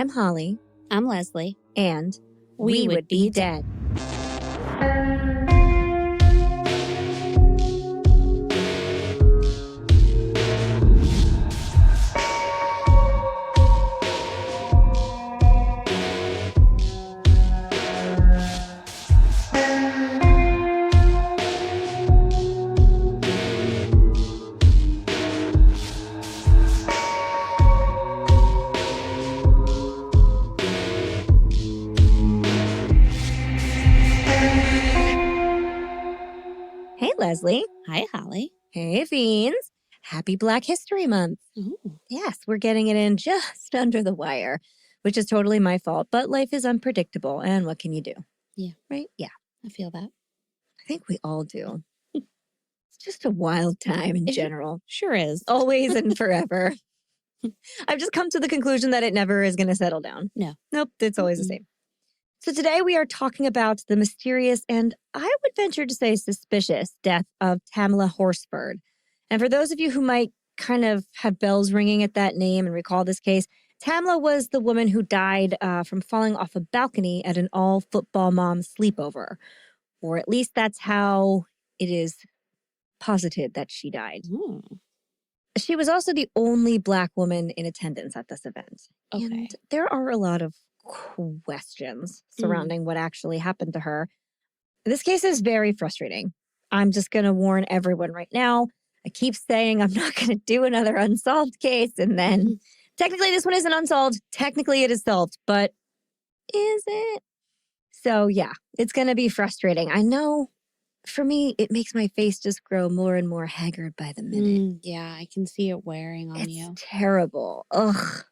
I'm Holly. I'm Leslie. And we would be dead. Hey, Leslie. Hi, Holly. Hey, Fiends. Happy Black History Month. Ooh. Yes, we're getting it in just under the wire, which is totally my fault, but life is unpredictable, and what can you do? Yeah. Right? Yeah. I feel that. I think we all do. It's just a wild time in general. Sure is. Always and forever. I've just come to the conclusion that it never is going to settle down. No. Nope, it's always the same. So today we are talking about the mysterious and I would venture to say suspicious death of Tamla Horsford. And for those of you who might kind of have bells ringing at that name and recall this case, Tamla was the woman who died from falling off a balcony at an all-football mom sleepover. Or at least that's how it is posited that she died. Ooh. She was also the only Black woman in attendance at this event. Okay. And there are a lot of questions surrounding what actually happened to her. This case is very frustrating. I'm just going to warn everyone right now. I keep saying I'm not going to do another unsolved case, and then technically this one isn't unsolved. Technically it is solved, but is it? So yeah, it's going to be frustrating. I know for me, it makes my face just grow more and more haggard by the minute. Yeah, I can see it wearing on you. It's terrible. Ugh.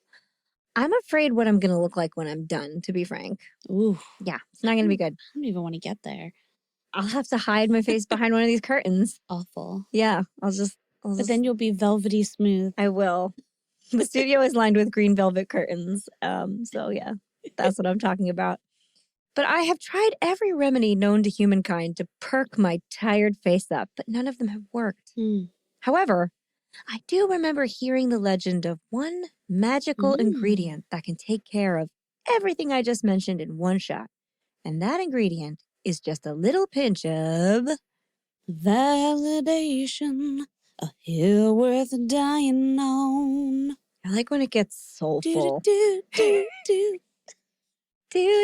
I'm afraid what I'm going to look like when I'm done, to be frank. Ooh. Yeah, it's not going to be good. I don't even want to get there. I'll have to hide my face behind one of these curtains. Awful. Yeah, I'll just... But then you'll be velvety smooth. I will. The studio is lined with green velvet curtains. So yeah, that's what I'm talking about. But I have tried every remedy known to humankind to perk my tired face up, but none of them have worked. However, I do remember hearing the legend of one magical ingredient that can take care of everything I just mentioned in one shot. And that ingredient is just a little pinch of... validation, a hill worth dying on. I like when it gets soulful. Do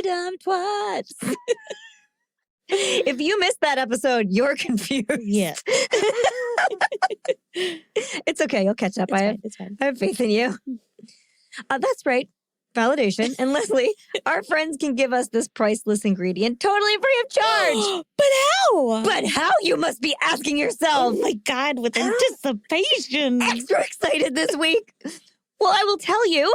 dumb twats. If you missed that episode, you're confused. Yeah. It's okay. You'll catch up. It's fine. I have faith in you. That's right. Validation. And Leslie, our friends can give us this priceless ingredient totally free of charge. But how? But how, you must be asking yourself. Oh my God, with anticipation. Extra excited this week. Well, I will tell you.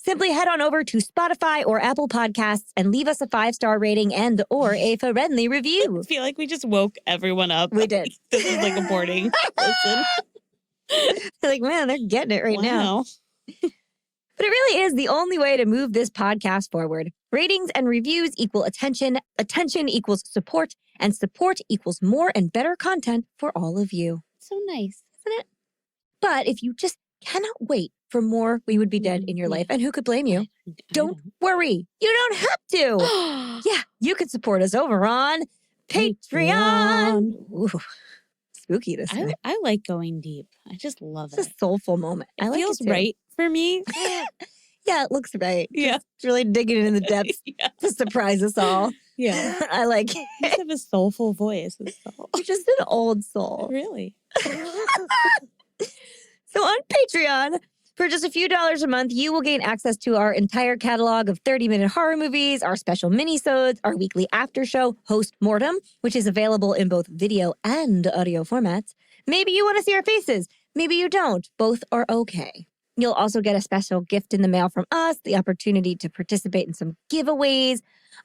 Simply head on over to Spotify or Apple Podcasts and leave us a 5-star rating and or a friendly review. I feel like we just woke everyone up. We did. This is like a boarding lesson. They're like, man, they're getting it right now. But it really is the only way to move this podcast forward. Ratings and reviews equal attention. Attention equals support. And support equals more and better content for all of you. So nice, isn't it? But if you just cannot wait for more We Would Be Dead in your life, and who could blame you? Don't worry. You don't have to. Yeah, you can support us over on Patreon. Ooh, spooky this time. I like going deep. I just love it. It's a soulful moment. It feels right for me. Yeah, it looks right. Yeah. It's really digging in the depths to surprise us all. Yeah. I like it. You have a soulful voice. You're just an old soul. Really? So on Patreon, for just a few dollars a month, you will gain access to our entire catalog of 30-minute horror movies, our special minisodes, our weekly after show, Host Mortem, which is available in both video and audio formats. Maybe you want to see our faces. Maybe you don't. Both are okay. You'll also get a special gift in the mail from us, the opportunity to participate in some giveaways,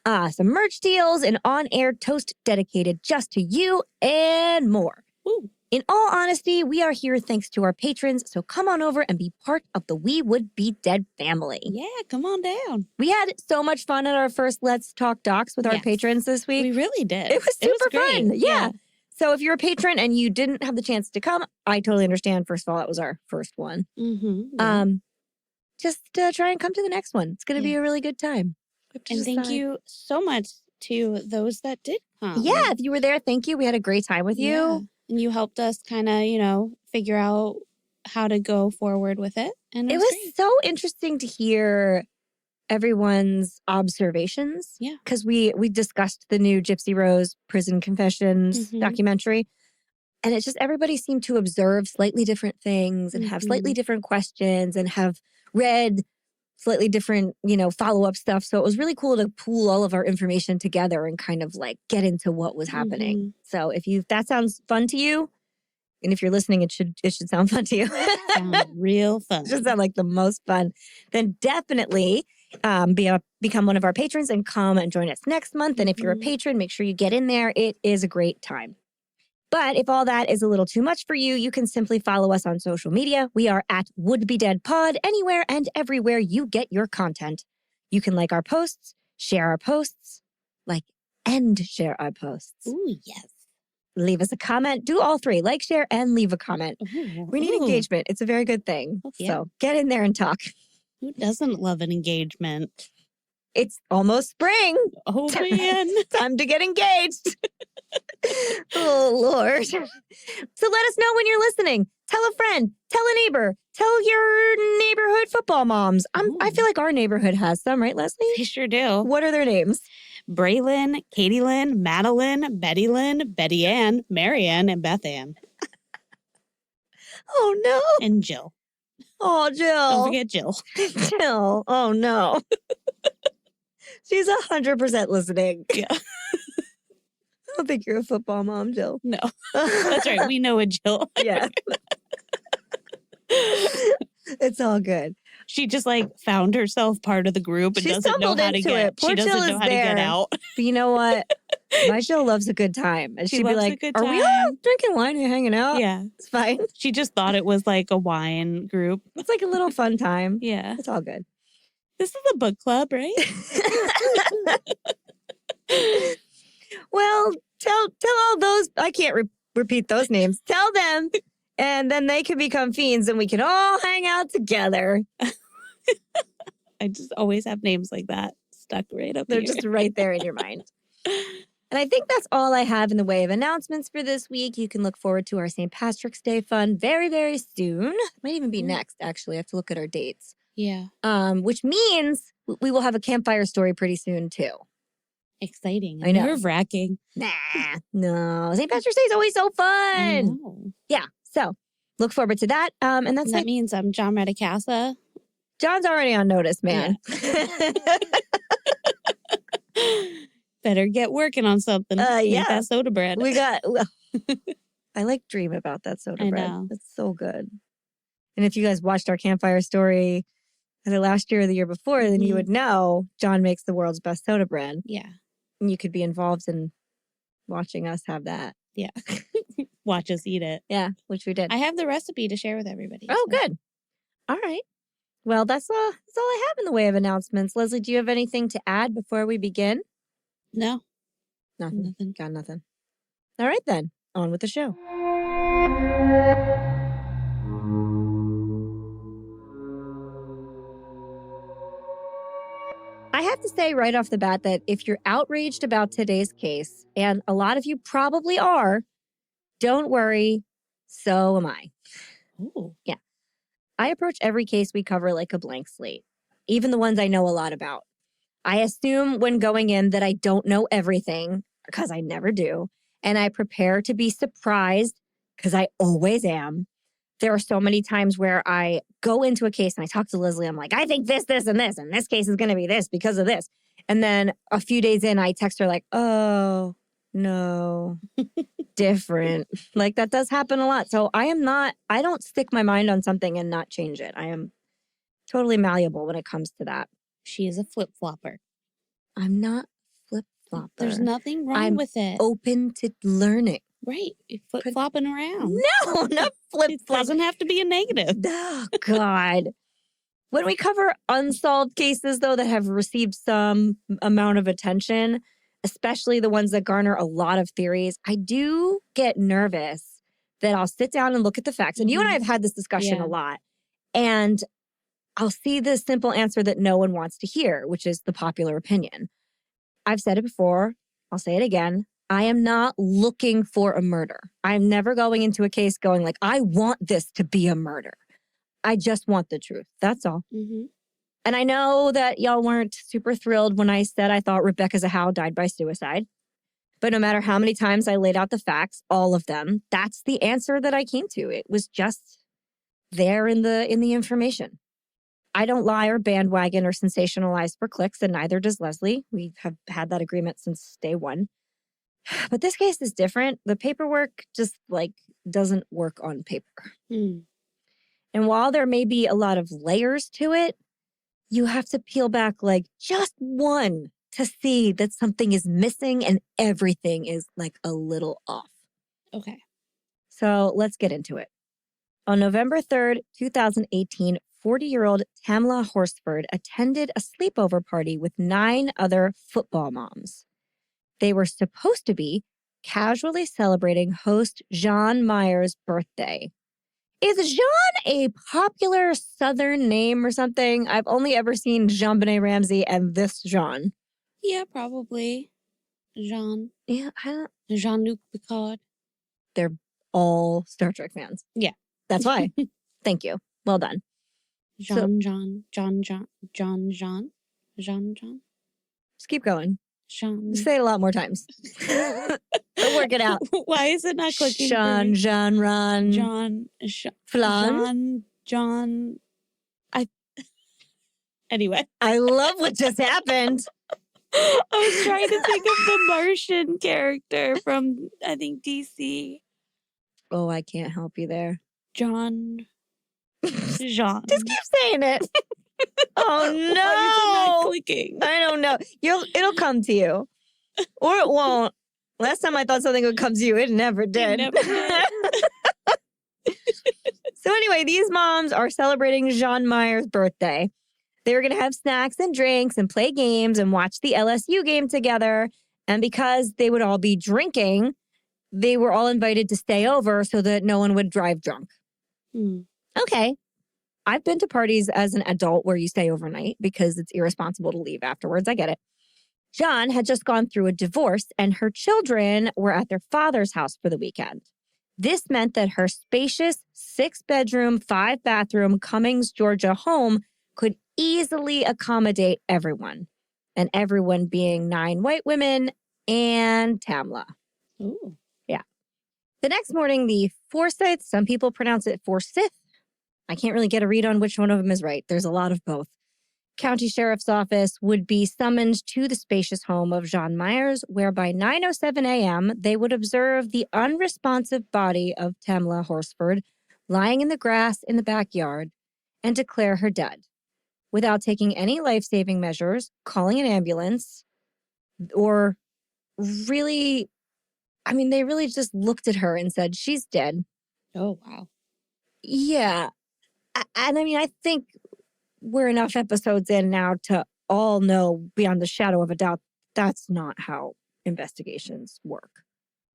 some merch deals, an on-air toast dedicated just to you, and more. Woo. In all honesty, we are here thanks to our patrons, so come on over and be part of the We Would Be Dead family. Yeah, come on down. We had so much fun at our first Let's Talk Docs with our patrons this week. We really did. It was super fun. Yeah. So if you're a patron and you didn't have the chance to come, I totally understand. First of all, that was our first one. Mm-hmm. just try and come to the next one. It's going to be a really good time. And thank you so much to those that did come. Yeah, if you were there, thank you. We had a great time with you. Yeah. And you helped us kind of, figure out how to go forward with it. And it was great. So interesting to hear everyone's observations. Yeah. Because we discussed the new Gypsy Rose Prison Confessions documentary. And it's just everybody seemed to observe slightly different things and have slightly different questions and have read slightly different, follow-up stuff. So it was really cool to pool all of our information together and kind of like get into what was happening. So if that sounds fun to you, and if you're listening, it should sound fun to you. Sound real fun. It should sound like the most fun. Then definitely become one of our patrons and come and join us next month. And if you're a patron, make sure you get in there. It is a great time. But if all that is a little too much for you, you can simply follow us on social media. We are at Would Be Dead Pod anywhere and everywhere you get your content. You can like our posts, share our posts, and share our posts. Ooh, yes. Leave us a comment. Do all three. Like, share, and leave a comment. We need engagement. It's a very good thing. So get in there and talk. Who doesn't love an engagement? It's almost spring. Oh, man. Time to get engaged. Oh, Lord. So let us know when you're listening. Tell a friend. Tell a neighbor. Tell your neighborhood football moms. I feel like our neighborhood has some, right, Leslie? They sure do. What are their names? Braylon, Katie Lynn, Madeline, Betty Lynn, Betty Ann, Mary Ann, and Beth Ann. Oh, no. And Jill. Oh, Jill. Don't forget Jill. Jill. Oh, no. She's 100% listening. Yeah. I don't think you're a football mom, Jill. No. That's right. We know a Jill. Yeah. It's all good. She just found herself part of the group and doesn't know how to get. Poor she doesn't Jill know how there. to get out. But you know what? My Jill loves a good time. And she'd be loves a like, good are we time. all drinking wine and hanging out? Yeah. It's fine. She just thought it was like a wine group. It's like a little fun time. Yeah. It's all good. This is a book club, right? Well, tell all those, I can't repeat those names. Tell them, and then they can become fiends and we can all hang out together. I just always have names like that stuck right up They're here. just right there in your mind. And I think that's all I have in the way of announcements for this week. You can look forward to our St. Patrick's Day fun very, very soon. Might even be next, actually. I have to look at our dates. Yeah. Which means we will have a campfire story pretty soon, too. Exciting. I know. Nerve-wracking. Nah, no. St. Patrick's Day is always so fun. I know. Yeah. So look forward to that. And that means I'm John Radicassa. John's already on notice, man. Yeah. Better get working on something. Make that soda bread. I dream about that soda I bread. know. It's so good. And if you guys watched our campfire story either last year or the year before, then you would know John makes the world's best soda bread. Yeah. And you could be involved in watching us have that. Yeah. Watch us eat it. Yeah, which we did. I have the recipe to share with everybody. Oh, good. All right. Well, that's all I have in the way of announcements. Leslie, do you have anything to add before we begin? No. Nothing. Got nothing. All right, then. On with the show. I have to say right off the bat that if you're outraged about today's case, and a lot of you probably are, don't worry, so am I. Ooh. Yeah. I approach every case we cover like a blank slate, even the ones I know a lot about. I assume when going in that I don't know everything, because I never do, and I prepare to be surprised, because I always am. There are so many times where I go into a case and I talk to Leslie. I'm like, I think this, and this case is going to be this because of this. And then a few days in, I text her like, oh, no, different. Like that does happen a lot. So I don't stick my mind on something and not change it. I am totally malleable when it comes to that. She is a flip-flopper. I'm not flip-flopper. There's nothing wrong with it. Open to learning. Right. You're flip-flopping around. No, not flip-flop. It doesn't have to be a negative. Oh, God. When we cover unsolved cases, though, that have received some amount of attention, especially the ones that garner a lot of theories, I do get nervous that I'll sit down and look at the facts. And you and I have had this discussion a lot. And I'll see the simple answer that no one wants to hear, which is the popular opinion. I've said it before. I'll say it again. I am not looking for a murder. I'm never going into a case going like, I want this to be a murder. I just want the truth. That's all. Mm-hmm. And I know that y'all weren't super thrilled when I said I thought Rebecca Zahow died by suicide. But no matter how many times I laid out the facts, all of them, that's the answer that I came to. It was just there in the information. I don't lie or bandwagon or sensationalize for clicks, and neither does Leslie. We have had that agreement since day one. But this case is different. The paperwork just doesn't work on paper. Mm. And while there may be a lot of layers to it, you have to peel back just one to see that something is missing and everything is a little off. Okay. So let's get into it. On November 3rd, 2018, 40-year-old Tamla Horsford attended a sleepover party with 9 other football moms. They were supposed to be casually celebrating host Jeanne Meyers' birthday. Is Jeanne a popular Southern name or something? I've only ever seen Jean-Benet Ramsey and this Jeanne. Yeah, probably. Jean. Yeah, Jean-Luc Picard. They're all Star Trek fans. Yeah. That's why. Thank you. Well done. John. Just keep going. Jean. Say it a lot more times. We'll work it out. Why is it not clicking? Sean, Jean, Ron. Flan. John. Anyway. I love what just happened. I was trying to think of the Martian character from, I think, DC. Oh, I can't help you there. John. Jean. Just keep saying it. Oh, no. Why is it not clicking? I don't know. It'll come to you. Or it won't. Last time I thought something would come to you, it never did. It never did. So anyway, these moms are celebrating Jeanne Meyers' birthday. They were going to have snacks and drinks and play games and watch the LSU game together. And because they would all be drinking, they were all invited to stay over so that no one would drive drunk. Hmm. Okay. I've been to parties as an adult where you stay overnight because it's irresponsible to leave afterwards. I get it. Jeanne had just gone through a divorce and her children were at their father's house for the weekend. This meant that her spacious 6-bedroom, 5-bathroom Cummings, Georgia home could easily accommodate everyone, and everyone being 9 white women and Tamla. Ooh. Yeah. The next morning, the Forsyth, some people pronounce it Forsyth. I can't really get a read on which one of them is right. There's a lot of both. County Sheriff's Office would be summoned to the spacious home of Jeanne Meyers, where by 9:07 a.m., they would observe the unresponsive body of Tamla Horsford lying in the grass in the backyard and declare her dead, without taking any life-saving measures, calling an ambulance, or really, they really just looked at her and said, she's dead. Oh, wow. Yeah. And I think we're enough episodes in now to all know beyond the shadow of a doubt that's not how investigations work,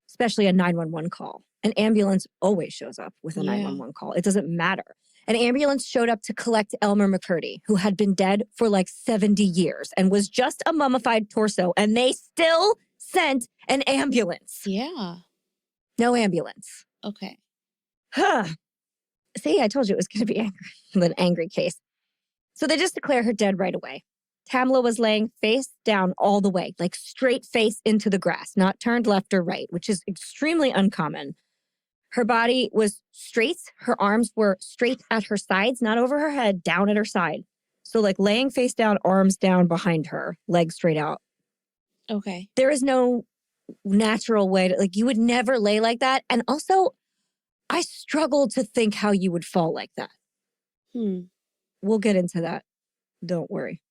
especially a 911 call. An ambulance always shows up with a 911 call. It doesn't matter. An ambulance showed up to collect Elmer McCurdy, who had been dead for 70 years and was just a mummified torso, and they still sent an ambulance. Yeah. No ambulance. Okay. See, I told you it was going to be an angry case. So they just declare her dead right away. Tamla was laying face down all the way, straight face into the grass, not turned left or right, which is extremely uncommon. Her body was straight. Her arms were straight at her sides, not over her head, down at her side. So laying face down, arms down behind her, legs straight out. Okay. There is no natural way to, you would never lay like that. And also, I struggle to think how you would fall like that. We'll get into that. Don't worry.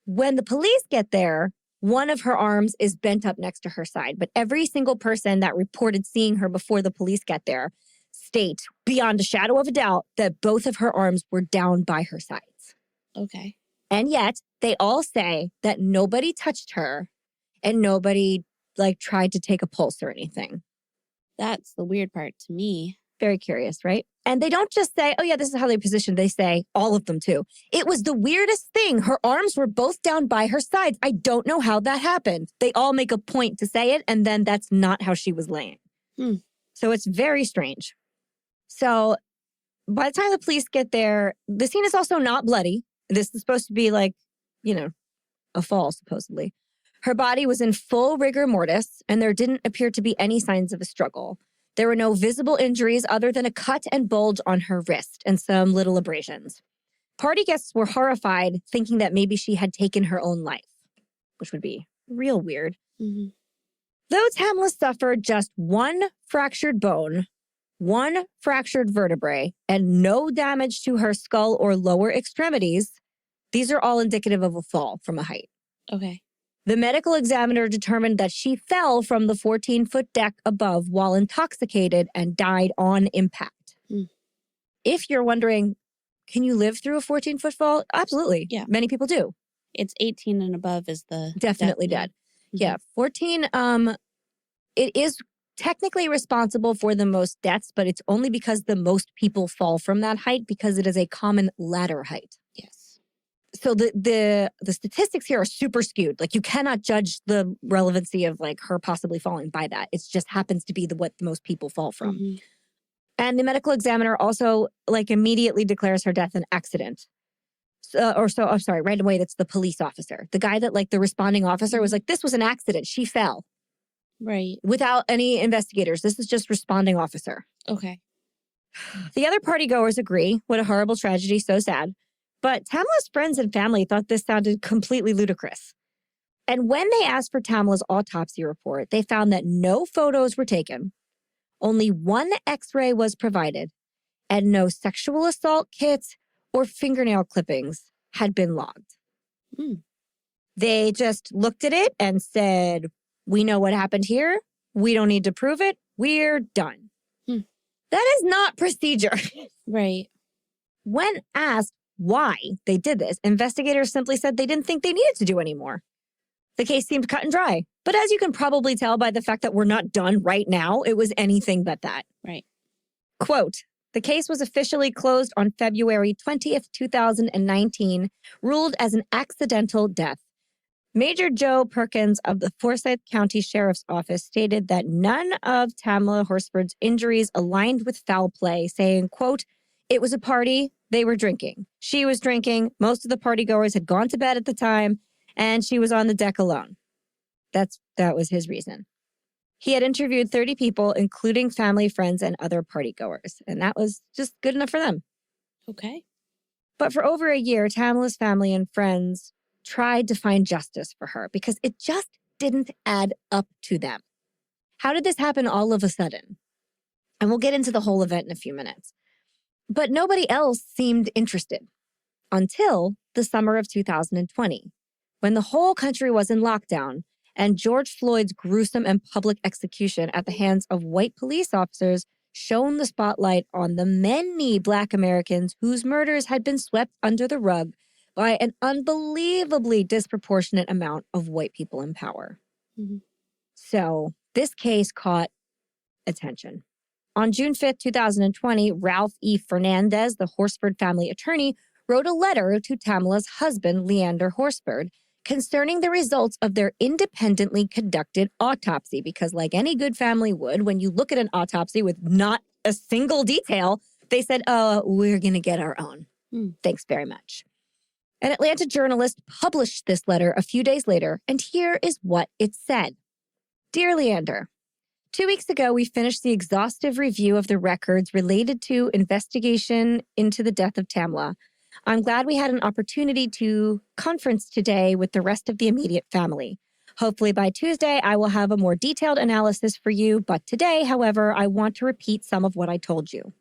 When the police get there, one of her arms is bent up next to her side. But every single person that reported seeing her before the police get there state, beyond a shadow of a doubt, that both of her arms were down by her sides. Okay. And yet, they all say that nobody touched her and nobody, tried to take a pulse or anything. That's the weird part to me. Very curious, right? And they don't just say, oh yeah, this is how they positioned. They say all of them too. It was the weirdest thing. Her arms were both down by her sides. I don't know how that happened. They all make a point to say it, and then that's not how she was laying. So it's very strange. So by the time the police get there, the scene is also not bloody. This is supposed to be like, a fall, supposedly. Her body was in full rigor mortis, and there didn't appear to be any signs of a struggle. There were no visible injuries other than a cut and bulge on her wrist and some little abrasions. Party guests were horrified, thinking that maybe she had taken her own life, which would be real weird. Though Tamla suffered just one fractured bone, one fractured vertebrae, and no damage to her skull or lower extremities, these are all indicative of a fall from a height. Okay. The medical examiner determined that she fell from the 14-foot deck above while intoxicated and died on impact. If you're wondering, can you live through a 14-foot fall? Absolutely. Yeah. Many people do. It's 18 and above is the... Definitely dead. Yeah. 14, it is technically responsible for the most deaths, but it's only because the most people fall from that height because it is a common ladder height. Yes. So the statistics here are super skewed. Like, you cannot judge the relevancy of like her possibly falling by that. It just happens to be what the most people fall from. And the medical examiner also like immediately declares her death an accident. Right away, that's the police officer. The guy that like the responding officer was like, this was an accident. She fell. Right. Without any investigators. This is just responding officer. Okay. The other partygoers agree. What a horrible tragedy. So sad. But Tamla's friends and family thought this sounded completely ludicrous. And when they asked for Tamla's autopsy report, they found that no photos were taken, only one X-ray was provided, and no sexual assault kits or fingernail clippings had been logged. They just looked at it and said, we know what happened here. We don't need to prove it. We're done. That is not procedure. Right. When asked why they did this, investigators simply said they didn't think they needed to do any more. The case seemed cut and dry. But as you can probably tell by the fact that we're not done right now, it was anything but that. Right. Quote, the case was officially closed on February 20th, 2019, ruled as an accidental death. Major Joe Perkins of the Forsyth County Sheriff's Office stated that none of Tamla Horsford's injuries aligned with foul play, saying, quote, it was a party, they were drinking. She was drinking, most of the partygoers had gone to bed at the time, and she was on the deck alone. That was his reason. He had interviewed 30 people, including family, friends, and other partygoers, and that was just good enough for them. Okay. But for over a year, Tamla's family and friends tried to find justice for her because it just didn't add up to them. How did this happen all of a sudden? And we'll get into the whole event in a few minutes. But nobody else seemed interested until the summer of 2020, when the whole country was in lockdown and George Floyd's gruesome and public execution at the hands of white police officers shone the spotlight on the many Black Americans whose murders had been swept under the rug by an unbelievably disproportionate amount of white people in power. So this case caught attention. On June 5th, 2020, Ralph E. Fernandez, the Horsford family attorney, wrote a letter to Tamla's husband, Leander Horsford, concerning the results of their independently conducted autopsy. Because like any good family would, when you look at an autopsy with not a single detail, they said, we're going to get our own. Thanks very much. An Atlanta journalist published this letter a few days later, and here is what it said. Dear Leander, 2 weeks ago, we finished the exhaustive review of the records related to investigation into the death of Tamla. I'm glad we had an opportunity to conference today with the rest of the immediate family. Hopefully by Tuesday, I will have a more detailed analysis for you, but today, however, I want to repeat some of what I told you.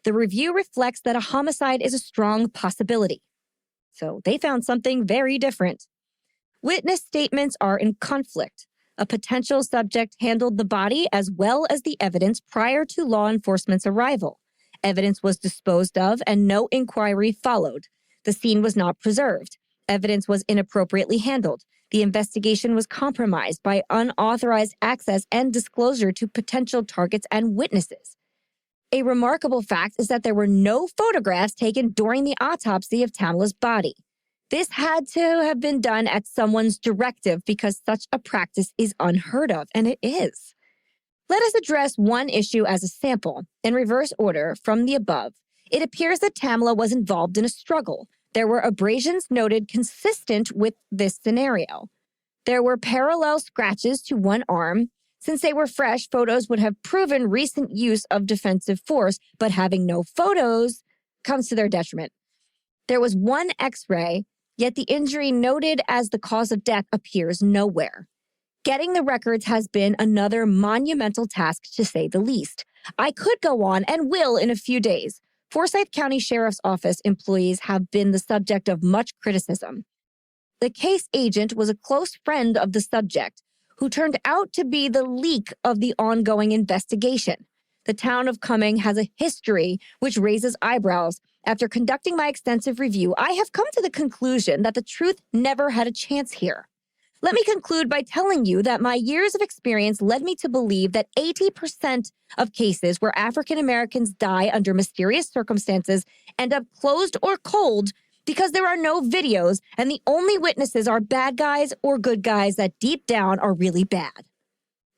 The review reflects that a homicide is a strong possibility. So they found something very different. Witness statements are in conflict. A potential subject handled the body as well as the evidence prior to law enforcement's arrival. Evidence was disposed of and no inquiry followed. The scene was not preserved. Evidence was inappropriately handled. The investigation was compromised by unauthorized access and disclosure to potential targets and witnesses. A remarkable fact is that there were no photographs taken during the autopsy of Tamla's body. This had to have been done at someone's directive because such a practice is unheard of, and it is. Let us address one issue as a sample. In reverse order from the above, it appears that Tamla was involved in a struggle. There were abrasions noted consistent with this scenario. There were parallel scratches to one arm. Since they were fresh, photos would have proven recent use of defensive force, but having no photos comes to their detriment. There was one X-ray, yet the injury noted as the cause of death appears nowhere. Getting the records has been another monumental task, to say the least. I could go on and will in a few days. Forsyth County Sheriff's Office employees have been the subject of much criticism. The case agent was a close friend of the subject, who turned out to be the leak of the ongoing investigation. The town of Cumming has a history which raises eyebrows. After conducting my extensive review, I have come to the conclusion that the truth never had a chance here. Let me conclude by telling you that my years of experience led me to believe that 80% of cases where African Americans die under mysterious circumstances end up closed or cold because there are no videos and the only witnesses are bad guys or good guys that deep down are really bad.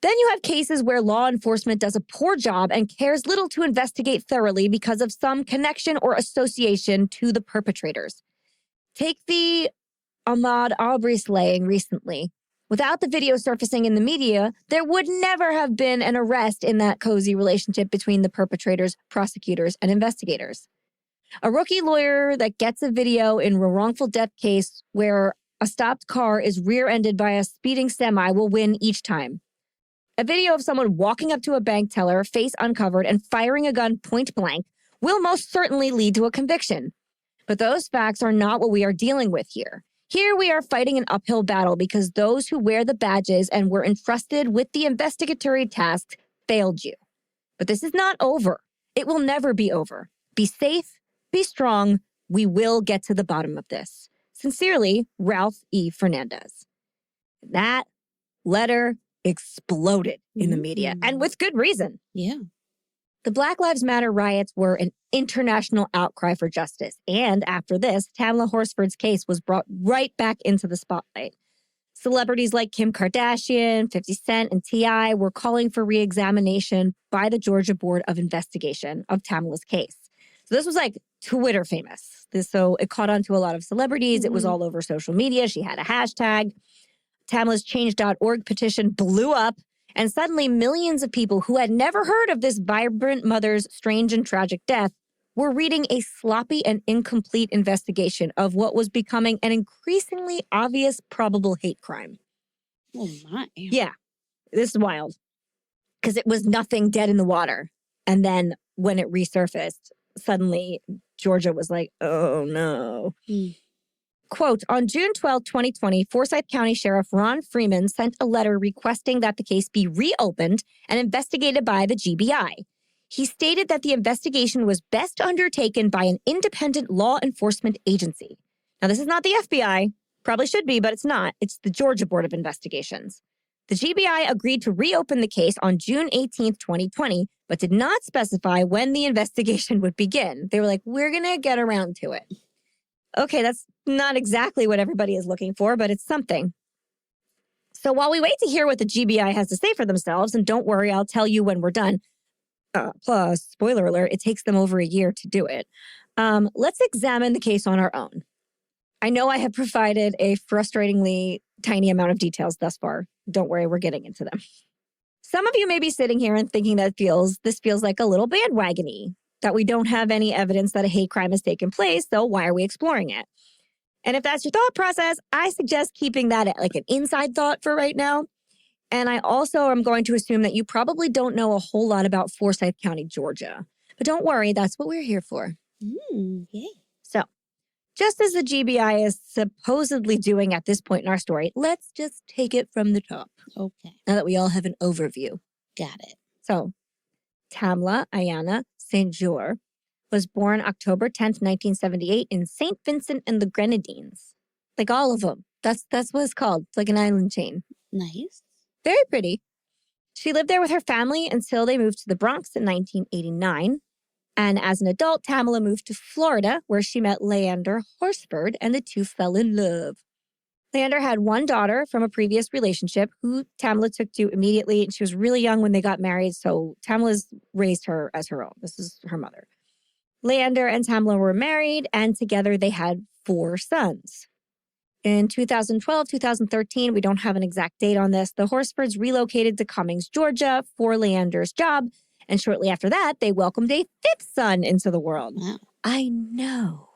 Then you have cases where law enforcement does a poor job and cares little to investigate thoroughly because of some connection or association to the perpetrators. Take the Ahmaud Arbery slaying recently. Without the video surfacing in the media, there would never have been an arrest in that cozy relationship between the perpetrators, prosecutors, and investigators. A rookie lawyer that gets a video in a wrongful death case where a stopped car is rear-ended by a speeding semi will win each time. A video of someone walking up to a bank teller, face uncovered, and firing a gun point blank will most certainly lead to a conviction. But those facts are not what we are dealing with here. Here we are fighting an uphill battle because those who wear the badges and were entrusted with the investigatory tasks failed you. But this is not over. It will never be over. Be safe, be strong. We will get to the bottom of this. Sincerely, Ralph E. Fernandez. That letter exploded in the media, and with good reason. Yeah. The Black Lives Matter riots were an international outcry for justice. And after this, Tamla Horsford's case was brought right back into the spotlight. Celebrities like Kim Kardashian, 50 Cent, and T.I. were calling for re-examination by the Georgia Board of Investigation of Tamla's case. So this was like Twitter famous. So it caught on to a lot of celebrities. It was all over social media. She had a hashtag. Tamla's Change.org petition blew up. And suddenly, millions of people who had never heard of this vibrant mother's strange and tragic death were reading a sloppy and incomplete investigation of what was becoming an increasingly obvious probable hate crime. Oh, my. Yeah, this is wild. Because it was nothing dead in the water. And then when it resurfaced, suddenly Georgia was like, oh, no. Quote, on June 12, 2020, Forsyth County Sheriff Ron Freeman sent a letter requesting that the case be reopened and investigated by the GBI. He stated that the investigation was best undertaken by an independent law enforcement agency. Now, this is not the FBI. Probably should be, but it's not. It's the Georgia Board of Investigations. The GBI agreed to reopen the case on June 18, 2020, but did not specify when the investigation would begin. They were like, we're going to get around to it. Okay, that's not exactly what everybody is looking for, but it's something. So while we wait to hear what the GBI has to say for themselves, and don't worry, I'll tell you when we're done. Plus, spoiler alert, it takes them over a year to do it. Let's examine the case on our own. I know I have provided a frustratingly tiny amount of details thus far. Don't worry, we're getting into them. Some of you may be sitting here and thinking that this feels like a little bandwagon-y, that we don't have any evidence that a hate crime has taken place, so why are we exploring it? And if that's your thought process, I suggest keeping that like an inside thought for right now. And I also am going to assume that you probably don't know a whole lot about Forsyth County, Georgia. But don't worry, that's what we're here for. Yay. So, just as the GBI is supposedly doing at this point in our story, let's just take it from the top. Okay. Now that we all have an overview. Got it. So, Tamla Ayanna St. Jour was born October 10th, 1978 in St. Vincent and the Grenadines. Like all of them. That's what it's called. It's like an island chain. Nice. Very pretty. She lived there with her family until they moved to the Bronx in 1989. And as an adult, Tamla moved to Florida, where she met Leander Horsford, and the two fell in love. Leander had one daughter from a previous relationship who Tamla took to immediately. And she was really young when they got married, so Tamla's raised her as her own. This is her mother. Leander and Tamla were married, and together they had 4 sons. In 2012, 2013, we don't have an exact date on this, the Horsfords relocated to Cumming, Georgia for Leander's job. And shortly after that, they welcomed a 5th son into the world. Wow. I know.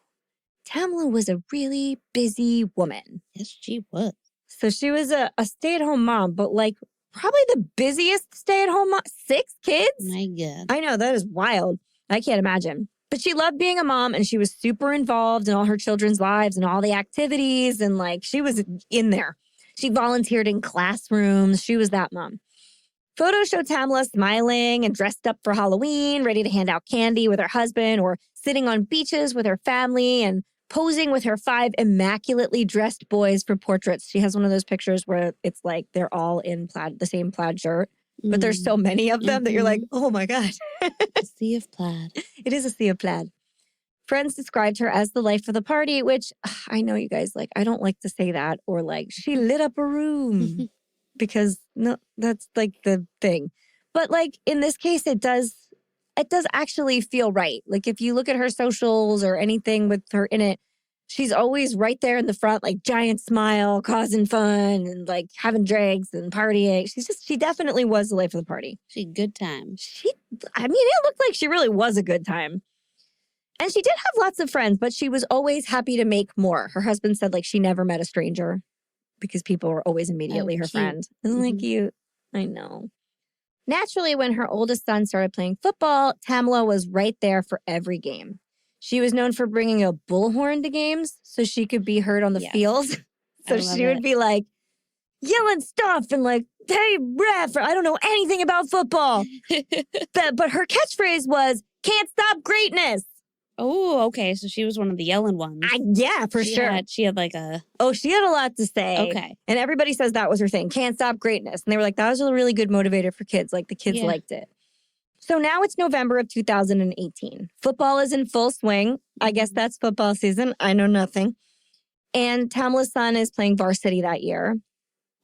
Tamla was a really busy woman. Yes, she was. So she was a stay-at-home mom, but like probably the busiest stay-at-home mom. 6 kids? My God. I know, that is wild. I can't imagine. But she loved being a mom, and she was super involved in all her children's lives and all the activities. And like she was in there. She volunteered in classrooms. She was that mom. Photos show Tamla smiling and dressed up for Halloween, ready to hand out candy with her husband, or sitting on beaches with her family and posing with her 5 immaculately dressed boys for portraits. She has one of those pictures where it's like they're all in the same plaid shirt, but there's so many of them that you're like, oh my God. A sea of plaid. It is a sea of plaid. Friends described her as the life of the party, which I know you guys like, I don't like to say that, or like she lit up a room. Because no, that's like the thing. But like in this case, it does actually feel right. Like if you look at her socials or anything with her in it, she's always right there in the front, like giant smile, causing fun and like having drinks and partying. She definitely was the life of the party. She had a good time. It looked like she really was a good time. And she did have lots of friends, but she was always happy to make more. Her husband said like she never met a stranger, because people were always immediately her friend. Isn't that cute? I know. Naturally, when her oldest son started playing football, Tamla was right there for every game. She was known for bringing a bullhorn to games so she could be heard on the field. So she would be like yelling stuff and like, hey, ref, I don't know anything about football. But her catchphrase was, can't stop greatness. Oh, okay. So she was one of the yelling ones. Yeah, for sure. She had like a... Oh, she had a lot to say. Okay. And everybody says that was her thing. Can't stop greatness. And they were like, that was a really good motivator for kids. Like the kids liked it. So now it's November of 2018. Football is in full swing. I guess that's football season. I know nothing. And Tamla's son is playing varsity that year.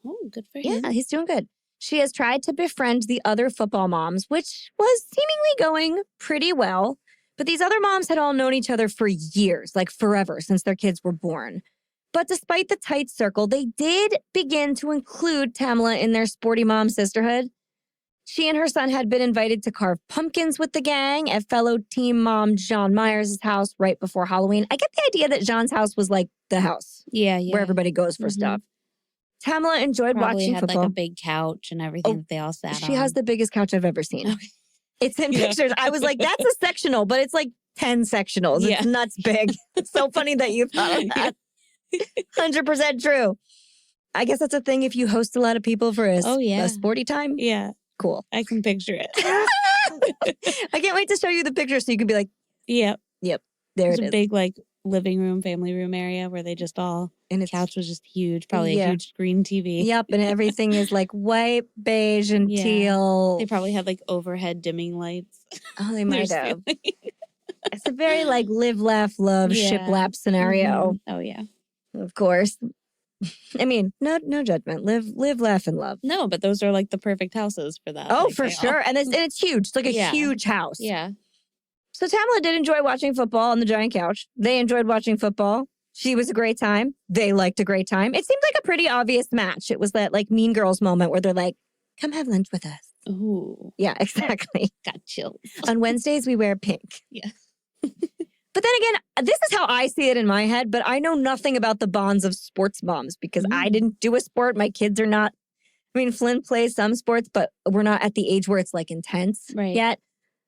Oh, good for him. Yeah, he's doing good. She has tried to befriend the other football moms, which was seemingly going pretty well. But these other moms had all known each other for years, like forever, since their kids were born. But despite the tight circle, they did begin to include Tamla in their sporty mom sisterhood. She and her son had been invited to carve pumpkins with the gang at fellow team mom Jeanne Meyers' house right before Halloween. I get the idea that Jeanne's house was like the house where everybody goes for stuff. Tamla enjoyed watching football. Like a big couch and everything that they all sat on. She has the biggest couch I've ever seen. Okay. It's in pictures. I was like, that's a sectional, but it's like 10 sectionals. It's nuts big. It's so funny that you thought of that. 100% true. I guess that's a thing if you host a lot of people for a sporty time. Yeah. Cool. I can picture it. I can't wait to show you the picture so you can be like, Yep. There There's it is. a big like living room, family room area where they just all... And the couch was just huge. Probably a huge screen TV. Yep, and everything is like white, beige, and teal. They probably had like overhead dimming lights. Oh, they might have. It's a very like live, laugh, love, shiplap scenario. Oh, yeah. Of course. I mean, no judgment. Live, laugh, and love. No, but those are like the perfect houses for that. Oh, like, for sure. And it's huge. It's like a huge house. Yeah. So Tamla did enjoy watching football on the giant couch. They enjoyed watching football. She was a great time. They liked a great time. It seemed like a pretty obvious match. It was that like Mean Girls moment where they're like, come have lunch with us. Ooh. Yeah, exactly. Got chills. On Wednesdays, we wear pink. Yeah. But then again, this is how I see it in my head, but I know nothing about the bonds of sports moms because I didn't do a sport. My kids are not, I mean, Flynn plays some sports, but we're not at the age where it's like intense yet.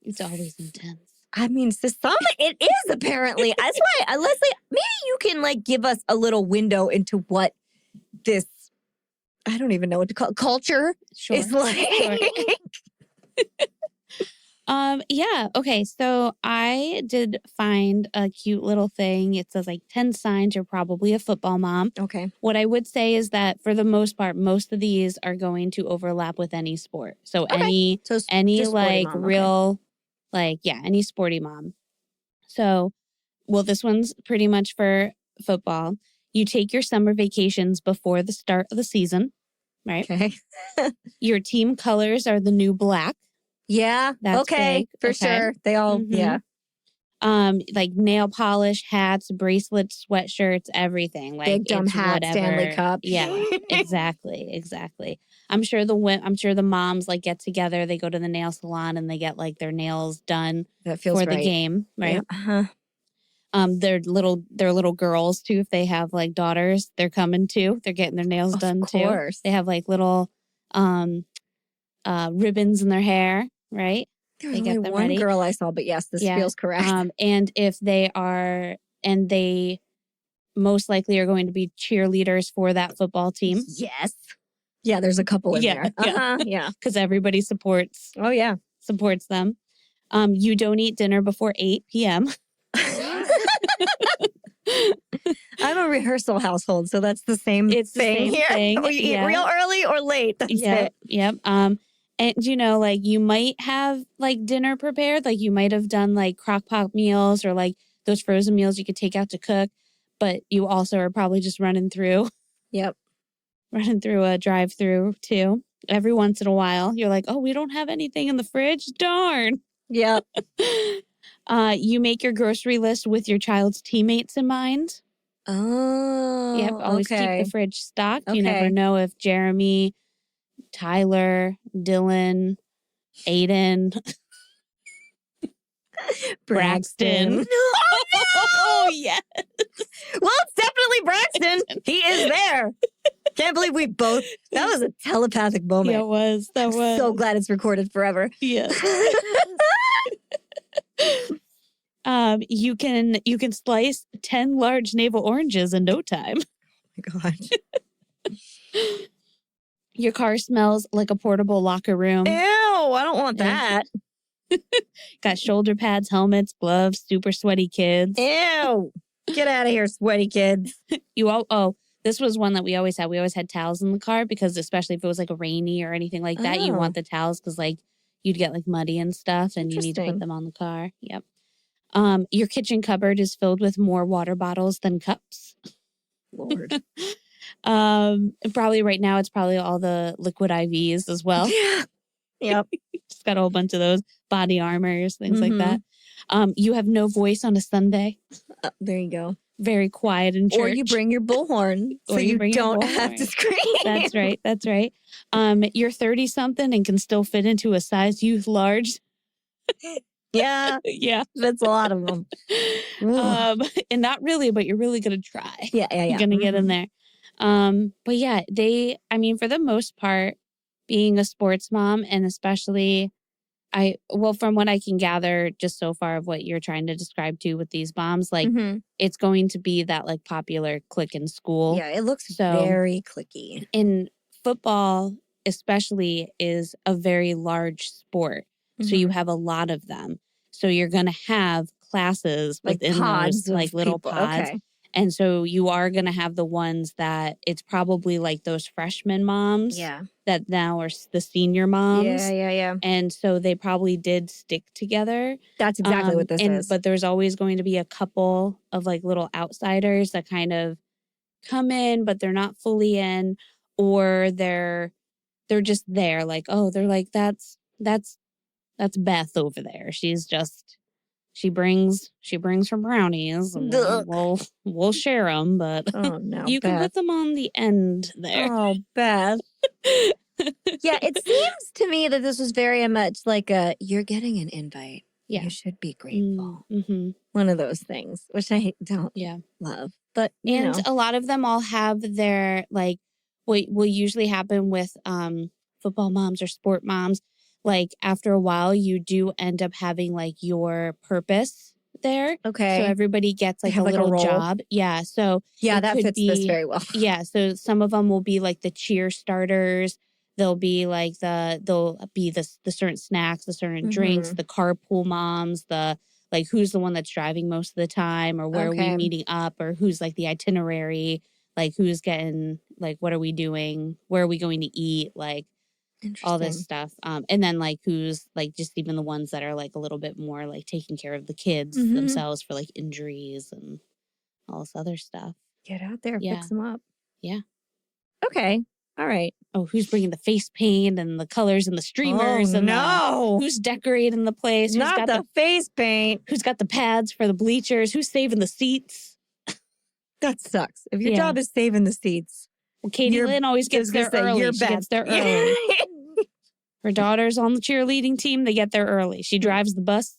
It's always intense. I mean, to some, it is apparently. That's why, Leslie, maybe you can like give us a little window into what this, I don't even know what to call it, culture is like. Sure. Yeah. Okay. So I did find a cute little thing. It says like 10 signs you're probably a football mom. Okay. What I would say is that for the most part, most of these are going to overlap with any sport. So Okay. So any just sporty like mom. Okay. real, like, yeah, any sporty mom. So, well, this one's pretty much for football. You take your summer vacations before the start of the season, right? Okay. Your team colors are the new black. Yeah. That's okay. big. For Okay. sure. They all, yeah. Like nail polish, hats, bracelets, sweatshirts, everything. Like Big dumb it's hat, whatever. Stanley Cup. Yeah, exactly. I'm sure the moms like get together, they go to the nail salon and they get like their nails done That feels for right. the game, right? Yeah. They're little girls too. If they have like daughters, they're coming too. They're getting their nails done too. Of course. They have like little ribbons in their hair, right? There was only one girl I saw, but yes, this feels correct. And if they are, and they most likely are going to be cheerleaders for that football team. Yes. Yeah, there's a couple in there. Yeah. Because everybody supports. Oh, yeah. Supports them. You don't eat dinner before 8 p.m. I'm a rehearsal household, so that's the same it's thing the same thing. You eat real early or late. That's it. Yep. And like you might have like dinner prepared, like you might have done like crock pot meals or like those frozen meals you could take out to cook, but you also are probably just running through a drive-through too. Every once in a while, you're like, oh, we don't have anything in the fridge. Darn. Yep. You make your grocery list with your child's teammates in mind. Oh, yep. Always keep the fridge stocked. Okay. You never know if Jeremy, Tyler, Dylan, Aiden, Braxton. No! Oh, yes. Well, it's definitely Braxton. He is there. Can't believe we both. That was a telepathic moment. Yeah, it was. I'm so glad it's recorded forever. Yeah. You can slice 10 large navel oranges in no time. Oh my gosh. Your car smells like a portable locker room. Ew, I don't want that. Got shoulder pads, helmets, gloves, super sweaty kids. Ew. Get out of here, sweaty kids. This was one that we always had. We always had towels in the car because especially if it was like a rainy or anything like that, you want the towels because like you'd get like muddy and stuff and you need to put them on the car. Yep. Your kitchen cupboard is filled with more water bottles than cups. Lord. Probably right now it's probably all the liquid IVs as well. Yeah. Yep. Just got a whole bunch of those body armors, things like that. You have no voice on a Sunday. There you go. Very quiet in church. Or you bring your bullhorn so you don't have to scream. That's right. You're 30-something and can still fit into a size youth large. Yeah. Yeah. That's a lot of them. And not really, but you're really going to try. Yeah. You're going to get in there. But yeah, for the most part, being a sports mom and especially from what I can gather just so far of what you're trying to describe too with these moms, like it's going to be that like popular clique in school. Yeah, it looks very cliquey. In football, especially, is a very large sport. So you have a lot of them. So you're going to have classes like within pods those, like little pods. Okay. And so you are going to have the ones that it's probably like those freshman moms that now are the senior moms. Yeah. And so they probably did stick together. That's exactly what this is. But there's always going to be a couple of like little outsiders that kind of come in, but they're not fully in, or they're just there. Like, oh, they're like, that's Beth over there. She brings her brownies. And we'll share them, but you can put them on the end there. Oh, Beth. Yeah, it seems to me that this was very much like you're getting an invite. Yeah. You should be grateful. One of those things, which I don't love. But, a lot of them all have their, like, what will usually happen with football moms or sport moms. Like after a while, you do end up having like your purpose there. Okay. So everybody gets like a little job. Yeah. So that fits this very well. Yeah. So some of them will be like the cheer starters. There'll be like the certain snacks, the certain drinks, the carpool moms, the like who's the one that's driving most of the time, or where are we meeting up, or who's like the itinerary, like who's getting like what are we doing, where are we going to eat, like all this stuff. And then like who's like just even the ones that are like a little bit more like taking care of the kids themselves for like injuries and all this other stuff. Get out there, fix them up. Yeah. Okay. All right. Oh, who's bringing the face paint and the colors and the streamers? Who's decorating the place? Not who's got the face paint. Who's got the pads for the bleachers? Who's saving the seats? That sucks. If your job is saving the seats. Well, Katie Lynn always gets there early. She gets there early. Her daughter's on the cheerleading team. They get there early. She drives the bus.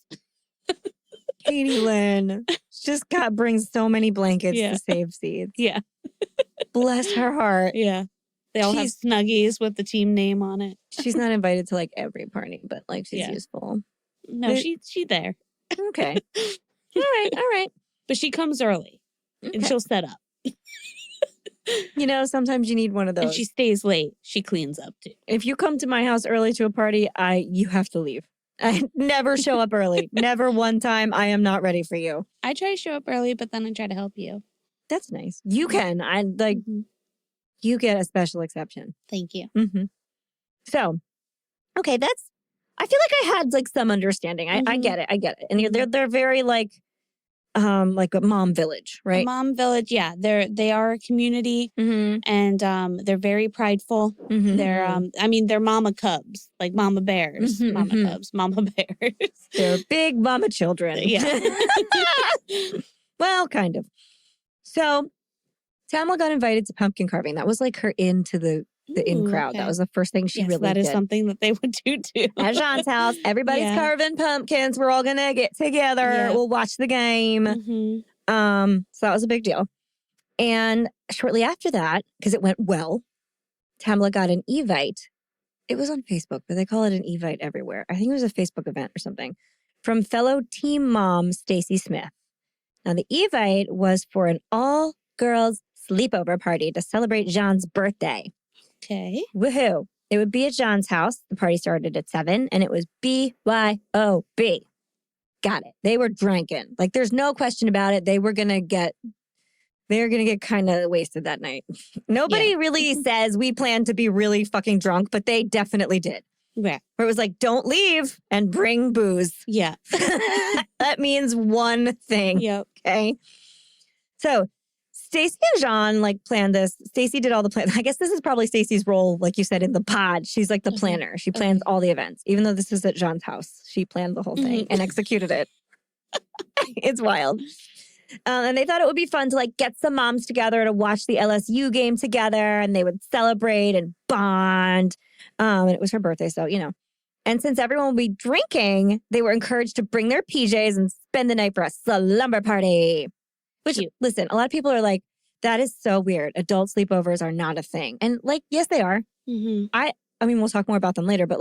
Katie Lynn just brings so many blankets to save seats. Yeah. Bless her heart. Yeah. They all have Snuggies with the team name on it. She's not invited to like every party, but like she's useful. No, she's there. Okay. All right. But she comes early and she'll set up. You know, sometimes you need one of those. And she stays late. She cleans up too. If you come to my house early to a party, you have to leave. I never show up early. Never one time. I am not ready for you. I try to show up early, but then I try to help you. That's nice. You can. You get a special exception. Thank you. So, okay, I feel like I had like some understanding. I get it. And they're very like a mom village, right? A mom village, yeah. They are a community, and they're very prideful. They're mama cubs, like mama bears, mama cubs, mama bears. They're big mama children. Yeah. Well, kind of. So Tamla got invited to pumpkin carving. That was like her into the in crowd. Okay. That was the first thing she really did. That is something that they would do too. At Jeanne's house, everybody's carving pumpkins. We're all going to get together. Yep. We'll watch the game. So that was a big deal. And shortly after that, because it went well, Tamla got an Evite. It was on Facebook, but they call it an Evite everywhere. I think it was a Facebook event or something. From fellow team mom, Stacy Smith. Now, the Evite was for an all-girls sleepover party to celebrate Jeanne's birthday. Okay. Woohoo. It would be at Jeanne's house. The party started at 7, and it was BYOB. Got it. They were drinking. Like, there's no question about it. They were going to get kind of wasted that night. Nobody really says we plan to be really fucking drunk, but they definitely did. Yeah. Where it was like, don't leave and bring booze. Yeah. That means one thing. Yep. Okay. So Stacy and Jeanne planned this. Stacy did all the plan. I guess this is probably Stacy's role, like you said, in the pod. She's like the planner. She plans all the events. Even though this is at Jeanne's house, she planned the whole thing and executed it. It's wild. And they thought it would be fun to get some moms together to watch the LSU game together, and they would celebrate and bond. And it was her birthday, so, And since everyone would be drinking, they were encouraged to bring their PJs and spend the night for a slumber party. Which, listen, a lot of people are like, that is so weird. Adult sleepovers are not a thing. And yes, they are. Mm-hmm. I mean, we'll talk more about them later, but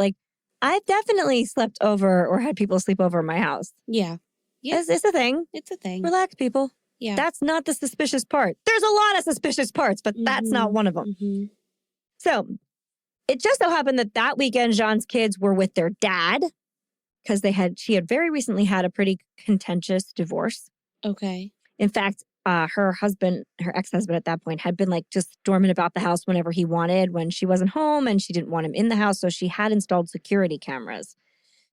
I've definitely slept over or had people sleep over in my house. Yeah. It's a thing. It's a thing. Relax, people. Yeah. That's not the suspicious part. There's a lot of suspicious parts, but that's not one of them. Mm-hmm. So it just so happened that weekend, Jeanne's kids were with their dad because she had very recently had a pretty contentious divorce. Okay. In fact, her ex-husband at that point had been just storming about the house whenever he wanted when she wasn't home, and she didn't want him in the house. So she had installed security cameras,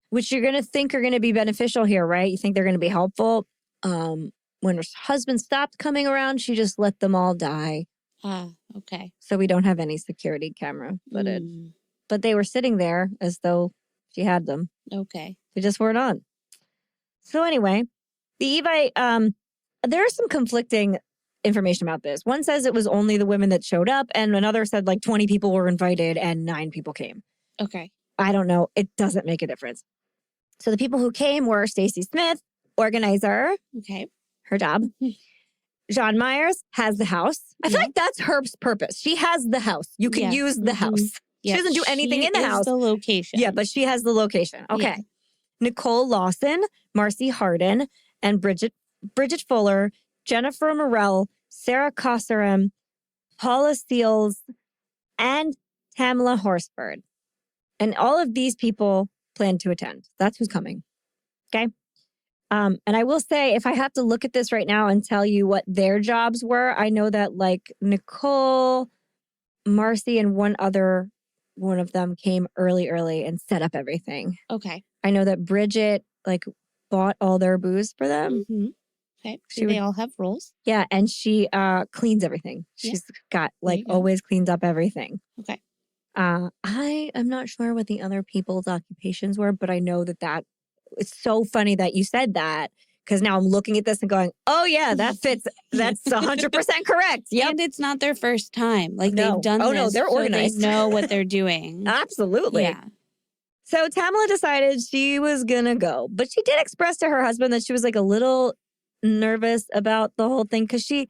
which you're going to think are going to be beneficial here, right? You think they're going to be helpful. When her husband stopped coming around, she just let them all die. Ah, okay. So we don't have any security camera footage. But they were sitting there as though she had them. Okay. They just weren't on. So anyway, the Evite, there is some conflicting information about this. One says it was only the women that showed up, and another said 20 people were invited and 9 people came. Okay. I don't know. It doesn't make a difference. So the people who came were Stacy Smith, organizer. Okay. Her job. Jeanne Meyers has the house. I feel like that's her purpose. She has the house. You can use the house. She doesn't do anything in the house. The location. Yeah, but she has the location. Okay. Yeah. Nicole Lawson, Marcy Harden, and Bridget Fuller, Jennifer Morell, Sarah Kosseram, Paula Seals, and Tamla Horsford. And all of these people plan to attend. That's who's coming. Okay. And I will say, if I have to look at this right now and tell you what their jobs were, I know that like Nicole, Marcy, and one of them came early and set up everything. Okay. I know that Bridget like bought all their booze for them. Mm-hmm. Okay. They all have roles. Yeah, and she cleans everything. She's got like always cleans up everything. Okay. I am not sure what the other people's occupations were, but I know that it's so funny that you said that because now I'm looking at this and going, oh yeah, that fits. That's 100% correct. Yep. And it's not their first time. Like they've done this. No, they're organized. So they know what they're doing. Absolutely. Yeah. So Tamla decided she was going to go, but she did express to her husband that she was like a little nervous about the whole thing because she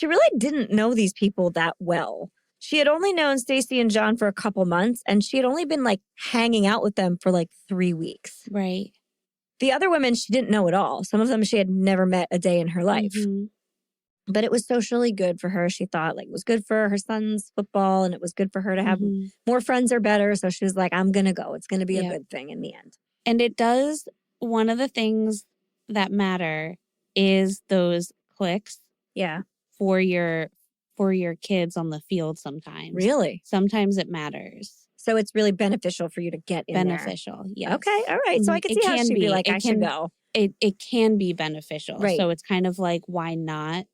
really didn't know these people that well. She had only known Stacy and John for a couple months, and she had only been like hanging out with them for like 3 weeks. Right. The other women she didn't know at all. Some of them she had never met a day in her life. Mm-hmm. But it was socially good for her. She thought like it was good for her son's football, and it was good for her to have more friends or better. So she was like, I'm going to go. It's going to be a good thing in the end. And it does, one of the things that matter is those clicks. Yeah. For your kids on the field sometimes. Really? Sometimes it matters. So it's really beneficial for you to get in beneficial, there. yes. Okay, all right. So I can see how she'd be like, I should go. It can be beneficial. Right. So it's kind of like, why not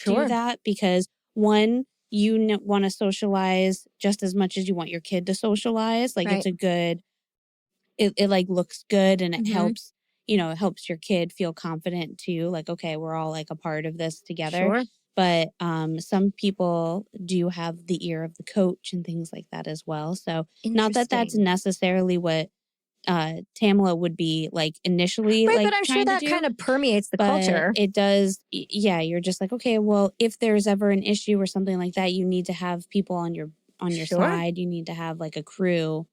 do that? Because one, you want to socialize just as much as you want your kid to socialize. Like it's a good, it like looks good and it helps, it helps your kid feel confident too. Like, okay, we're all like a part of this together. Sure. But some people do have the ear of the coach and things like that as well. So not that that's necessarily what Tamla would be like initially. Right, like, but I'm sure that kind of permeates the culture. It does. Yeah, you're just like, okay, well, if there's ever an issue or something like that, you need to have people on your side. You need to have like a crew.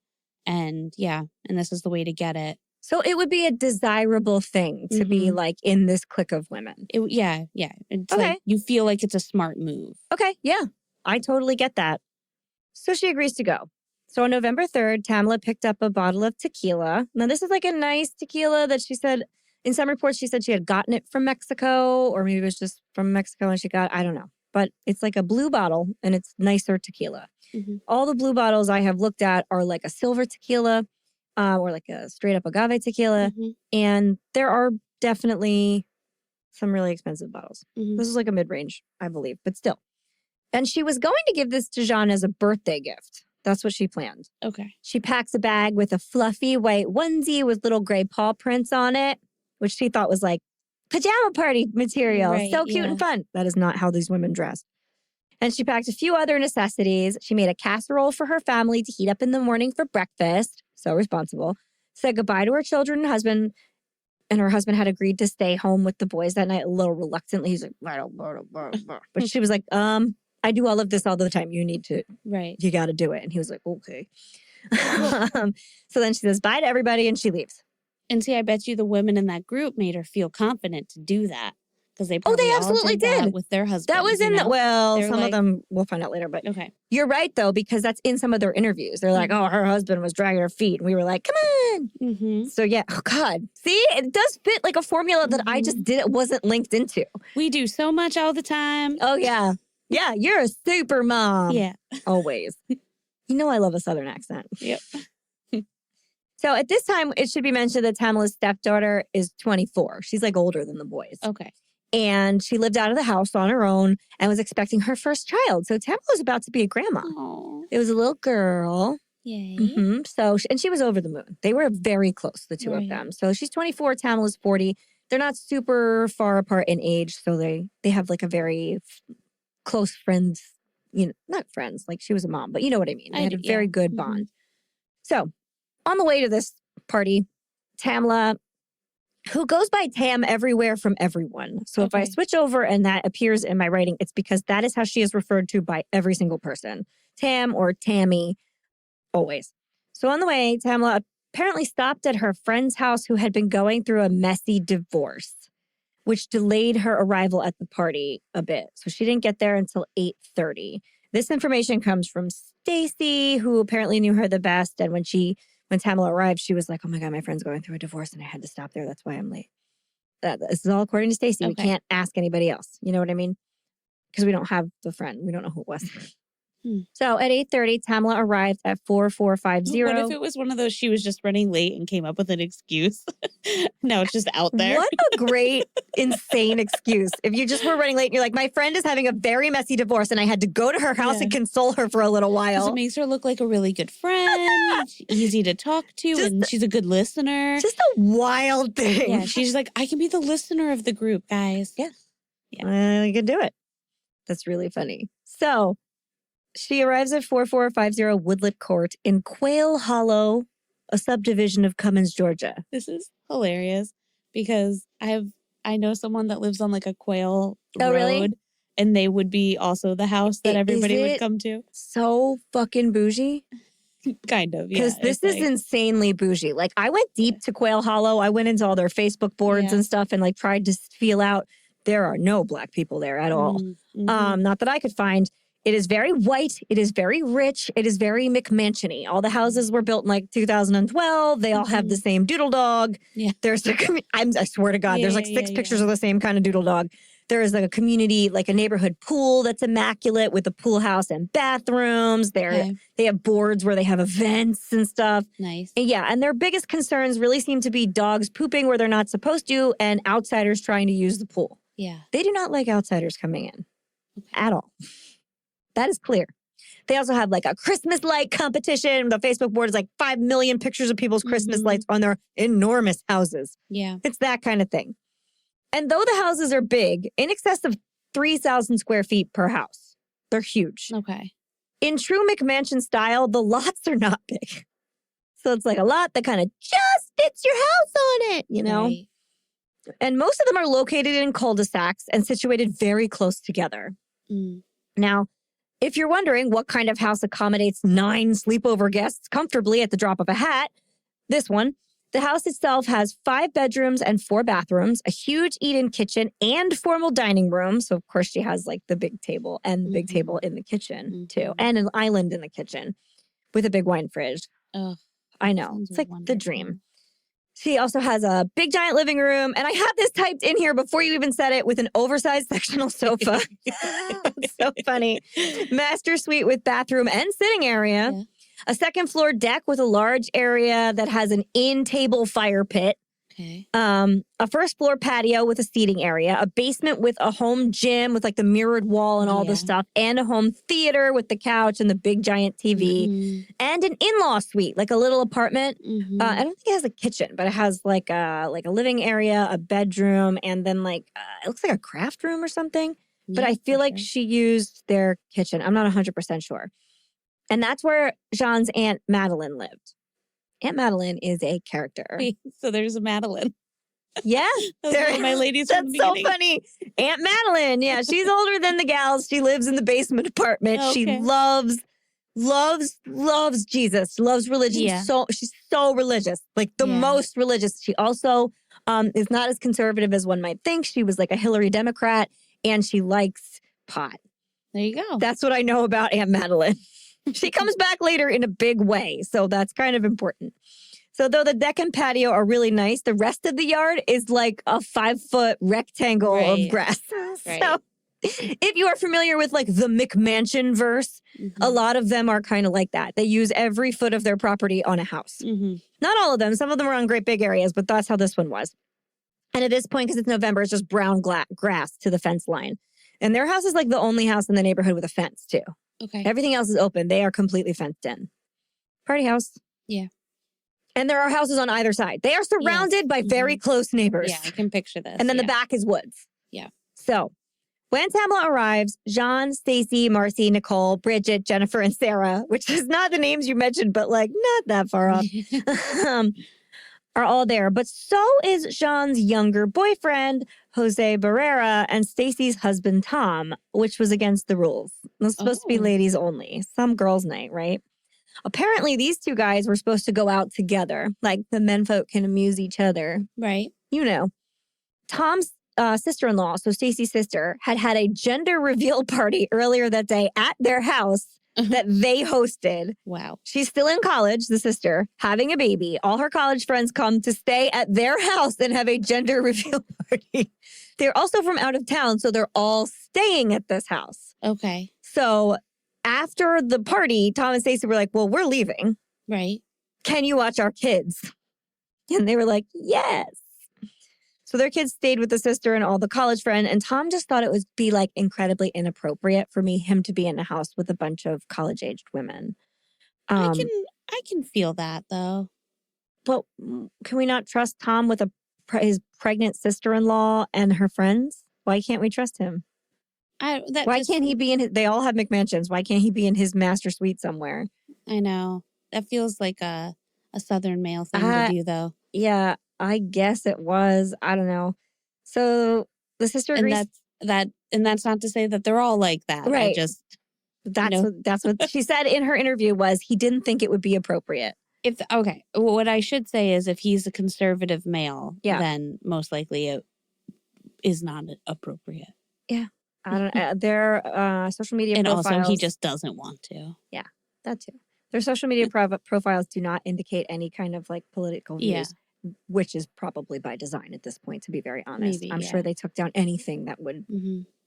And and this is the way to get it. So it would be a desirable thing to be like in this clique of women. Yeah. It's like you feel like it's a smart move. Okay, yeah. I totally get that. So she agrees to go. So on November 3rd, Tamla picked up a bottle of tequila. Now this is like a nice tequila that she said, in some reports she said she had gotten it from Mexico, or maybe it was just from Mexico and I don't know. But it's like a blue bottle and it's nicer tequila. Mm-hmm. All the blue bottles I have looked at are like a silver tequila. Or like a straight up agave tequila. Mm-hmm. And there are definitely some really expensive bottles. Mm-hmm. This is like a mid-range, I believe, but still. And she was going to give this to Jeanne as a birthday gift. That's what she planned. Okay. She packs a bag with a fluffy white onesie with little gray paw prints on it, which she thought was like pajama party material. Right, so cute and fun. That is not how these women dress. And she packed a few other necessities. She made a casserole for her family to heat up in the morning for breakfast. So responsible. Said goodbye to her children and husband. And her husband had agreed to stay home with the boys that night a little reluctantly. He's like, but she was like, I do all of this all the time. You need to, you got to do it. And he was like, okay. So then she says bye to everybody and she leaves. And see, I bet you the women in that group made her feel confident to do that. Because they absolutely did with their husbands. That was in some of them we'll find out later. But you're right though, because that's in some of their interviews. They're like, oh, her husband was dragging her feet, and we were like, come on. Mm-hmm. So oh God, see, it does fit like a formula that I just wasn't linked into. We do so much all the time. Oh yeah, you're a super mom. Yeah, always. I love a Southern accent. Yep. So at this time, it should be mentioned that Tamla's stepdaughter is 24. She's like older than the boys. Okay. And she lived out of the house on her own and was expecting her first child. So Tamla was about to be a grandma. Aww. It was a little girl. Yay. Mm-hmm. So, and she was over the moon. They were very close, the two of them. So she's 24, Tamla's 40. They're not super far apart in age. So they have like a very close friends, not friends, like she was a mom, but you know what I mean. They had a very good bond. So on the way to this party, Tamla, who goes by Tam everywhere from everyone. So if I switch over and that appears in my writing, it's because that is how she is referred to by every single person. Tam or Tammy, always. So on the way, Tamla apparently stopped at her friend's house who had been going through a messy divorce, which delayed her arrival at the party a bit. So she didn't get there until 8:30. This information comes from Stacy, who apparently knew her the best. And when Tamla arrived, she was like, oh my God, my friend's going through a divorce and I had to stop there. That's why I'm late. This is all according to Stacy. We can't ask anybody else. You know what I mean? Because we don't have the friend. We don't know who it was. So at 8:30, Tamla arrived at 4450. What if it was one of those she was just running late and came up with an excuse? No, it's just out there. What a great, insane excuse. If you just were running late and you're like, my friend is having a very messy divorce and I had to go to her house and console her for a little while. It makes her look like a really good friend, easy to talk to, and she's a good listener. Just a wild thing. Yeah, she's like, I can be the listener of the group, guys. Yes. Yeah. I can do it. That's really funny. So she arrives at 4450 Woodlet Court in Quail Hollow, a subdivision of Cumming, Georgia. This is hilarious because I know someone that lives on like a quail road. Really? And they would be also the house that everybody would come to. So fucking bougie. Kind of, yeah. Because this is insanely bougie. Like, I went deep to Quail Hollow. I went into all their Facebook boards and stuff and like tried to feel out. There are no Black people there at all. Not that I could find. It is very white. It is very rich. It is very McMansion-y. All the houses were built in like 2012. They all have the same doodle dog. Yeah. There's I swear to God, there's like six pictures of the same kind of doodle dog. There is like a community, like a neighborhood pool that's immaculate with a pool house and bathrooms. They have boards where they have events and stuff. Nice. And and their biggest concerns really seem to be dogs pooping where they're not supposed to and outsiders trying to use the pool. Yeah. They do not like outsiders coming in at all. That is clear. They also have like a Christmas light competition. The Facebook board is like 5 million pictures of people's Christmas lights on their enormous houses. Yeah. It's that kind of thing. And though the houses are big, in excess of 3,000 square feet per house, they're huge. Okay. In true McMansion style, the lots are not big. So it's like a lot that kind of just fits your house on it, you know? Right. And most of them are located in cul-de-sacs and situated very close together. Now, if you're wondering what kind of house accommodates 9 sleepover guests comfortably at the drop of a hat, this one. The house itself has 5 bedrooms and 4 bathrooms, a huge eat-in kitchen, and formal dining room. So, of course, she has like the big table and the big table in the kitchen, too, and an island in the kitchen with a big wine fridge. Oh, I know. It's like the dream. She also has a big giant living room. And I had this typed in here before you even said it with an oversized sectional sofa. It's so funny. Master suite with bathroom and sitting area. Yeah. A second floor deck with a large area that has an in-table fire pit. Okay. A first floor patio with a seating area, a basement with a home gym with like the mirrored wall and all the stuff, and a home theater with the couch and the big giant TV, and an in-law suite, like a little apartment. I don't think it has a kitchen, but it has like a living area, a bedroom, and then like it looks like a craft room or something. But I feel like she used their kitchen. I'm not 100% sure. And that's where Jeanne's Aunt Madeline lived. Aunt Madeline is a character. Wait, so there's a Madeline. Yeah. My ladies That's from the so beginning. funny. Aunt Madeline. Yeah, she's older than the gals. She lives in the basement apartment. Okay. She loves Jesus. Loves religion. Yeah. So she's so religious. Like the most religious. She also is not as conservative as one might think. She was like a Hillary Democrat and she likes pot. There you go. That's what I know about Aunt Madeline. She comes back later in a big way, so that's kind of important. So though the deck and patio are really nice, the rest of the yard is like a 5-foot rectangle of grass. Right. So if you are familiar with like the McMansion verse, a lot of them are kind of like that. They use every foot of their property on a house. Not all of them. Some of them are on great big areas, but that's how this one was. And at this point, because it's November, it's just brown grass to the fence line. And their house is like the only house in the neighborhood with a fence too. Okay. Everything else is open. They are completely fenced in. Party house. Yeah. And there are houses on either side. They are surrounded by very close neighbors. Yeah, I can picture this. And then the back is woods. Yeah. So when Tamla arrives, Jeanne, Stacy, Marcy, Nicole, Bridget, Jennifer, and Sarah, which is not the names you mentioned, but like not that far off, are all there. But so is Jeanne's younger boyfriend, Jose Barrera, and Stacy's husband, Tom, which was against the rules. It was supposed to be ladies only. Some girls' night, right? Apparently, these two guys were supposed to go out together. Like, the menfolk can amuse each other. Right. You know. Tom's sister-in-law, so Stacy's sister, had a gender reveal party earlier that day at their house that they hosted. Wow. She's still in college, the sister, having a baby. All her college friends come to stay at their house and have a gender reveal party. They're also from out of town, so they're all staying at this house. Okay. So after the party, Tom and Stacey were like, well, we're leaving. Right. Can you watch our kids? And they were like, yes. So their kids stayed with the sister and all the college friend. And Tom just thought it would be like incredibly inappropriate for him to be in a house with a bunch of college-aged women. I can feel that though. But can we not trust Tom with his pregnant sister-in-law and her friends? Why can't we trust him? Why can't he be in they all have McMansions. Why can't he be in his master suite somewhere? I know. That feels like a Southern male thing to do though. Yeah. I guess it was. I don't know. So the sister agrees. And that's not to say that they're all like that. Right. That's what she said in her interview was he didn't think it would be appropriate. What I should say is if he's a conservative male, then most likely it is not appropriate. Yeah. I don't know. Their social media profiles. And also he just doesn't want to. Yeah, that too. Their social media profiles do not indicate any kind of like political views. Which is probably by design at this point, to be very honest. I'm sure they took down anything that would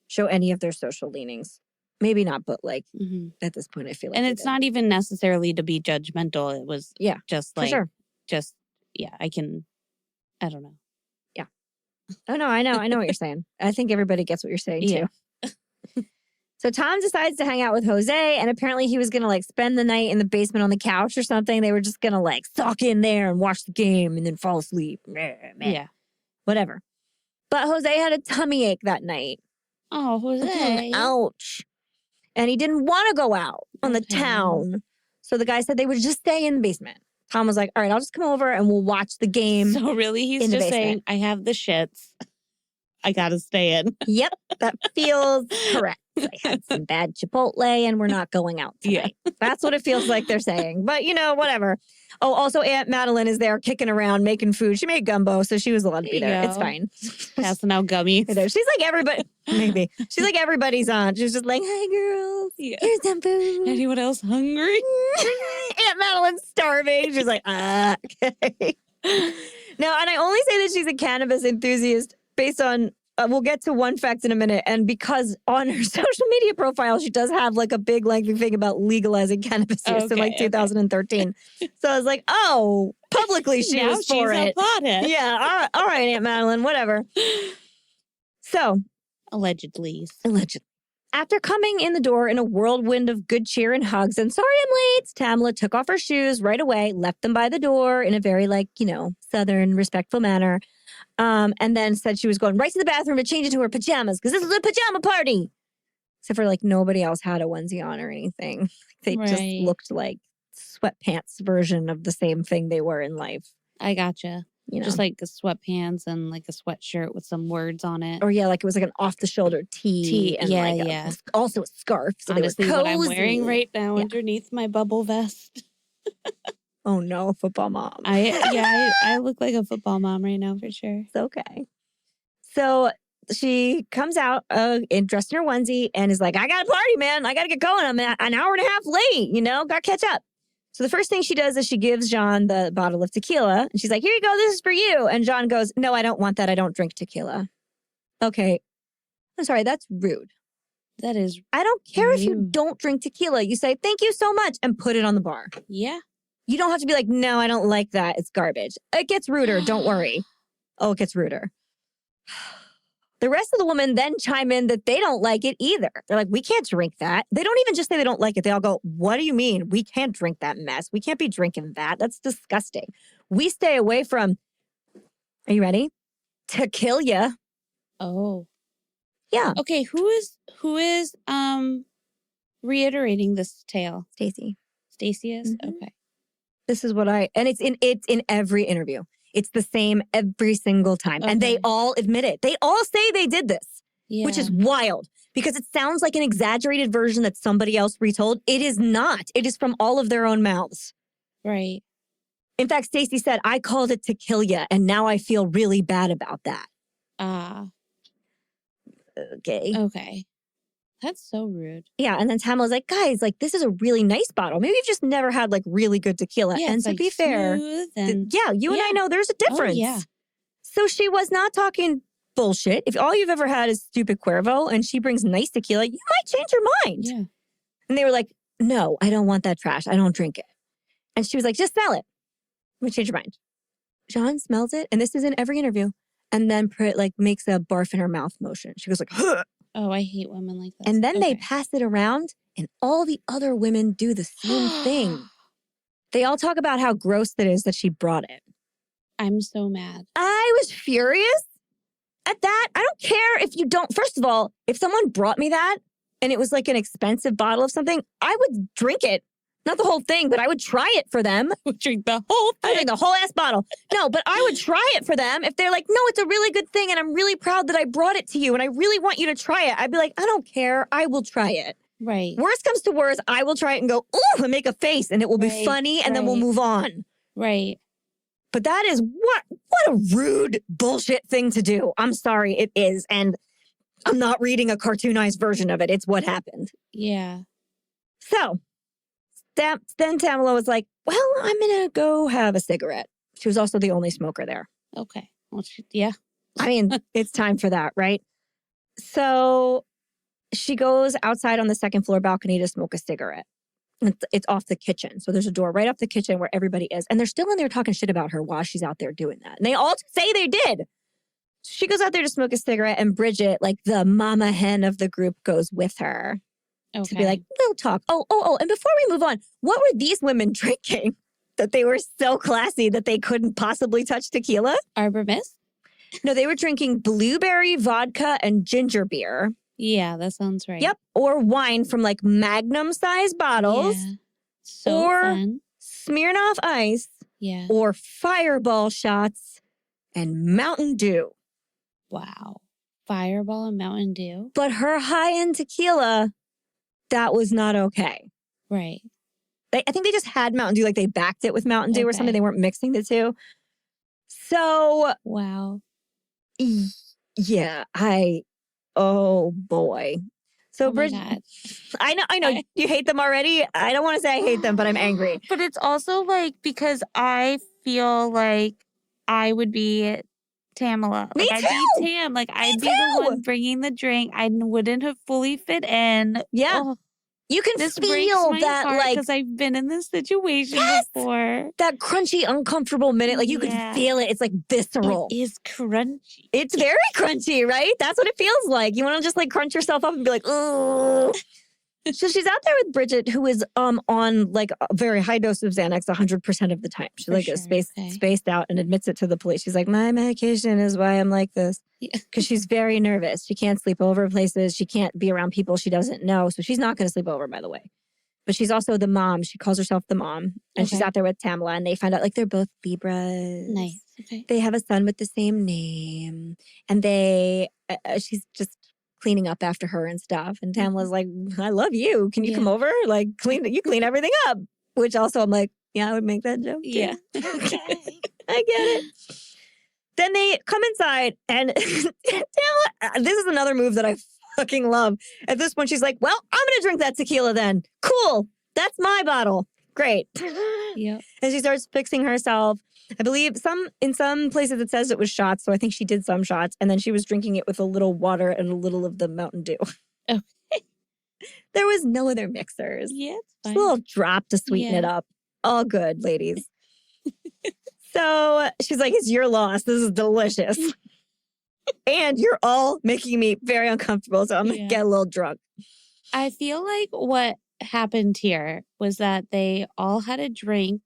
show any of their social leanings. Maybe not, but like at this point, I feel like. And it's not even necessarily to be judgmental. It was just like, I don't know. Yeah. Oh, no, I know what you're saying. I think everybody gets what you're saying too. So Tom decides to hang out with Jose, and apparently he was going to like spend the night in the basement on the couch or something. They were just going to like sock in there and watch the game and then fall asleep. Yeah. Whatever. But Jose had a tummy ache that night. Oh, Jose. Ouch. And he didn't want to go out on the town. So the guy said they would just stay in the basement. Tom was like, all right, I'll just come over and we'll watch the game. So really he's just saying, I have the shits. I got to stay in. Yep. That feels correct. I had some bad Chipotle and we're not going out tonight. Yeah. That's what it feels like they're saying. But, whatever. Oh, also Aunt Madeline is there kicking around, making food. She made gumbo, so she was allowed to be there. It's fine. Passing out gummies. She's like everybody. Maybe. She's like everybody's aunt. She's just like, hi, girls. Yeah. Here's some food. Anyone else hungry? Aunt Madeline's starving. She's like, okay. No, and I only say that she's a cannabis enthusiast based on we'll get to one fact in a minute. And because on her social media profile, she does have like a big lengthy thing about legalizing cannabis use in like 2013. So I was like, oh, publicly she was for it. Yeah. All right, Aunt Madeline, whatever. So. Allegedly. After coming in the door in a whirlwind of good cheer and hugs and sorry I'm late, Tamla took off her shoes right away, left them by the door in a very Southern respectful manner. And then said she was going right to the bathroom to change into her pajamas because this is a pajama party. Except for nobody else had a onesie on or anything. They just looked like sweatpants version of the same thing they were in life. I gotcha. Just like a sweatpants and like a sweatshirt with some words on it. Or it was like an off the shoulder tee and also a scarf. So honestly, what I'm wearing right now underneath my bubble vest. Oh no, football mom. I look like a football mom right now for sure. It's okay. So she comes out dressed in her onesie and is like, I got a party, man. I got to get going. I'm an hour and a half late, got to catch up. So the first thing she does is she gives Jeanne the bottle of tequila. And she's like, here you go. This is for you. And Jeanne goes, no, I don't want that. I don't drink tequila. Okay. I'm sorry. That's rude. That is I don't care if you don't drink tequila. You say, thank you so much and put it on the bar. Yeah. You don't have to be like, no, I don't like that. It's garbage. It gets ruder. Don't worry. Oh, it gets ruder. The rest of the women then chime in that they don't like it either. They're like, we can't drink that. They don't even just say they don't like it. They all go, what do you mean? We can't drink that mess. We can't be drinking that. That's disgusting. We stay away from, are you ready? Tequila. Oh. Yeah. Okay, who is reiterating this tale? Stacey. Stacey is? Mm-hmm. Okay. This is what and it's in every interview. It's the same every single time. Okay. And they all admit it. They all say they did this, which is wild because it sounds like an exaggerated version that somebody else retold. It is not. It is from all of their own mouths. Right. In fact, Stacey said, I called it tequila and now I feel really bad about that. Ah. Okay. Okay. That's so rude. Yeah, and then Tamla's like, guys, like, this is a really nice bottle. Maybe you've just never had, like, really good tequila. Yeah, and it's to like be fair, smooth and you and I know there's a difference. Oh, yeah. So she was not talking bullshit. If all you've ever had is stupid Cuervo and she brings nice tequila, you might change your mind. Yeah. And they were like, no, I don't want that trash. I don't drink it. And she was like, just smell it. Let me change your mind. Jeanne smells it, and this is in every interview, and then makes a barf in her mouth motion. She goes like, huh. Oh, I hate women like that. And then they pass it around, and all the other women do the same thing. They all talk about how gross it is that she brought it. I'm so mad. I was furious at that. I don't care if you don't. First of all, if someone brought me that and it was like an expensive bottle of something, I would drink it. Not the whole thing, but I would try it for them. I would drink the whole thing. I would drink the whole ass bottle. No, but I would try it for them. If they're like, no, it's a really good thing and I'm really proud that I brought it to you and I really want you to try it. I'd be like, I don't care. I will try it. Right. Worst comes to worst, I will try it and go, ooh, and make a face and it will be funny and then we'll move on. Right. But that is what a rude bullshit thing to do. I'm sorry, it is. And I'm not reading a cartoonized version of it. It's what happened. Yeah. So then Tamla was like, well, I'm going to go have a cigarette. She was also the only smoker there. Okay. Well, yeah. I mean, it's time for that, right? So she goes outside on the second floor balcony to smoke a cigarette. It's off the kitchen. So there's a door right off the kitchen where everybody is. And they're still in there talking shit about her while she's out there doing that. And they all say they did. She goes out there to smoke a cigarette, and Bridget, like the mama hen of the group, goes with her to be like, no talk. Oh. And before we move on, what were these women drinking that they were so classy that they couldn't possibly touch tequila? Arbor Mist? No, they were drinking blueberry vodka and ginger beer. Yeah, that sounds right. Yep. Or wine from like Magnum-sized bottles. Yeah. So or fun. Smirnoff Ice. Yeah. Or Fireball shots and Mountain Dew. Wow. Fireball and Mountain Dew? But her high-end tequila, that was not okay. Right. I think they just had Mountain Dew, like they backed it with Mountain Dew or something. They weren't mixing the two. So. Wow. Yeah, oh boy. So Bridget, I know you hate them already. I don't want to say I hate them, but I'm angry. But it's also like, because I feel like I would be Tamla. Me like, too. I'd be Tam. Like, I'd be the one bringing the drink. I wouldn't have fully fit in. Yeah. Oh, you can feel that, like, because I've been in this situation before. That crunchy, uncomfortable minute. Like, you can feel it. It's like visceral. It is crunchy. It's very crunchy, right? That's what it feels like. You want to just like crunch yourself up and be like, ooh. So she's out there with Bridget, who is on like a very high dose of Xanax 100% of the time. She's like spaced out and admits it to the police. She's like, my medication is why I'm like this. Because she's very nervous. She can't sleep over places. She can't be around people she doesn't know. So she's not going to sleep over, by the way. But she's also the mom. She calls herself the mom. And she's out there with Tamla. And they find out like they're both Libras. Nice. Okay. They have a son with the same name. And she's just cleaning up after her and stuff. And Tamla's like, I love you. Can you come over? Like, you clean everything up. Which also I'm like, yeah, I would make that joke too. Yeah. Okay. I get it. Then they come inside and Tamla, this is another move that I fucking love. At this point, she's like, well, I'm going to drink that tequila then. Cool. That's my bottle. Great. Yep. And she starts fixing herself. I believe in some places it says it was shots. So I think she did some shots. And then she was drinking it with a little water and a little of the Mountain Dew. Okay. There was no other mixers. Yeah. Just a little drop to sweeten it up. All good, ladies. So she's like, it's your loss. This is delicious. And you're all making me very uncomfortable. So I'm going to get a little drunk. I feel like what happened here was that they all had a drink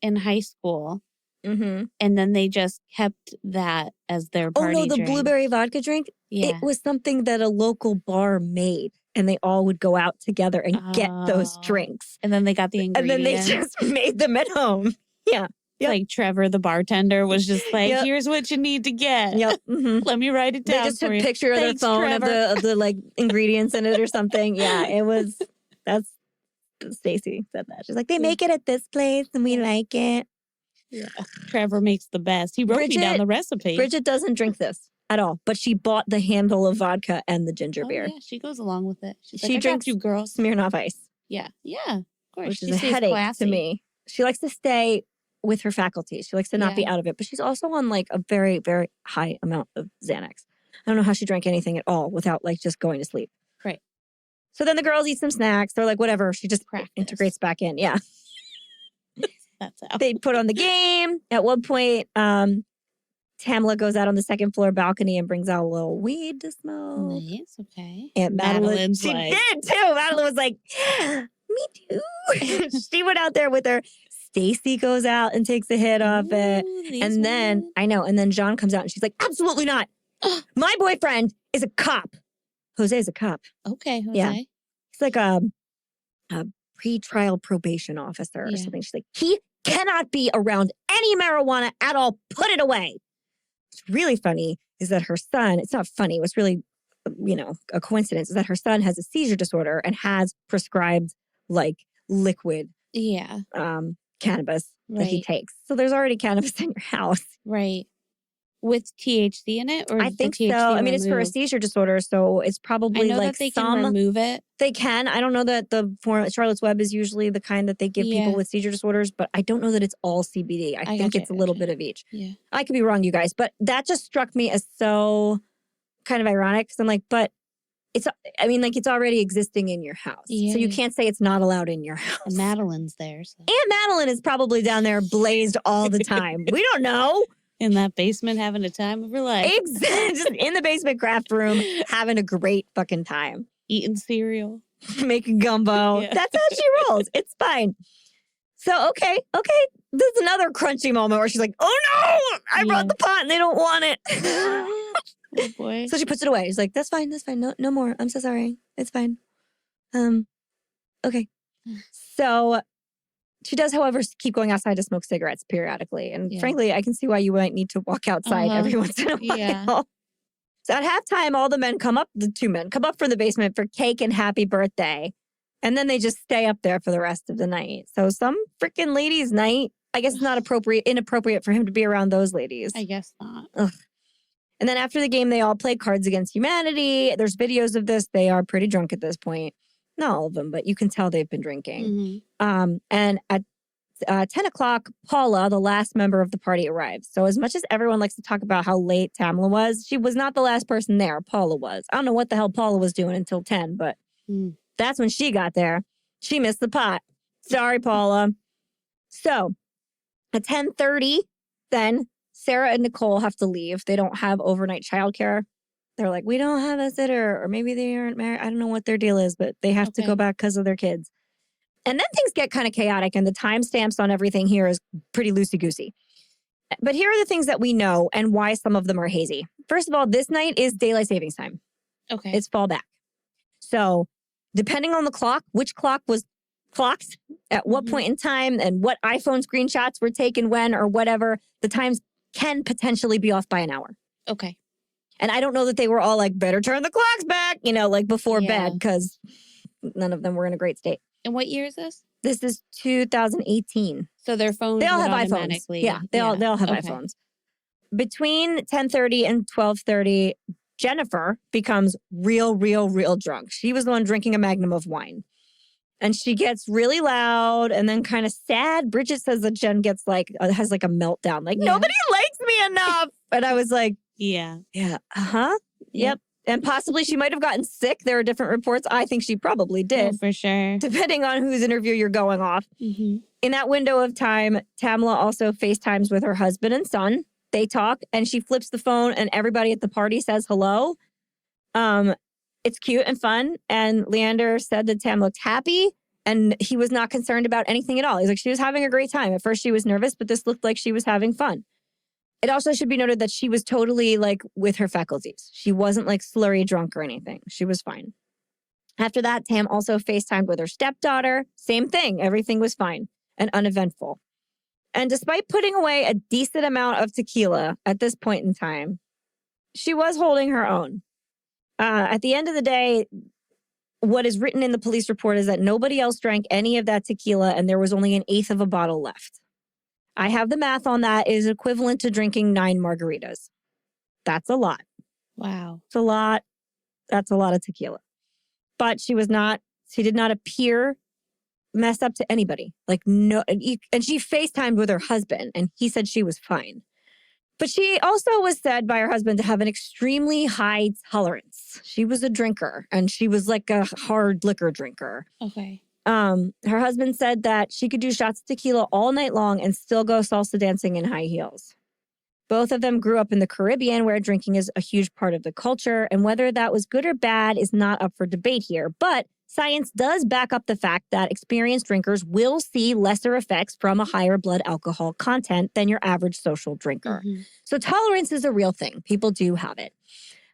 in high school. Mm-hmm. And then they just kept that as their party drink. drink. Blueberry vodka drink? Yeah. It was something that a local bar made. And they all would go out together and get those drinks. And then they got the ingredients. And then they just made them at home. Yeah. Yep. Like Trevor, the bartender, was just like, here's what you need to get. Yep. Mm-hmm. Let me write it down. They just took a picture of their phone of the like ingredients in it or something. Yeah, it was. That's Stacy said that. She's like, they make it at this place and we like it. Yeah. Trevor makes the best. He wrote me down the recipe. Bridget doesn't drink this. at all. But she bought the handle of vodka and the ginger beer. Yeah, she goes along with it. She's She like, drinks I got you, girls. Smirnoff Ice. Yeah, of course. Which She is a stays headache classy. to me. She likes to stay with her faculties. She likes to not be out of it. But she's also on like a very, very high amount of Xanax. I don't know how she drank anything at all without like just going to sleep. Right. So then the girls eat some snacks. They're like, whatever. She just integrates back in. Yeah. That's how. They put on the game. At one point, Tamla goes out on the second floor balcony and brings out a little weed to smoke. Nice, okay. And Madeline, Madeline's she like, did too. Madeline was like, me too. She went out there with her. Stacy goes out and takes a hit off it. And then, I know, and then Jeanne comes out and she's like, absolutely not. My boyfriend is a cop. Jose's a cop. Okay, Jose. Yeah. He's like a pre-trial probation officer or something. She's like, he cannot be around any marijuana at all. Put it away. What's really funny is that her son, it's not funny, what's really, a coincidence is that her son has a seizure disorder and has prescribed like liquid cannabis that he takes. So there's already cannabis in your house. Right. With THC in it? Or I think so. I mean, it's for a seizure disorder, so it's probably I know like that they can remove it. They can. I don't know that the Charlotte's Web is usually the kind that they give people with seizure disorders, but I don't know that it's all CBD. I think it's a little bit of each. Yeah. I could be wrong, you guys, but that just struck me as so kind of ironic because I'm like, but it's already existing in your house. Yeah. So you can't say it's not allowed in your house. And Madeline's there. So. Aunt Madeline is probably down there blazed all the time. We don't know. In that basement having a time of her life. Exactly. Just in the basement craft room having a great fucking time. Eating cereal. Making gumbo. Yeah. That's how she rolls. It's fine. So, okay. There's another crunchy moment where she's like, oh no, I brought the pot and they don't want it. Oh boy. So she puts it away. She's like, that's fine. No more. I'm so sorry. It's fine. Okay. So she does, however, keep going outside to smoke cigarettes periodically. And frankly, I can see why you might need to walk outside every once in a while. Yeah. So at halftime, all the two men come up from the basement for cake and happy birthday. And then they just stay up there for the rest of the night. So some freaking ladies' night, I guess it's not inappropriate for him to be around those ladies. I guess not. Ugh. And then after the game, they all play Cards Against Humanity. There's videos of this. They are pretty drunk at this point. Not all of them, but you can tell they've been drinking. Mm-hmm. And at 10 o'clock, Paula, the last member of the party, arrives. So as much as everyone likes to talk about how late Tamla was, she was not the last person there. Paula was. I don't know what the hell Paula was doing until 10, but that's when she got there. She missed the pot. Sorry, Paula. So at 10:30, then Sarah and Nicole have to leave. They don't have overnight childcare. They're like, we don't have a sitter, or maybe they aren't married. I don't know what their deal is, but they have to go back because of their kids. And then things get kind of chaotic, and the timestamps on everything here is pretty loosey-goosey. But here are the things that we know and why some of them are hazy. First of all, this night is daylight savings time. Okay. It's fall back. So depending on the clock, which clock was clocked at what point in time and what iPhone screenshots were taken when or whatever, the times can potentially be off by an hour. Okay. And I don't know that they were all like, better turn the clocks back, like before bed, because none of them were in a great state. And what year is this? This is 2018. So their phones they all have iPhones. Yeah, they all have iPhones. Between 10:30 and 12:30, Jennifer becomes real drunk. She was the one drinking a magnum of wine. And she gets really loud and then kind of sad. Bridget says that Jen gets has like a meltdown. Like, nobody likes me enough. And I was like, yeah. Yep. And possibly she might have gotten sick. There are different reports. I think she probably did. Oh, for sure. Depending on whose interview you're going off. Mm-hmm. In that window of time, Tamla also FaceTimes with her husband and son. They talk and she flips the phone and everybody at the party says hello. It's cute and fun. And Leander said that Tam looked happy and he was not concerned about anything at all. He's like, she was having a great time. At first she was nervous, but this looked like she was having fun. It also should be noted that she was totally like with her faculties. She wasn't like slurry drunk or anything. She was fine. After that, Tam also FaceTimed with her stepdaughter. Same thing. Everything was fine and uneventful. And despite putting away a decent amount of tequila at this point in time, she was holding her own. At the end of the day, what is written in the police report is that nobody else drank any of that tequila and there was only an eighth of a bottle left. I have the math on that. It is equivalent to drinking 9 margaritas. That's a lot. Wow. It's a lot. That's a lot of tequila. But she did not appear messed up to anybody. Like, no, and she FaceTimed with her husband, and he said she was fine. But she also was said by her husband to have an extremely high tolerance. She was a drinker, and she was like a hard liquor drinker. Okay. Her husband said that she could do shots of tequila all night long and still go salsa dancing in high heels. Both of them grew up in the Caribbean, where drinking is a huge part of the culture, and whether that was good or bad is not up for debate here. But science does back up the fact that experienced drinkers will see lesser effects from a higher blood alcohol content than your average social drinker. Mm-hmm. So tolerance is a real thing. People do have it.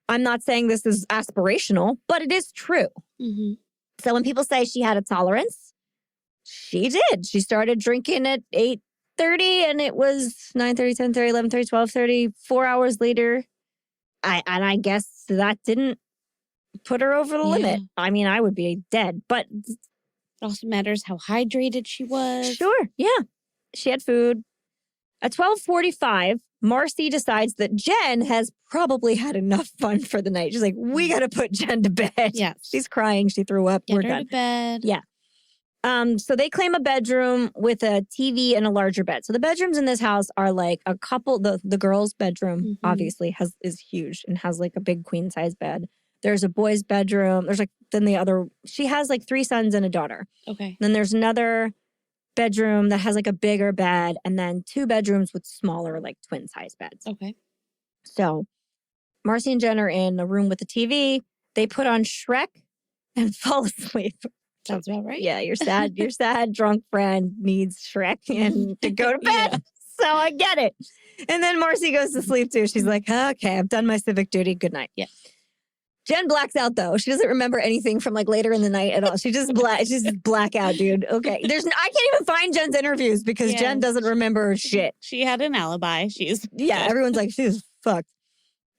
I'm not saying this is aspirational, but it is true. Mm-hmm. So when people say she had a tolerance, she did. She started drinking at 8:30 and it was 9:30, 10:30, 11:30, 12:30, 4 hours later. I guess that didn't put her over the limit. I mean, I would be dead, but it also matters how hydrated she was. Sure. Yeah. She had food. At 12:45, Marcy decides that Jen has probably had enough fun for the night. She's like, we got to put Jen to bed. Yes. She's crying. She threw up. Get We're her done. to bed. Yeah. So they claim a bedroom with a TV and a larger bed. So the bedrooms in this house are like a couple. The girl's bedroom obviously is huge and has like a big queen size bed. There's a boy's bedroom. There's she has like 3 sons and a daughter. Okay. Then there's another bedroom that has like a bigger bed, and then 2 bedrooms with smaller like twin size beds. Okay. So Marcy and Jen are in a room with a TV. They put on Shrek and fall asleep. Sounds about right. Yeah, your sad drunk friend needs Shrek and to go to bed. Yeah. So I get it. And then Marcy goes to sleep too. She's like, okay, I've done my civic duty. Good night. Yeah. Jen blacks out though. She doesn't remember anything from like later in the night at all. She's just blackout, dude. Okay. I can't even find Jen's interviews because Jen doesn't remember shit. She had an alibi. Everyone's like, she's fucked.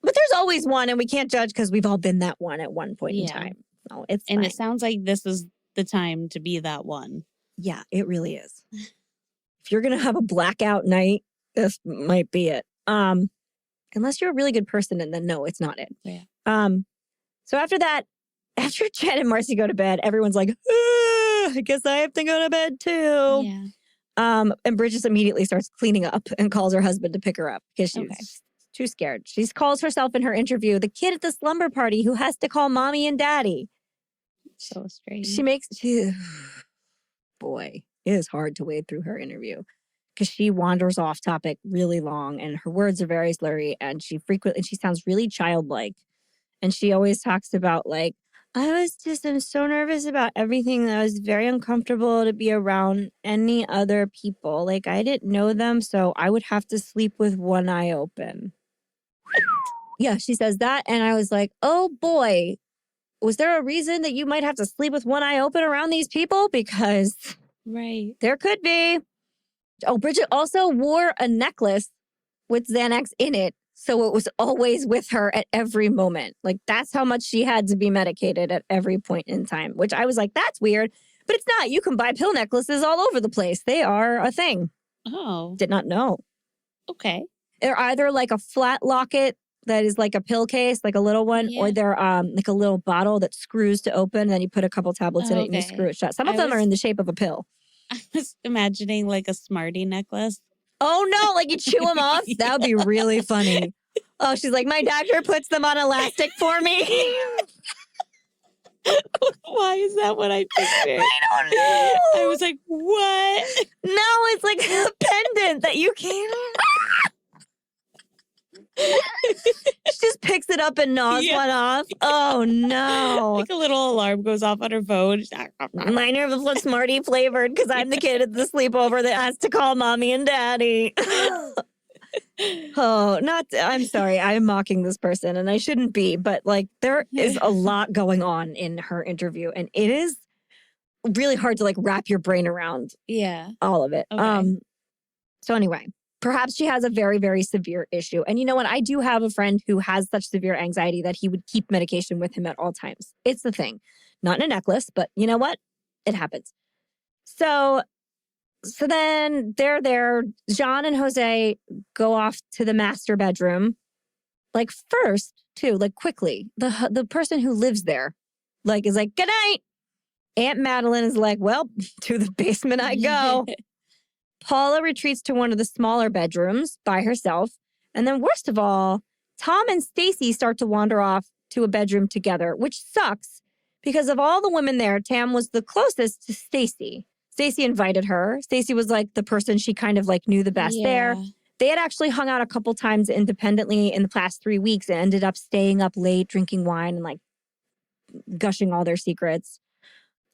But there's always one, and we can't judge because we've all been that one at one point in time. So it's fine. It sounds like this is the time to be that one. Yeah, it really is. If you're gonna have a blackout night, this might be it. Unless you're a really good person, and then no, it's not it. Yeah. So after Jen and Marcy go to bed, everyone's like, I guess I have to go to bed too. Yeah. And Bridget immediately starts cleaning up and calls her husband to pick her up because she's too scared. She calls herself in her interview the kid at the slumber party who has to call mommy and daddy. So strange. Boy, it is hard to wade through her interview because she wanders off topic really long and her words are very slurry and she sounds really childlike. And she always talks about like, I'm so nervous about everything that I was very uncomfortable to be around any other people. Like I didn't know them, so I would have to sleep with one eye open. Yeah, she says that. And I was like, oh boy, was there a reason that you might have to sleep with one eye open around these people? Because there could be. Oh, Bridget also wore a necklace with Xanax in it. So it was always with her at every moment. Like that's how much she had to be medicated at every point in time, which I was like, that's weird. But it's not. You can buy pill necklaces all over the place. They are a thing. Oh. Did not know. Okay. They're either like a flat locket that is like a pill case, like a little one, or they're like a little bottle that screws to open, and then you put a couple tablets in it and you screw it shut. Some of them are in the shape of a pill. I was imagining like a Smartie necklace. Oh no, like you chew them off? That would be really funny. Oh, she's like, my doctor puts them on elastic for me. Why is that what I pictured? I don't know. I was like, what? No, it's like a pendant that you can't. She just picks it up and gnaws one off. Oh no. Like a little alarm goes off on her phone. Mine are the Smartie flavored because I'm the kid at the sleepover that has to call mommy and daddy. I'm sorry. I'm mocking this person and I shouldn't be, but like there is a lot going on in her interview and it is really hard to like wrap your brain around all of it. Okay. So anyway, perhaps she has a very, very severe issue. And you know what? I do have a friend who has such severe anxiety that he would keep medication with him at all times. It's the thing. Not in a necklace, but you know what? It happens. So then they're there. Jeanne and Jose go off to the master bedroom. Like first, too, like quickly, the person who lives there, like is like, good night. Aunt Madeline is like, well, to the basement I go. Paula retreats to one of the smaller bedrooms by herself. And then worst of all, Tom and Stacy start to wander off to a bedroom together, which sucks because of all the women there, Tam was the closest to Stacy. Stacy invited her. Stacy was like the person she kind of like knew the best there. They had actually hung out a couple times independently in the past 3 weeks and ended up staying up late, drinking wine and like gushing all their secrets.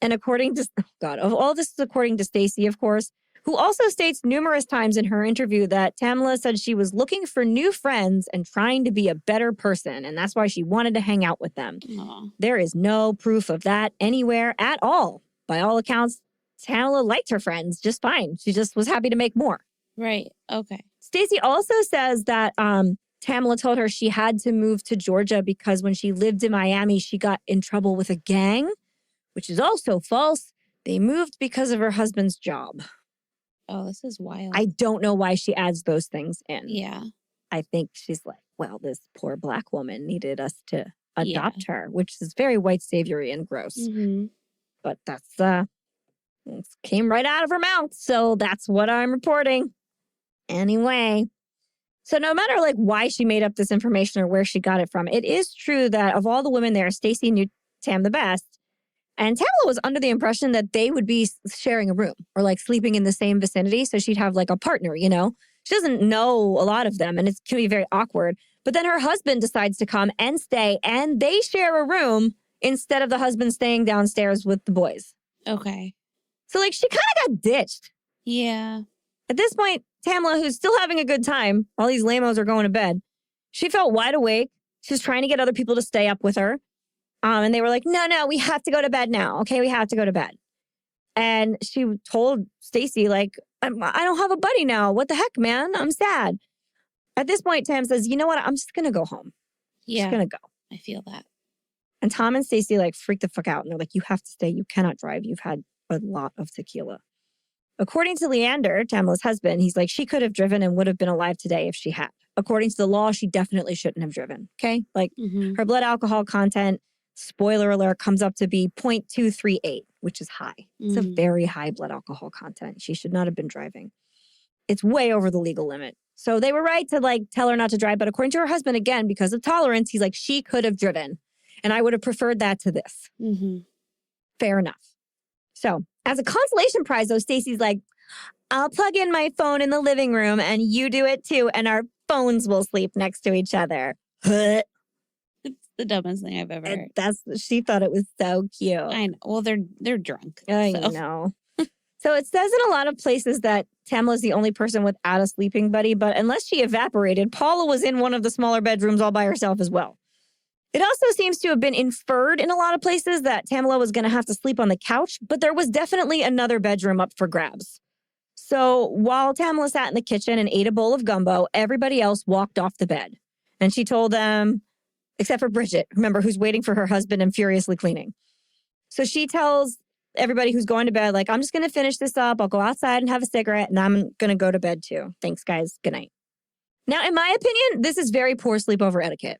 And according to, oh God, all this is according to Stacy, of course, who also states numerous times in her interview that Tamla said she was looking for new friends and trying to be a better person. And that's why she wanted to hang out with them. Aww. There is no proof of that anywhere at all. By all accounts, Tamla liked her friends just fine. She just was happy to make more. Right. Okay. Stacy also says that Tamla told her she had to move to Georgia because when she lived in Miami, she got in trouble with a gang, which is also false. They moved because of her husband's job. Oh, this is wild. I don't know why she adds those things in. Yeah. I think she's like, well, this poor Black woman needed us to adopt her, which is very white saviory and gross. Mm-hmm. But that's it came right out of her mouth. So that's what I'm reporting. Anyway, so no matter like why she made up this information or where she got it from, it is true that of all the women there, Stacy knew Tam the best. And Tamla was under the impression that they would be sharing a room or like sleeping in the same vicinity. So she'd have like a partner, you know? She doesn't know a lot of them and it can be very awkward. But then her husband decides to come and stay and they share a room instead of the husband staying downstairs with the boys. Okay. So like she kind of got ditched. Yeah. At this point, Tamla, who's still having a good time, all these lamos are going to bed, she felt wide awake. She was trying to get other people to stay up with her. And they were like, no, we have to go to bed now. Okay, we have to go to bed. And she told Stacy, like, I don't have a buddy now. What the heck, man? I'm sad. At this point, Tam says, you know what? I'm just going to go home. Yeah. Just going to go. I feel that. And Tom and Stacy like freak the fuck out. And they're like, you have to stay. You cannot drive. You've had a lot of tequila. According to Leander, Tamla's husband, he's like, she could have driven and would have been alive today if she had. According to the law, she definitely shouldn't have driven. Okay? Like her blood alcohol content, spoiler alert, comes up to be 0.238, which is high. It's a very high blood alcohol content. She should not have been driving. It's way over the legal limit. So they were right to like tell her not to drive. But according to her husband, again, because of tolerance, he's like, she could have driven. And I would have preferred that to this. Fair enough. So as a consolation prize, though, Stacy's like, I'll plug in my phone in the living room and you do it too. And our phones will sleep next to each other. It's the dumbest thing I've ever heard. She thought it was so cute. I know. Well, they're drunk. I know. So it says in a lot of places that Tamla's the only person without a sleeping buddy, but unless she evaporated, Paula was in one of the smaller bedrooms all by herself as well. It also seems to have been inferred in a lot of places that Tamla was going to have to sleep on the couch, but there was definitely another bedroom up for grabs. So while Tamla sat in the kitchen and ate a bowl of gumbo, everybody else walked off the bed. And she told them, except for Bridget, remember, who's waiting for her husband and furiously cleaning. So she tells everybody who's going to bed, like, I'm just going to finish this up. I'll go outside and have a cigarette, and I'm going to go to bed too. Thanks, guys. Good night. Now, in my opinion, this is very poor sleepover etiquette.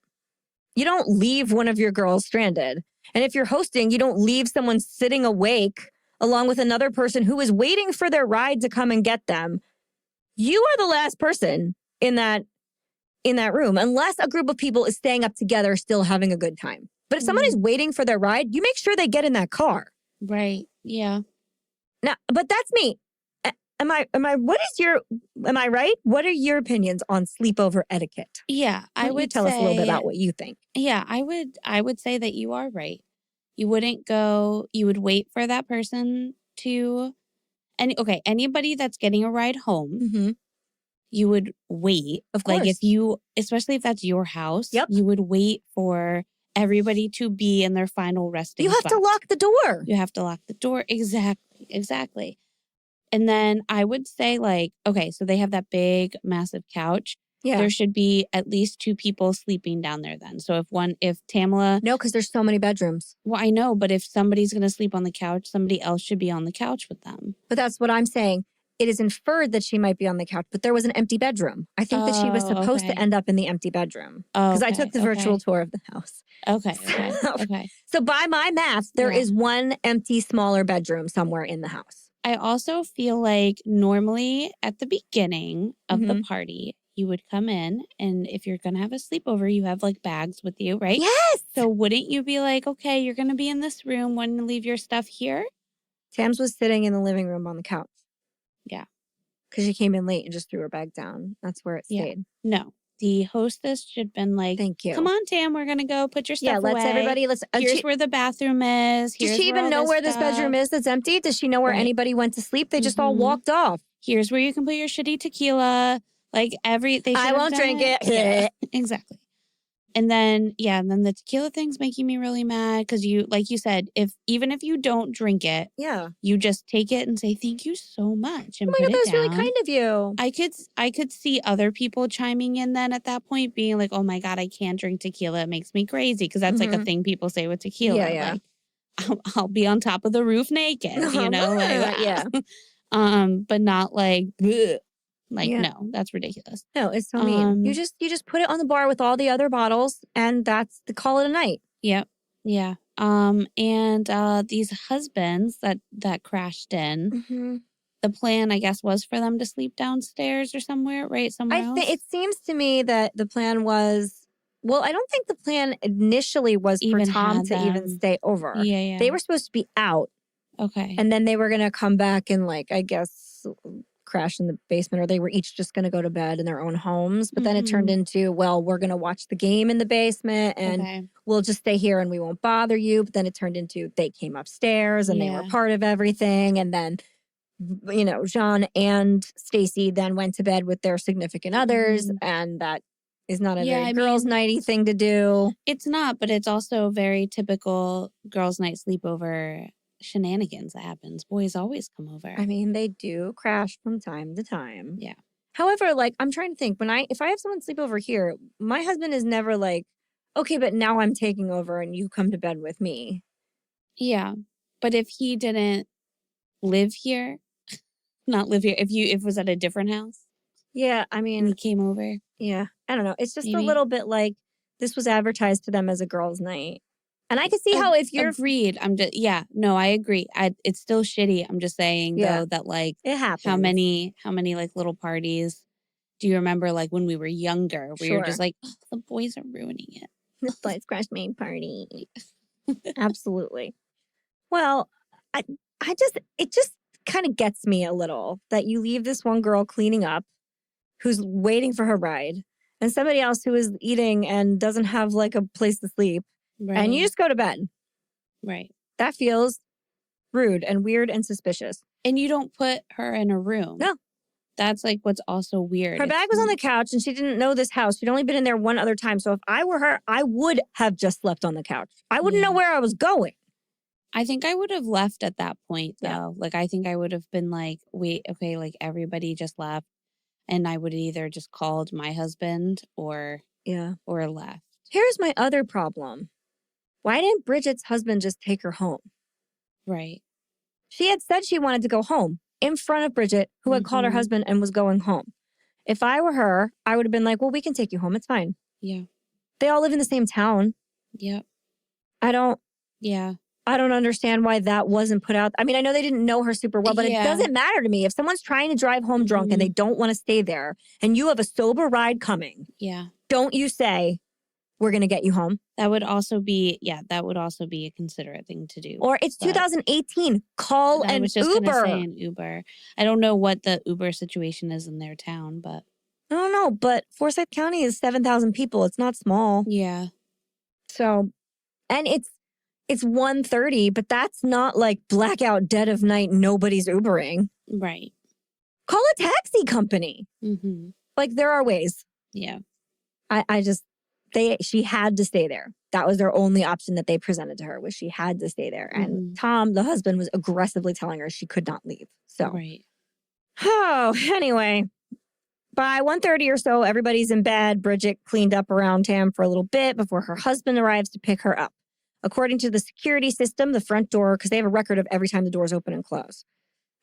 You don't leave one of your girls stranded. And if you're hosting, you don't leave someone sitting awake along with another person who is waiting for their ride to come and get them. You are the last person in that room, unless a group of people is staying up together, still having a good time. But if someone is waiting for their ride, you make sure they get in that car. Right. Yeah. Now, but that's me. Am I right? What are your opinions on sleepover etiquette? Yeah, I would tell us a little bit about what you think. Yeah, I would say that you are right. You wouldn't go, you would wait for that person to, anybody that's getting a ride home, you would wait. Of course. Like especially if that's your house, you would wait for everybody to be in their final resting spot. You have to lock the door. You have to lock the door. Exactly. And then I would say so they have that big, massive couch. Yeah. There should be at least 2 people sleeping down there then. So if Tamla... No, because there's so many bedrooms. Well, I know, but if somebody's going to sleep on the couch, somebody else should be on the couch with them. But that's what I'm saying. it is inferred that she might be on the couch, but there was an empty bedroom. I think that she was supposed to end up in the empty bedroom because I took the virtual tour of the house. Okay. So by my math, there is one empty, smaller bedroom somewhere in the house. I also feel like normally at the beginning of the party, you would come in, and if you're going to have a sleepover, you have like bags with you, right? Yes. So wouldn't you be like, okay, you're going to be in this room, want to leave your stuff here? Tams was sitting in the living room on the couch. Yeah. Because she came in late and just threw her bag down. That's where it stayed. No. The hostess should have been like, thank you. Come on, Tam, we're going to go put your stuff away. Here's where the bathroom is. Does she even know where this bedroom is that's empty? Does she know where anybody went to sleep? They just all walked off. Here's where you can put your shitty tequila. Like I won't drink it. Yeah, exactly. And then, the tequila thing's making me really mad because you, like you said, even if you don't drink it, you just take it and say, thank you so much. And oh my God, that's really kind of you. I could see other people chiming in then at that point being like, oh my God, I can't drink tequila. It makes me crazy. Because that's like a thing people say with tequila. Yeah. Like, I'll be on top of the roof naked, you know? Yeah. But not like, bleh. Like, no, that's ridiculous. No, it's so mean. You just put it on the bar with all the other bottles, and that's the call it a night. Yep. Yeah. And these husbands that crashed in, the plan, I guess, was for them to sleep downstairs or somewhere, right? Somewhere else? It seems to me that the plan was, well, I don't think the plan initially was for Tom to even stay over. Yeah. They were supposed to be out. Okay. And then they were going to come back and, like, I guess, crash in the basement, or they were each just going to go to bed in their own homes. But then it turned into, well, we're going to watch the game in the basement and we'll just stay here and we won't bother you. But then it turned into they came upstairs and they were part of everything. And then, you know, Jeanne and Stacy then went to bed with their significant others. And that is not a very girls' nighty thing to do. It's not, but it's also very typical girls' night sleepover shenanigans that happens. Boys always come over. I mean, they do crash from time to time. Yeah. However, like, I'm trying to think, if I have someone sleep over here, my husband is never like, okay, but now I'm taking over and you come to bed with me. Yeah. But if he didn't live here, if it was at a different house. Yeah, I mean. And he came over. Yeah. I don't know. It's just a little bit like this was advertised to them as a girls' night. And I can see how if you're... Agreed. I agree. It's still shitty. I'm just saying, though, that, like... It happens. How many, like, little parties do you remember, like, when we were younger? Where you're just like, oh, the boys are ruining it. The boys crash main party. Absolutely. Well, it just kind of gets me a little that you leave this one girl cleaning up who's waiting for her ride and somebody else who is eating and doesn't have, like, a place to sleep. Right. And you just go to bed. Right. That feels rude and weird and suspicious. And you don't put her in a room. No. That's like what's also weird. Her bag was on the couch and she didn't know this house. She'd only been in there one other time. So if I were her, I would have just slept on the couch. I wouldn't know where I was going. I think I would have left at that point, though. Yeah. Like, I think I would have been like, wait, okay, like everybody just left. And I would have either just called my husband or left. Here's my other problem. Why didn't Bridget's husband just take her home? Right. She had said she wanted to go home in front of Bridget, who had called her husband and was going home. If I were her, I would have been like, well, we can take you home. It's fine. Yeah. They all live in the same town. Yep. I don't understand why that wasn't put out. I mean, I know they didn't know her super well, but it doesn't matter to me. If someone's trying to drive home drunk and they don't want to stay there and you have a sober ride coming, don't you say, we're going to get you home? That would also be a considerate thing to do. Or it's 2018. Call an Uber. I was just going to say an Uber. I don't know what the Uber situation is in their town, but... I don't know, but Forsyth County is 7,000 people. It's not small. Yeah. So, and it's 1:30, but that's not like blackout dead of night, nobody's Ubering. Right. Call a taxi company. Mm-hmm. Like, there are ways. Yeah. She had to stay there. That was their only option that they presented to her, was she had to stay there. And Tom, the husband, was aggressively telling her she could not leave. So, right. Oh, anyway, by 1:30 or so, everybody's in bed. Bridget cleaned up around Tam for a little bit before her husband arrives to pick her up. According to the security system, the front door, because they have a record of every time the doors open and close.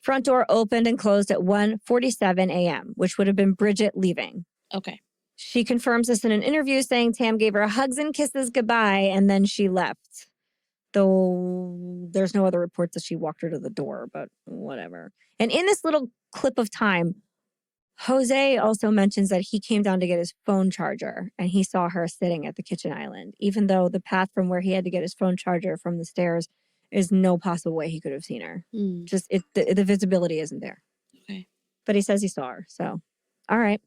Front door opened and closed at 1:47 a.m., which would have been Bridget leaving. Okay. She confirms this in an interview, saying Tam gave her hugs and kisses goodbye, and then she left. Though there's no other reports that she walked her to the door, but whatever. And in this little clip of time, Jose also mentions that he came down to get his phone charger, and he saw her sitting at the kitchen island, even though the path from where he had to get his phone charger from the stairs is no possible way he could have seen her. Just the visibility isn't there. Okay. But he says he saw her, so all right.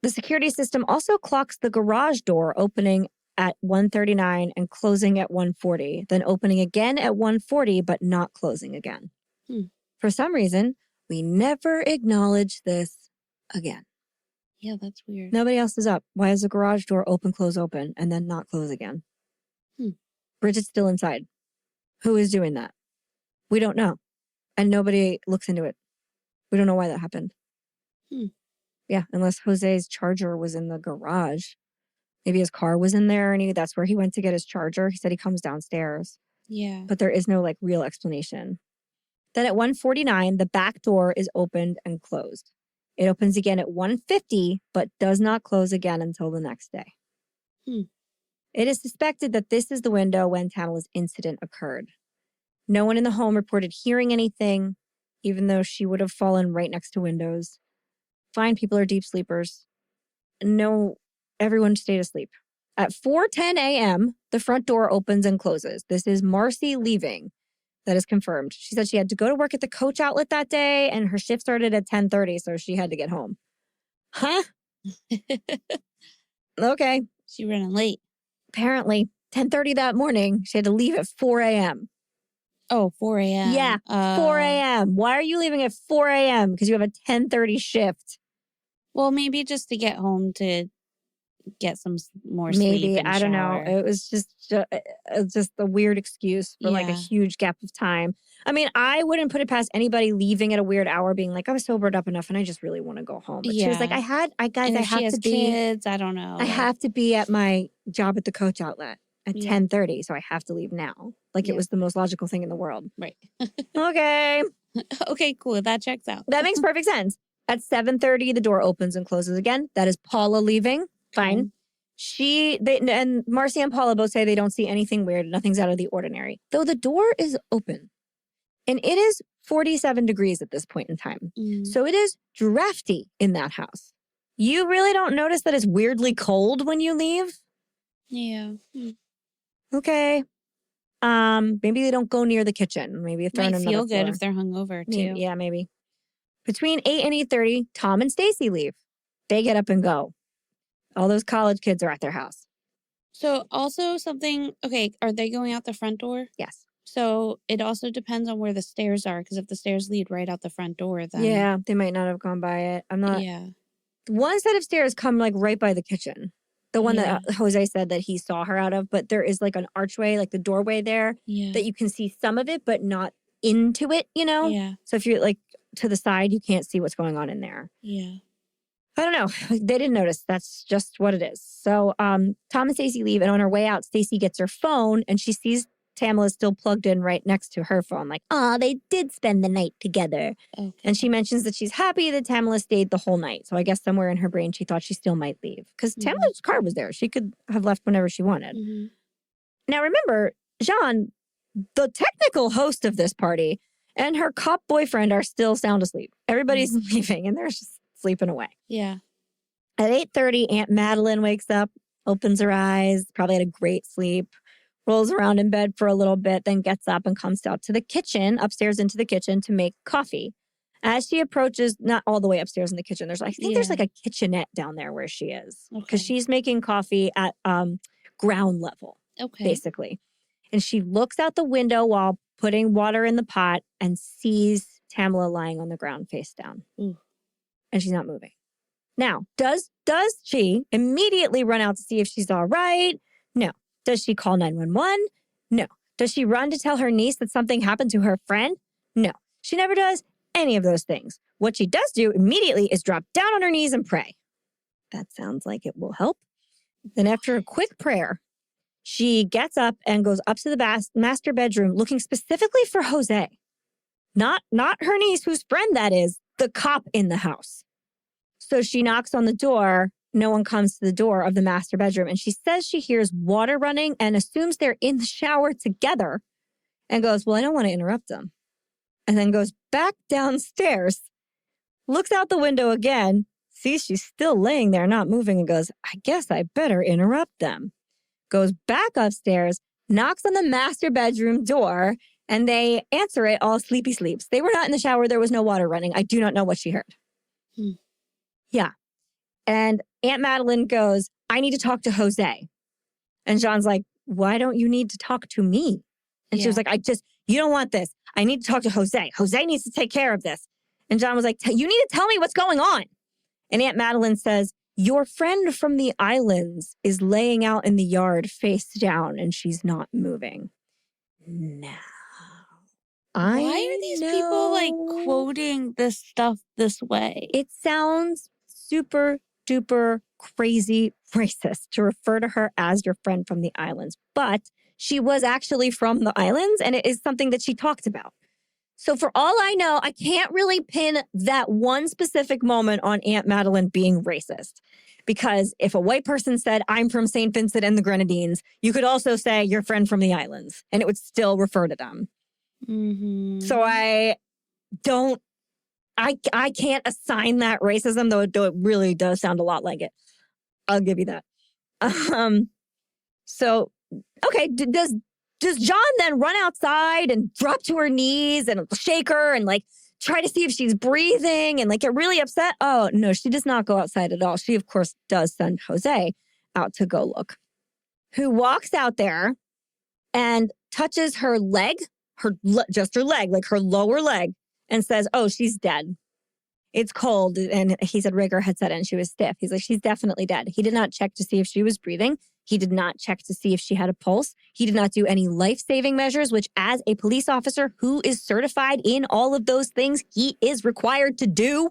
The security system also clocks the garage door opening at 1:39 and closing at 1:40, then opening again at 1:40, but not closing again. For some reason, we never acknowledge this again. Yeah, that's weird. Nobody else is up. Why is the garage door open, and then not close again? Bridget's still inside. Who is doing that? We don't know. And nobody looks into it. We don't know why that happened. Yeah, unless Jose's charger was in the garage. Maybe his car was in there and that's where he went to get his charger. He said he comes downstairs. Yeah. But there is no real explanation. Then at 1:49, the back door is opened and closed. It opens again at 1:50, but does not close again until the next day. It is suspected that this is the window when Tamla's incident occurred. No one in the home reported hearing anything, even though she would have fallen right next to windows. Fine, people are deep sleepers. No, everyone stayed asleep. At 4:10 a.m., the front door opens and closes. This is Marcy leaving. That is confirmed. She said she had to go to work at the Coach outlet that day, and her shift started at 10:30, so she had to get home. Huh? Okay. She running late. Apparently, 10:30 that morning, she had to leave at 4 a.m. Oh, 4 a.m. Yeah, 4 a.m. Why are you leaving at 4 a.m.? Because you have a 10:30 shift. Well, maybe just to get home to get some more sleep. Maybe, and I don't know. shower. It was just a weird excuse for like a Yeah. huge gap of time. I mean, I wouldn't put it past anybody leaving at a weird hour being like, I was sobered up enough and I just really want to go home. But she was like, Yeah. guys, And I if she have has to be, kids, I don't know. I have to be at my job at the Coach outlet at Yeah. 10:30, so I have to leave now. Like Yeah. it was the most logical thing in the world. Right. Okay. Okay, cool. That checks out. That makes perfect sense. At 7:30, the door opens and closes again. That is Paula leaving. Fine. And Marcy and Paula both say they don't see anything weird. Nothing's out of the ordinary. Though the door is open. And it is 47 degrees at this point in time. So it is drafty in that house. You really don't notice that it's weirdly cold when you leave? Yeah. Okay. Maybe they don't go near the kitchen. Maybe if they're on Might another feel good floor. if they're hungover too. Yeah, maybe. Between 8 and 8:30, Tom and Stacy leave. They get up and go. All those college kids are at their house. So also something, okay, are they going out the front door? Yes. So it also depends on where the stairs are, because if the stairs lead right out the front door, then Yeah, they might not have gone by it. I'm not. Yeah. One set of stairs come like right by the kitchen. The one that Jose said that he saw her out of, but there is like an archway, like the doorway there Yeah. that you can see some of it, but not into it, you know? Yeah. So if you're like to the side, you can't see what's going on in there. Yeah. I don't know. They didn't notice. That's just what it is. So Tom and Stacy leave, and on her way out, Stacy gets her phone and she sees Tamla still plugged in right next to her phone. Like, they did spend the night together. Okay. And she mentions that she's happy that Tamla stayed the whole night. So I guess somewhere in her brain, she thought she still might leave. Because Tamla's car was there. She could have left whenever she wanted. Now remember, Jeanne, the technical host of this party, and her cop boyfriend are still sound asleep. Everybody's leaving and they're just sleeping away. Yeah. At 8:30, Aunt Madeline wakes up, opens her eyes, probably had a great sleep, rolls around in bed for a little bit, then gets up and comes out to the kitchen, upstairs into the kitchen to make coffee. As she approaches, not all the way upstairs in the kitchen, there's like a kitchenette down there where she is. Because she's making coffee at ground level, basically. And she looks out the window while putting water in the pot and sees Tamla lying on the ground face down. And she's not moving. Now, does she immediately run out to see if she's all right? No. Does she call 911? No. Does she run to tell her niece that something happened to her friend? No. She never does any of those things. What she does do immediately is drop down on her knees and pray. That sounds like it will help. Then after a quick prayer, she gets up and goes up to the master bedroom looking specifically for Jose. Not her niece, whose friend that is, the cop in the house. So she knocks on the door. No one comes to the door of the master bedroom. And she says she hears water running and assumes they're in the shower together and goes, well, I don't want to interrupt them. And then goes back downstairs, looks out the window again, sees she's still laying there, not moving, and goes, I guess I better interrupt them. Goes back upstairs, knocks on the master bedroom door, and they answer it all sleepy sleeps. They were not in the shower. There was no water running. I do not know what she heard. Yeah. And Aunt Madeline goes, I need to talk to Jose. And Jeanne's like, why don't you need to talk to me? And she was like, you don't want this. I need to talk to Jose. Jose needs to take care of this. And Jeanne was like, you need to tell me what's going on. And Aunt Madeline says, your friend from the islands is laying out in the yard face down and she's not moving. Now, why are these people like quoting this stuff this way? It sounds super duper crazy racist to refer to her as your friend from the islands, but she was actually from the islands and it is something that she talked about. So for all I know, I can't really pin that one specific moment on Aunt Madeline being racist. Because if a white person said, I'm from St. Vincent and the Grenadines, you could also say your friend from the islands and it would still refer to them. Mm-hmm. So I can't assign that racism, though it really does sound a lot like it. I'll give you that. So, okay, does Jeanne then run outside and drop to her knees and shake her and like try to see if she's breathing and like get really upset? Oh, no, she does not go outside at all. She, of course, does send Jose out to go look, who walks out there and touches her leg, just her leg, like her lower leg, and says, oh, she's dead. It's cold. And he said rigor had set in. She was stiff. He's like, she's definitely dead. He did not check to see if she was breathing. He did not check to see if she had a pulse. He did not do any life-saving measures, which as a police officer who is certified in all of those things, he is required to do.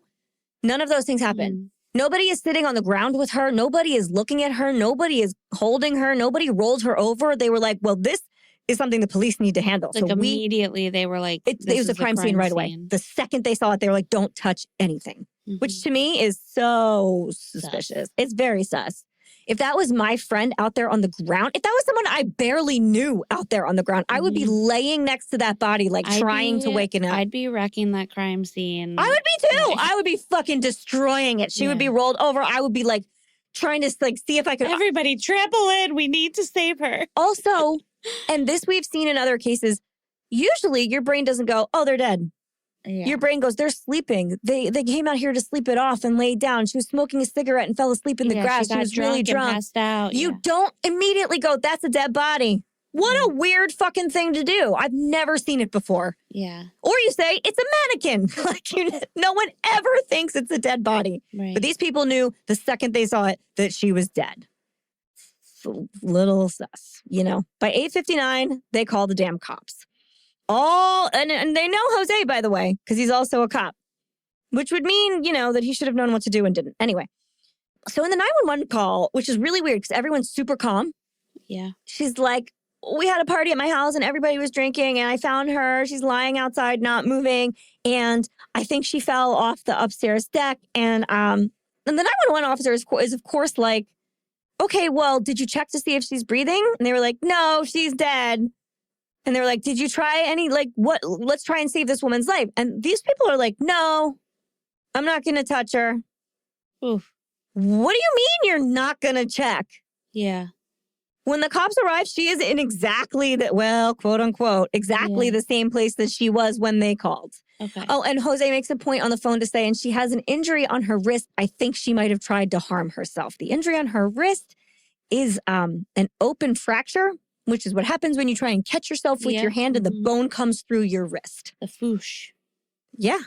None of those things happen. Nobody is sitting on the ground with her. Nobody is looking at her. Nobody is holding her. Nobody rolled her over. They were like, well, this is something the police need to handle. Like so immediately they were like, it was a crime scene right away. The second they saw it, they were like, don't touch anything, which to me is so suspicious. It's very sus. If that was my friend out there on the ground, if that was someone I barely knew out there on the ground, I would be laying next to that body, like trying to wake it up. I'd be wrecking that crime scene. I would be too. I would be fucking destroying it. She would be rolled over. I would be like trying to like see if I could. Everybody trample in. We need to save her. Also, and this we've seen in other cases, usually your brain doesn't go, oh, they're dead. Yeah. Your brain goes, they're sleeping. They came out here to sleep it off and lay down. She was smoking a cigarette and fell asleep in the grass. She was really drunk. Passed out. You don't immediately go, that's a dead body. What a weird fucking thing to do. I've never seen it before. Yeah. Or you say, it's a mannequin. Like no one ever thinks it's a dead body. Right. But these people knew the second they saw it that she was dead. Little sus, you know. By 8:59, they call the damn cops. And they know Jose, by the way, because he's also a cop, which would mean, you know, that he should have known what to do and didn't. Anyway, so in the 911 call, which is really weird because everyone's super calm. Yeah. She's like, we had a party at my house and everybody was drinking and I found her. She's lying outside, not moving. And I think she fell off the upstairs deck. And the 911 officer is of course like, okay, well, did you check to see if she's breathing? And they were like, no, she's dead. And they were like, did you try any, like, what? Let's try and save this woman's life. And these people are like, no, I'm not going to touch her. Oof. What do you mean you're not going to check? Yeah. When the cops arrive, she is in exactly the, well, quote unquote, exactly the same place that she was when they called. Okay. Oh, and Jose makes a point on the phone to say, and she has an injury on her wrist. I think she might have tried to harm herself. The injury on her wrist is an open fracture, which is what happens when you try and catch yourself with your hand and the bone comes through your wrist. The foosh. Yeah.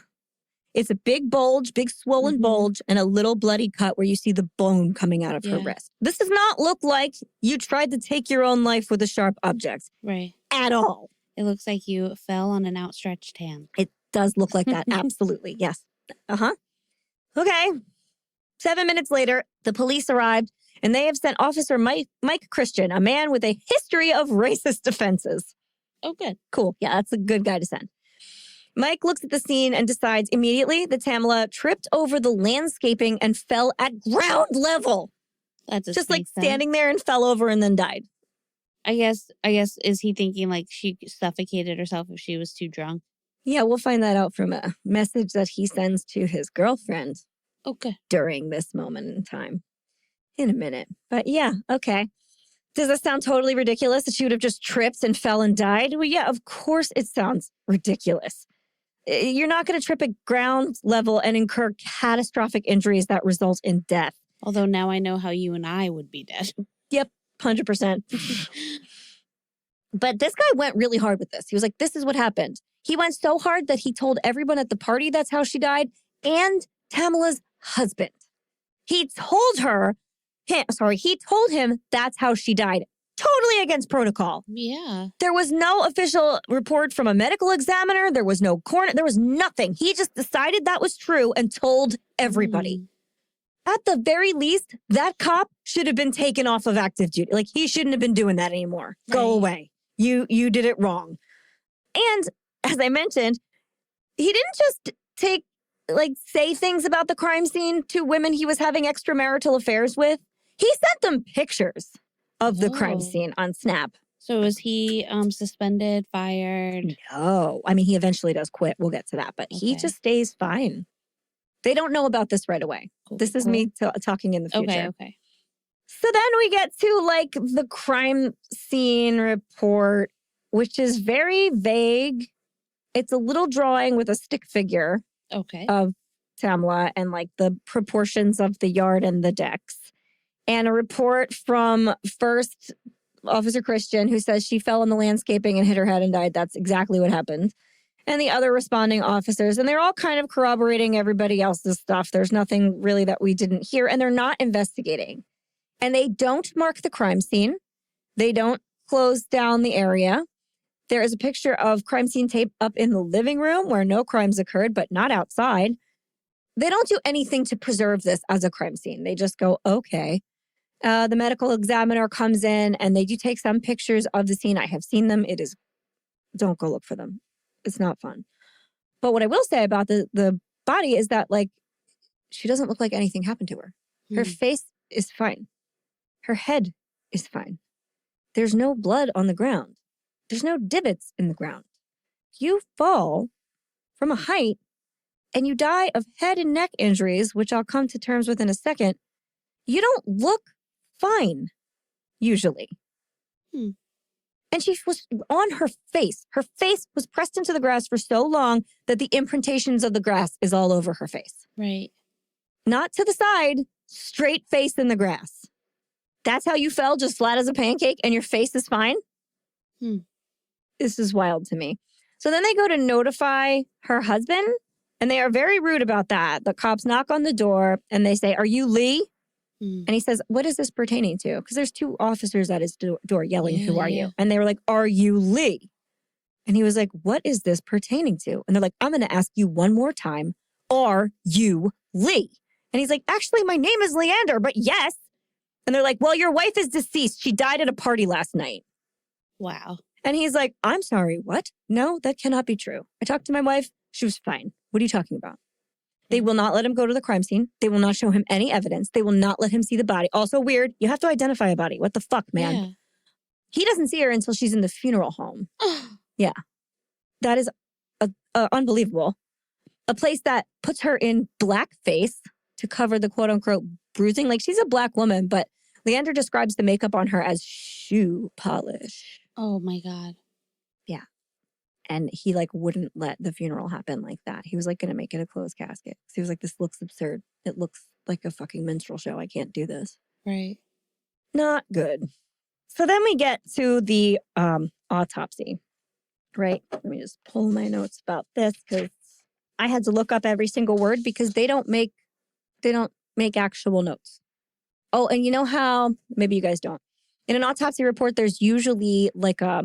It's a big bulge, big swollen bulge, and a little bloody cut where you see the bone coming out of her wrist. This does not look like you tried to take your own life with a sharp object. Right. At all. It looks like you fell on an outstretched hand. It does look like that. Absolutely. Yes. Uh-huh. Okay. 7 minutes later, the police arrived, and they have sent Officer Mike Christian, a man with a history of racist offenses. Oh, good. Cool. Yeah, that's a good guy to send. Mike looks at the scene and decides immediately that Tamla tripped over the landscaping and fell at ground level. That's just like standing there and fell over and then died. I guess is he thinking like she suffocated herself if she was too drunk? Yeah, we'll find that out from a message that he sends to his girlfriend. Okay. During this moment in time. In a minute. But yeah, okay. Does that sound totally ridiculous that she would have just tripped and fell and died? Well, yeah, of course it sounds ridiculous. You're not going to trip at ground level and incur catastrophic injuries that result in death. Although now I know how you and I would be dead. Yep, 100%. But this guy went really hard with this. He was like, this is what happened. He went so hard that he told everyone at the party that's how she died, and Tamla's husband. He told him that's how she died. Totally against protocol. Yeah. There was no official report from a medical examiner. There was no coroner. There was nothing. He just decided that was true and told everybody. At the very least, that cop should have been taken off of active duty. Like, he shouldn't have been doing that anymore. Right. Go away. You did it wrong. And as I mentioned, he didn't just say things about the crime scene to women he was having extramarital affairs with. He sent them pictures of the crime scene on Snap. So was he suspended, fired? No. I mean, he eventually does quit. We'll get to that. But he just stays fine. They don't know about this right away. Cool. This is me talking in the future. Okay. So then we get to the crime scene report, which is very vague. It's a little drawing with a stick figure of Tamla and the proportions of the yard and the decks. And a report from First Officer Christian, who says she fell in the landscaping and hit her head and died. That's exactly what happened. And the other responding officers. And they're all kind of corroborating everybody else's stuff. There's nothing really that we didn't hear. And they're not investigating. And they don't mark the crime scene. They don't close down the area. There is a picture of crime scene tape up in the living room where no crimes occurred, but not outside. They don't do anything to preserve this as a crime scene. They just go, okay. The medical examiner comes in and they do take some pictures of the scene. I have seen them. Don't go look for them. It's not fun. But what I will say about the body is that she doesn't look like anything happened to her. Her face is fine. Her head is fine. There's no blood on the ground. There's no divots in the ground. You fall from a height and you die of head and neck injuries, which I'll come to terms with in a second. You don't look fine, usually. And she was on her face. Her face was pressed into the grass for so long that the imprintations of the grass is all over her face. Right. Not to the side, straight face in the grass. That's how you fell, just flat as a pancake, and your face is fine? This is wild to me. So then they go to notify her husband, and they are very rude about that. The cops knock on the door, and they say, "Are you Lee?" And he says, "What is this pertaining to?" Because there's two officers at his door yelling, "Who are you?" And they were like, "Are you Lee?" And he was like, "What is this pertaining to?" And they're like, "I'm going to ask you one more time. Are you Lee?" And he's like, "Actually, my name is Leander, but yes." And they're like, "Well, your wife is deceased. She died at a party last night." Wow. And he's like, "I'm sorry, what? No, that cannot be true. I talked to my wife. She was fine. What are you talking about?" They will not let him go to the crime scene. They will not show him any evidence. They will not let him see the body. Also weird. You have to identify a body. What the fuck, man? Yeah. He doesn't see her until she's in the funeral home. Yeah. That is unbelievable. A place that puts her in blackface to cover the quote unquote bruising. She's a black woman, but Leander describes the makeup on her as shoe polish. Oh my God. Yeah. And he wouldn't let the funeral happen like that. He was going to make it a closed casket. So he was like, "This looks absurd. It looks like a fucking minstrel show. I can't do this." Right. Not good. So then we get to the autopsy, right? Let me just pull my notes about this because I had to look up every single word because they don't make actual notes. Oh, and you know how, maybe you guys don't. In an autopsy report, there's usually a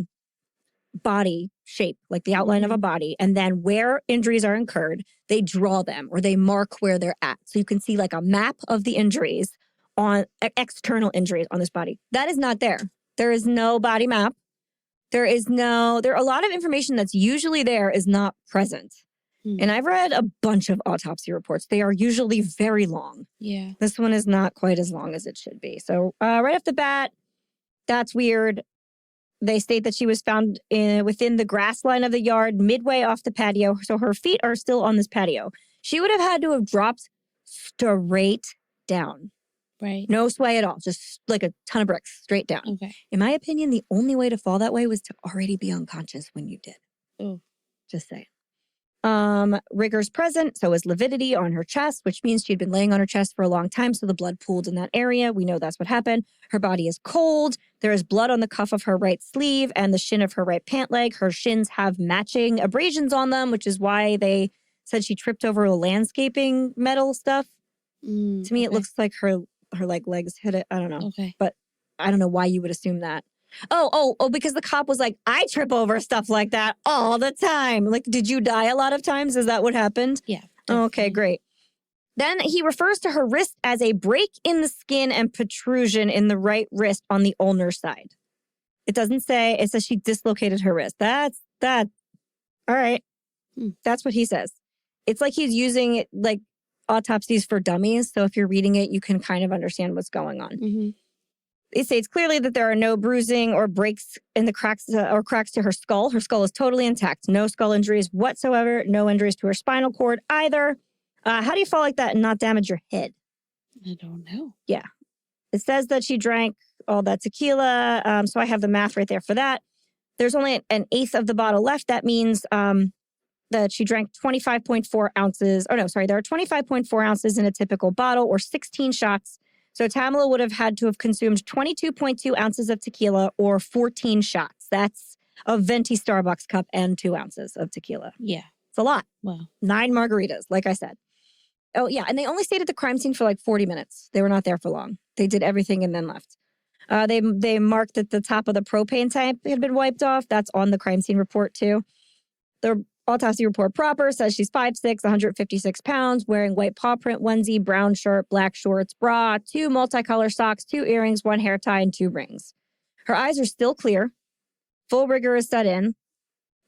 body shape, the outline of a body. And then where injuries are incurred, they draw them or they mark where they're at. So you can see a map of the injuries on external injuries on this body. That is not there. There is no body map. There are a lot of information that's usually there is not present. And I've read a bunch of autopsy reports. They are usually very long. Yeah. This one is not quite as long as it should be. So right off the bat, that's weird. They state that she was found within the grass line of the yard, midway off the patio. So her feet are still on this patio. She would have had to have dropped straight down. Right. No sway at all. Just like a ton of bricks straight down. Okay. In my opinion, the only way to fall that way was to already be unconscious when you did. Oh. Just saying. Rigors present, so is lividity on her chest, which means she'd been laying on her chest for a long time, so the blood pooled in that area. We know that's what happened. Her body is cold. There is blood on the cuff of her right sleeve and the shin of her right pant leg. Her shins have matching abrasions on them, which is why they said she tripped over the landscaping metal stuff. To me, it looks like her like legs hit it. I don't know. Okay. But I don't know why you would assume that. Oh, because the cop was like, I trip over stuff like that all the time. Like, did you die a lot of times? Is that what happened? Yeah. Definitely. Okay, great. Then he refers to her wrist as a break in the skin and protrusion in the right wrist on the ulnar side. It doesn't say, it says she dislocated her wrist. That's that. All right. That's what he says. It's like he's using like autopsies for dummies. So if you're reading it, you can kind of understand what's going on. Mm-hmm. It states clearly that there are no bruising or breaks in the cracks or cracks to her skull. Her skull is totally intact. No skull injuries whatsoever. No injuries to her spinal cord either. How do you fall like that and not damage your head? I don't know. Yeah. It says that she drank all that tequila. So I have the math right there for that. There's only an eighth of the bottle left. That means that she drank 25.4 ounces. Oh, no, sorry. There are 25.4 ounces in a typical bottle or 16 shots. So Tamla would have had to have consumed 22.2 ounces of tequila or 14 shots. That's a venti Starbucks cup and 2 ounces of tequila. Yeah. It's a lot. Wow. 9 margaritas, like I said. Oh, yeah. And they only stayed at the crime scene for like 40 minutes. They were not there for long. They did everything and then left. They marked that the top of the propane tank had been wiped off. That's on the crime scene report, too. The autopsy report proper says she's 5'6", 156 pounds, wearing white paw print onesie, brown shirt, black shorts, bra, 2 multicolor socks, 2 earrings, 1 hair tie, and 2 rings. Her eyes are still clear. Full rigor is set in.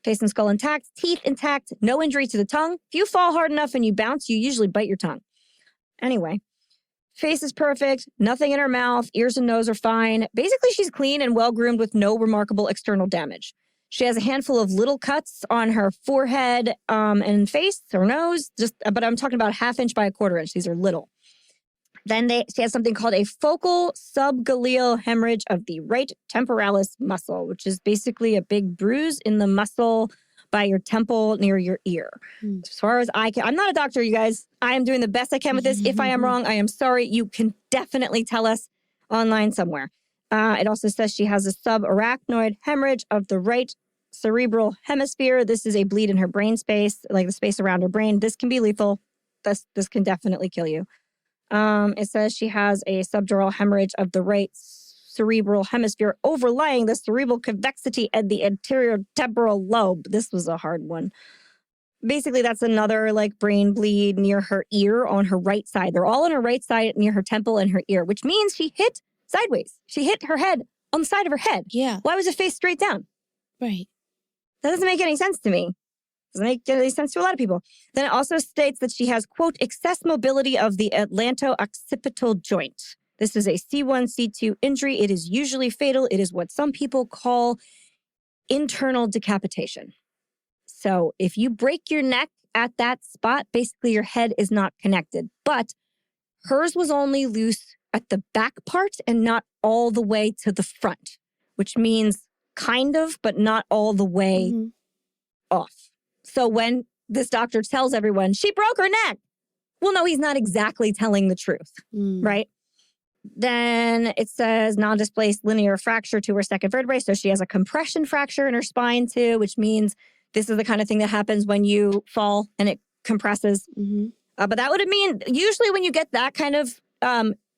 Face and skull intact, teeth intact, no injury to the tongue. If you fall hard enough and you bounce, you usually bite your tongue. Anyway, face is perfect, nothing in her mouth, ears and nose are fine. Basically, she's clean and well-groomed with no remarkable external damage. She has a handful of little cuts on her forehead and face, her nose, but I'm talking about 1/2 inch by 1/4 inch. These are little. Then she has something called a focal subgaleal hemorrhage of the right temporalis muscle, which is basically a big bruise in the muscle by your temple near your ear. As far as I can, I'm not a doctor, you guys. I am doing the best I can with this. If I am wrong, I am sorry. You can definitely tell us online somewhere. It also says she has a subarachnoid hemorrhage of the right cerebral hemisphere. This is a bleed in her brain space, like the space around her brain. This can be lethal. This can definitely kill you. It says she has a subdural hemorrhage of the right cerebral hemisphere overlying the cerebral convexity and the anterior temporal lobe. This was a hard one. Basically, that's another like brain bleed near her ear on her right side. They're all on her right side near her temple and her ear, which means she hit sideways. She hit her head on the side of her head. Yeah. Why was it face straight down? Right. That doesn't make any sense to me. Doesn't make any sense to a lot of people. Then it also states that she has, quote, excess mobility of the atlanto-occipital joint. This is a C1, C2 injury. It is usually fatal. It is what some people call internal decapitation. So if you break your neck at that spot, basically your head is not connected. But hers was only loose at the back part and not all the way to the front, which means kind of, but not all the way off. So when this doctor tells everyone, she broke her neck, well, no, he's not exactly telling the truth, right? Then it says non-displaced linear fracture to her second vertebrae. So she has a compression fracture in her spine too, which means this is the kind of thing that happens when you fall and it compresses. But that would mean usually when you get that kind of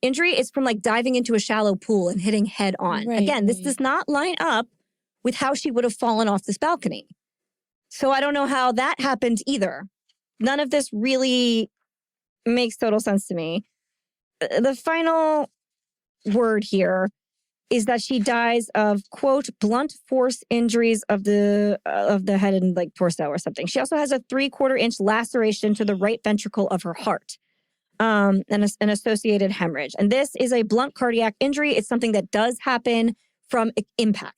injury, it's from like diving into a shallow pool and hitting head on. Right, Again, this does not line up with how she would have fallen off this balcony. So I don't know how that happened either. None of this really makes total sense to me. The final word here is that she dies of, quote, blunt force injuries of the head and like torso or something. She also has a 3/4-inch laceration to the right ventricle of her heart, and an associated hemorrhage. And this is a blunt cardiac injury. It's something that does happen from impact.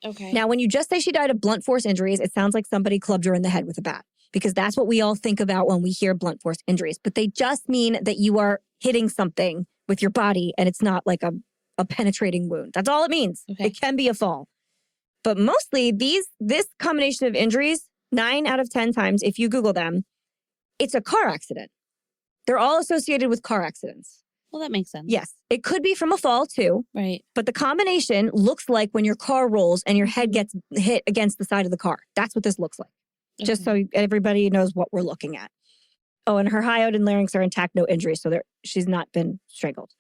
Okay. Now, when you just say she died of blunt force injuries, it sounds like somebody clubbed her in the head with a bat, because that's what we all think about when we hear blunt force injuries. But they just mean that you are hitting something with your body and it's not like a penetrating wound. That's all it means. Okay. It can be a fall. But mostly this combination of injuries, 9 out of 10 times, if you Google them, it's a car accident. They're all associated with car accidents. Well, that makes sense. Yes. It could be from a fall too. Right. But the combination looks like when your car rolls and your head gets hit against the side of the car. That's what this looks like. Okay. Just so everybody knows what we're looking at. Oh, and her hyoid and larynx are intact, no injuries. So she's not been strangled.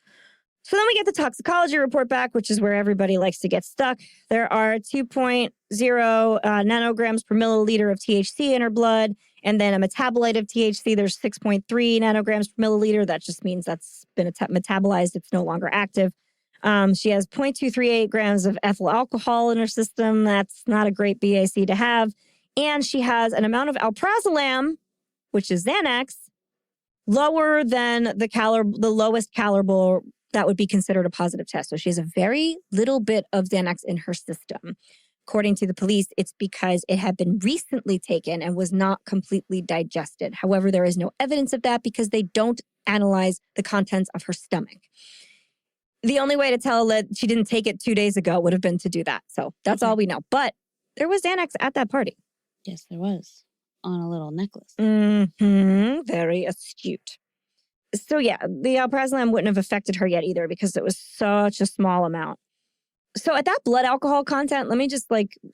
So then we get the toxicology report back, which is where everybody likes to get stuck. There are 2.0 nanograms per milliliter of THC in her blood. And then a metabolite of THC, there's 6.3 nanograms per milliliter. That just means that's been metabolized. It's no longer active. She has 0.238 grams of ethyl alcohol in her system. That's not a great BAC to have. And she has an amount of alprazolam, which is Xanax, lower than the lowest caliber that would be considered a positive test. So she has a very little bit of Xanax in her system. According to the police, it's because it had been recently taken and was not completely digested. However, there is no evidence of that because they don't analyze the contents of her stomach. The only way to tell that she didn't take it 2 days ago would have been to do that. So that's all we know. But there was Xanax at that party. Yes, there was. On a little necklace. Very astute. So yeah, the alprazolam wouldn't have affected her yet either because it was such a small amount. So at that blood alcohol content, let me just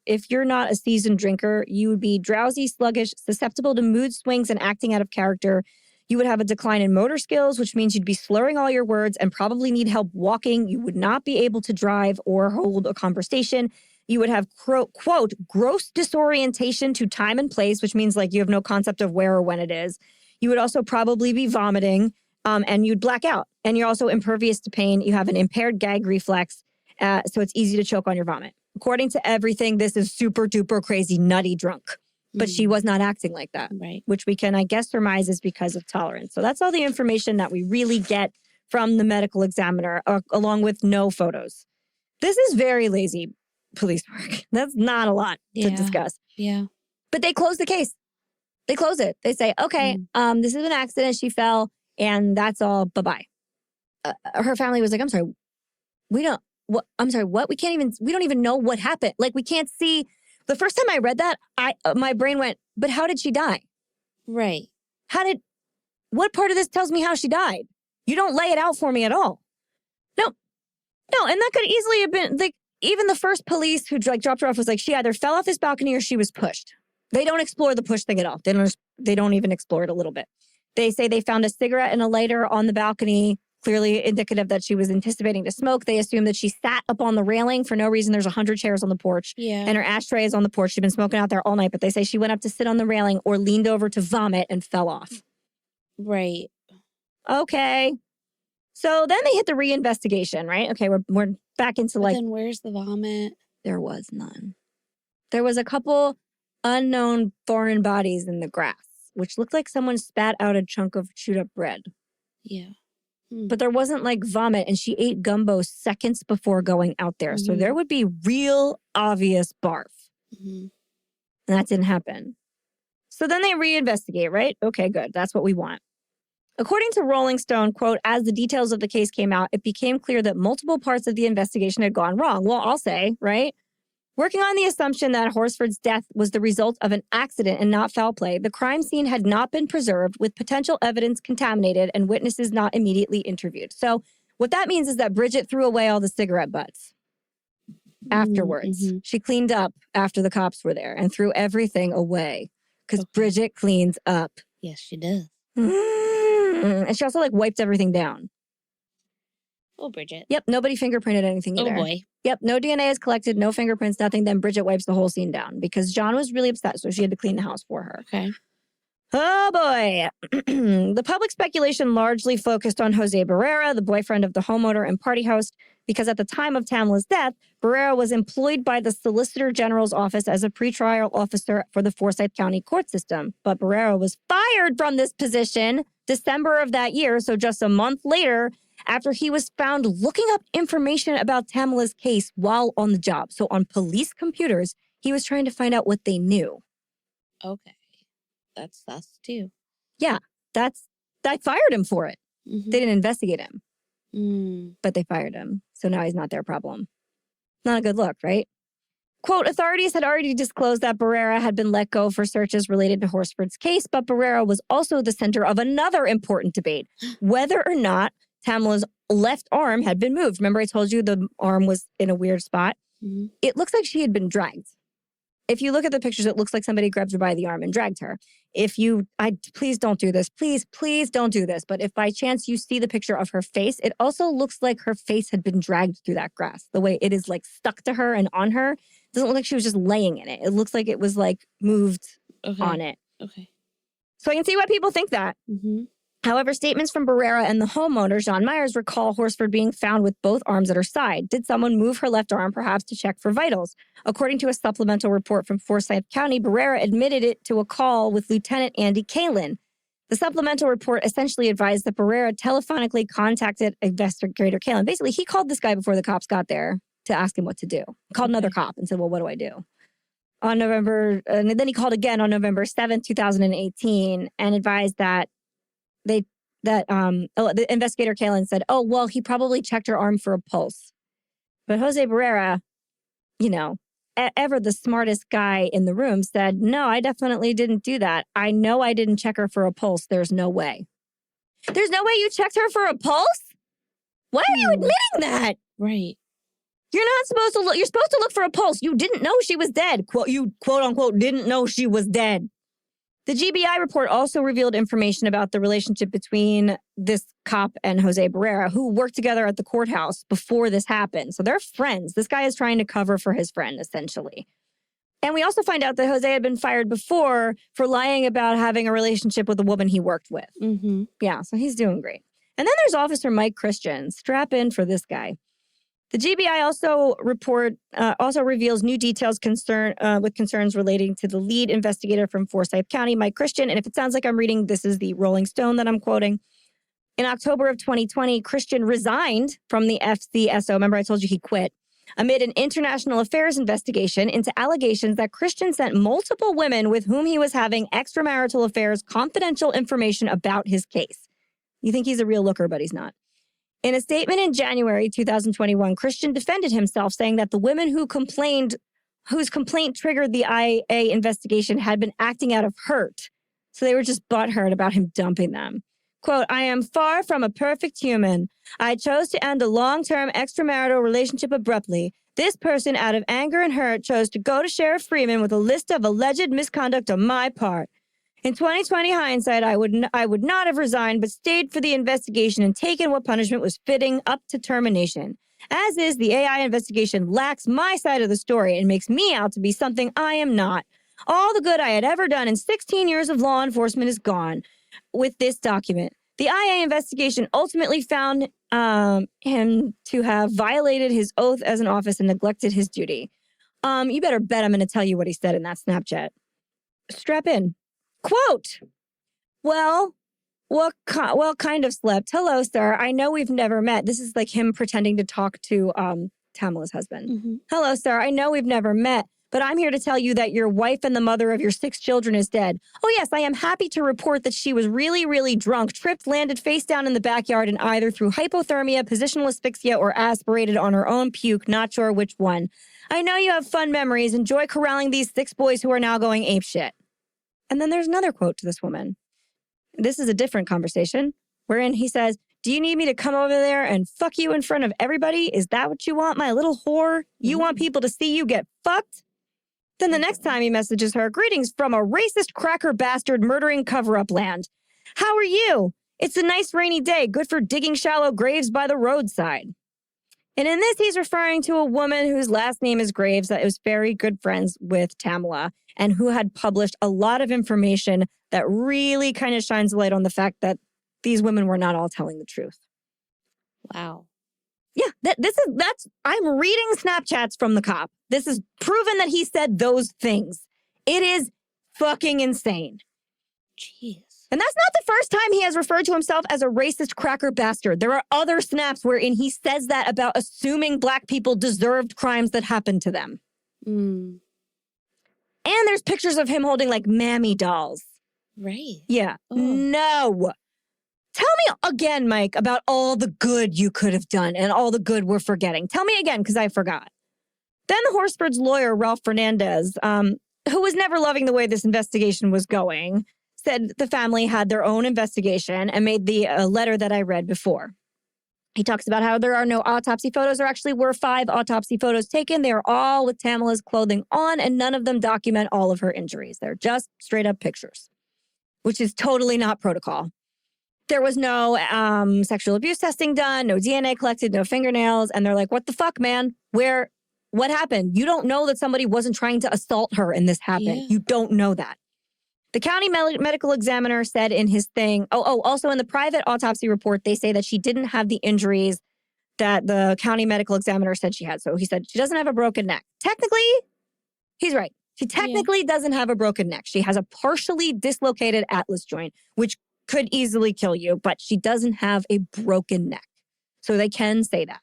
if you're not a seasoned drinker, you would be drowsy, sluggish, susceptible to mood swings and acting out of character. You would have a decline in motor skills, which means you'd be slurring all your words and probably need help walking. You would not be able to drive or hold a conversation. You would have, quote, gross disorientation to time and place, which means you have no concept of where or when it is. You would also probably be vomiting and you'd black out. And you're also impervious to pain. You have an impaired gag reflex, so it's easy to choke on your vomit. According to everything, this is super duper crazy, nutty drunk. But she was not acting like that, right? Which we can, I guess, surmise is because of tolerance. So that's all the information that we really get from the medical examiner, along with no photos. This is very lazy police work. That's not a lot to discuss. Yeah. But they close the case. They close it. They say, okay, this is an accident. She fell and that's all. Bye-bye. Her family was like, I'm sorry. I'm sorry, what? We don't even know what happened. We can't see. The first time I read that, my brain went, but how did she die? Right. What part of this tells me how she died? You don't lay it out for me at all. No. And that could easily have been even the first police who dropped her off was she either fell off this balcony or she was pushed. They don't explore the push thing at all. They don't even explore it a little bit. They say they found a cigarette and a lighter on the balcony, clearly indicative that she was anticipating to smoke. They assume that she sat up on the railing for no reason. There's 100 chairs on the porch. Yeah. And her ashtray is on the porch. She'd been smoking out there all night, but they say she went up to sit on the railing or leaned over to vomit and fell off. Right. Okay. So then they hit the reinvestigation, right? Okay, we're back into then where's the vomit? There was none. There was a couple unknown foreign bodies in the grass, which looked like someone spat out a chunk of chewed up bread. Yeah. But there wasn't vomit, and she ate gumbo seconds before going out there. So there would be real obvious barf. And that didn't happen. So then they reinvestigate, right? Okay, good. That's what we want. According to Rolling Stone, quote, as the details of the case came out, it became clear that multiple parts of the investigation had gone wrong. Well, I'll say, right? Working on the assumption that Horsford's death was the result of an accident and not foul play, the crime scene had not been preserved, with potential evidence contaminated and witnesses not immediately interviewed. So what that means is that Bridget threw away all the cigarette butts afterwards. She cleaned up after the cops were there and threw everything away because Bridget cleans up. Yes, she does. And she also wiped everything down. Oh, Bridget. Yep, nobody fingerprinted anything either. Oh, boy. Yep, no DNA is collected, no fingerprints, nothing. Then Bridget wipes the whole scene down because John was really upset, so she had to clean the house for her. Okay. Oh, boy. The public speculation largely focused on Jose Barrera, the boyfriend of the homeowner and party host. because at the time of Tamla's death, Barrera was employed by the Solicitor General's office as a pretrial officer for the Forsyth County court system. But Barrera was fired from this position December of that year, so just a month later, after he was found looking up information about Tamla's case while on the job. So on police computers, he was trying to find out what they knew. Okay. That's too. Yeah, I fired him for it. Mm-hmm. They didn't investigate him, but they fired him. So now he's not their problem. Not a good look, right? Quote, authorities had already disclosed that Barrera had been let go for searches related to Horsford's case, but Barrera was also the center of another important debate, whether or not Tamla's left arm had been moved. Remember I told you the arm was in a weird spot? Mm-hmm. It looks like she had been dragged. If you look at the pictures, it looks like somebody grabbed her by the arm and dragged her. Please don't do this. Please don't do this. But if by chance you see the picture of her face, it also looks like her face had been dragged through that grass. The way it is like stuck to her and on her. It doesn't look like she was just laying in it. It looks like it was like moved on it. Okay. So I can see why people think that. Mm-hmm. However, statements from Barrera and the homeowner, Jeanne Meyers, recall Horsford being found with both arms at her side. Did someone move her left arm, perhaps to check for vitals? According to a supplemental report from Forsyth County, Barrera admitted it to a call with Lieutenant Andy Kalin. The supplemental report essentially advised that Barrera telephonically contacted investigator Kalin. Basically, he called this guy before the cops got there to ask him what to do. Called another cop and said, well, what do I do? And then he called again on November 7th, 2018, and advised that the investigator Kalin said, oh, well, he probably checked her arm for a pulse. But Jose Barrera, ever the smartest guy in the room, said, no, I definitely didn't do that. I know I didn't check her for a pulse. There's no way. There's no way you checked her for a pulse? Why are you admitting that? Right. You're not supposed to look. You're supposed to look for a pulse. You didn't know she was dead. You quote unquote didn't know she was dead. The GBI report also revealed information about the relationship between this cop and Jose Barrera, who worked together at the courthouse before this happened. So they're friends. This guy is trying to cover for his friend, essentially. And we also find out that Jose had been fired before for lying about having a relationship with a woman he worked with. Mm-hmm. Yeah, so he's doing great. And then there's Officer Mike Christian. Strap in for this guy. The GBI also reveals new details with concerns relating to the lead investigator from Forsyth County, Mike Christian. And if it sounds like I'm reading, this is the Rolling Stone that I'm quoting. In October of 2020, Christian resigned from the FCSO. Remember, I told you he quit. Amid an international affairs investigation into allegations that Christian sent multiple women with whom he was having extramarital affairs confidential information about his case. You think he's a real looker, but he's not. In a statement in January 2021, Christian defended himself, saying that the women whose complaint triggered the IA investigation had been acting out of hurt. So they were just butthurt about him dumping them. Quote, I am far from a perfect human. I chose to end a long-term extramarital relationship abruptly. This person, out of anger and hurt, chose to go to Sheriff Freeman with a list of alleged misconduct on my part. In 2020 hindsight, I would not have resigned, but stayed for the investigation and taken what punishment was fitting up to termination. As is, the AI investigation lacks my side of the story and makes me out to be something I am not. All the good I had ever done in 16 years of law enforcement is gone with this document. The IA investigation ultimately found him to have violated his oath as an officer and neglected his duty. You better bet I'm going to tell you what he said in that Snapchat. Strap in. Quote, well, kind of slept. Hello, sir. I know we've never met. This is like him pretending to talk to Tamla's husband. Mm-hmm. Hello, sir. I know we've never met, but I'm here to tell you that your wife and the mother of your 6 children is dead. Oh, yes, I am happy to report that she was really, really drunk, tripped, landed face down in the backyard, and either through hypothermia, positional asphyxia, or aspirated on her own puke, not sure which one. I know you have fun memories. Enjoy corralling these 6 boys who are now going apeshit. And then there's another quote to this woman. This is a different conversation, wherein he says, do you need me to come over there and fuck you in front of everybody? Is that what you want, my little whore? You want people to see you get fucked? Then the next time he messages her, greetings from a racist cracker bastard murdering cover-up land. How are you? It's a nice rainy day, good for digging shallow graves by the roadside. And in this, he's referring to a woman whose last name is Graves that was very good friends with Tamla and who had published a lot of information that really kind of shines light on the fact that these women were not all telling the truth. Wow. Yeah, I'm reading Snapchats from the cop. This is proven that he said those things. It is fucking insane. Jeez. And that's not the first time he has referred to himself as a racist cracker bastard. There are other snaps wherein he says that about assuming Black people deserved crimes that happened to them. Mm. And there's pictures of him holding like mammy dolls. Right. Yeah. Oh. No. Tell me again, Mike, about all the good you could have done and all the good we're forgetting. Tell me again, because I forgot. Then the Horsford's lawyer, Ralph Fernandez, who was never loving the way this investigation was going, said the family had their own investigation and made the letter that I read before. He talks about how there are no autopsy photos. There actually were 5 autopsy photos taken. They are all with Tamla's clothing on, and none of them document all of her injuries. They're just straight up pictures, which is totally not protocol. There was no sexual abuse testing done, no DNA collected, no fingernails. And they're like, what the fuck, man? What happened? You don't know that somebody wasn't trying to assault her and this happened. Yeah. You don't know that. The county medical examiner said in his thing, also in the private autopsy report, they say that she didn't have the injuries that the county medical examiner said she had. So he said she doesn't have a broken neck. Technically, he's right. She technically doesn't have a broken neck. She has a partially dislocated atlas joint, which could easily kill you, but she doesn't have a broken neck. So they can say that.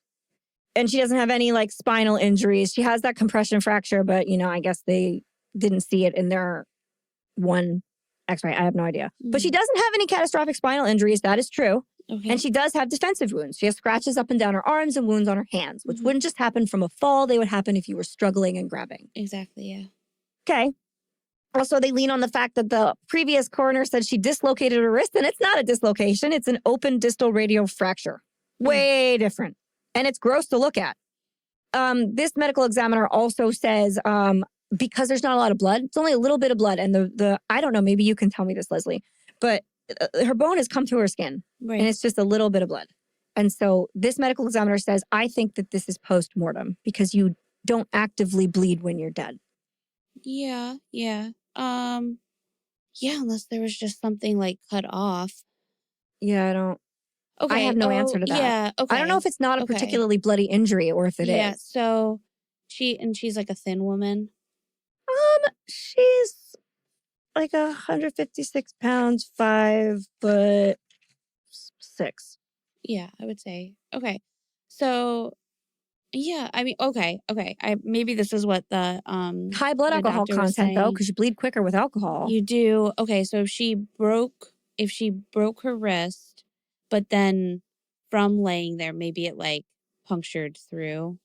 And she doesn't have any like spinal injuries. She has that compression fracture, but I guess they didn't see it in their one x-ray. I have no idea. But she doesn't have any catastrophic spinal injuries. That is true. Okay. And she does have defensive wounds. She has scratches up and down her arms and wounds on her hands, which wouldn't just happen from a fall. They would happen if you were struggling and grabbing. Exactly, yeah. Okay. Also, they lean on the fact that the previous coroner said she dislocated her wrist, and it's not a dislocation. It's an open distal radial fracture. Way different. And it's gross to look at. This medical examiner also says because there's not a lot of blood, it's only a little bit of blood. And the I don't know, maybe you can tell me this, Leslie, but her bone has come through her skin. Right. And it's just a little bit of blood. And so this medical examiner says, I think that this is post-mortem because you don't actively bleed when you're dead. Yeah. Unless there was just something like cut off. Yeah, I have no answer to that. Yeah, okay. I don't know if it's not a particularly bloody injury or if it is. Yeah, so she's like a thin woman. She's like 156 pounds, 5'6". Yeah, I would say. Okay. So yeah, I mean, okay. Maybe this is what the high blood alcohol content though, because you bleed quicker with alcohol. You do. Okay, so if she broke her wrist, but then from laying there, maybe it like punctured through.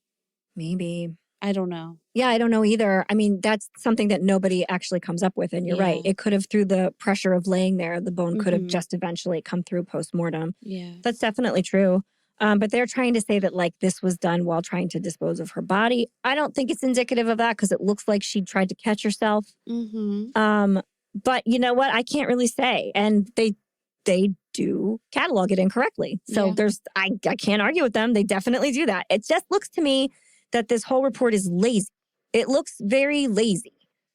Maybe. I don't know. Yeah, I don't know either. I mean, that's something that nobody actually comes up with. And you're right. It could have, through the pressure of laying there, the bone could have just eventually come through post-mortem. Yeah. That's definitely true. But they're trying to say that like this was done while trying to dispose of her body. I don't think it's indicative of that because it looks like she tried to catch herself. But you know what? I can't really say. And they do catalog it incorrectly. So I can't argue with them. They definitely do that. It just looks to me that this whole report is lazy. It looks very lazy.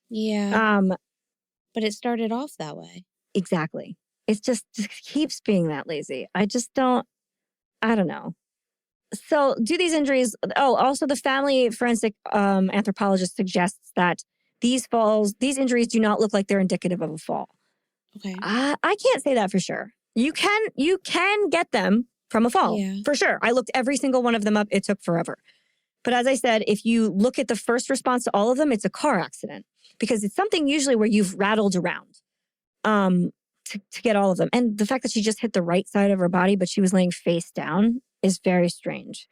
Yeah. But it started off that way. Exactly. It just keeps being that lazy. I don't know. So do these injuries, also the family forensic anthropologist suggests that these injuries do not look like they're indicative of a fall. Okay. I can't say that for sure. You can get them from a fall, for sure. I looked every single one of them up. It took forever. But as I said, if you look at the first response to all of them, it's a car accident because it's something usually where you've rattled around to get all of them. And the fact that she just hit the right side of her body, but she was laying face down is very strange.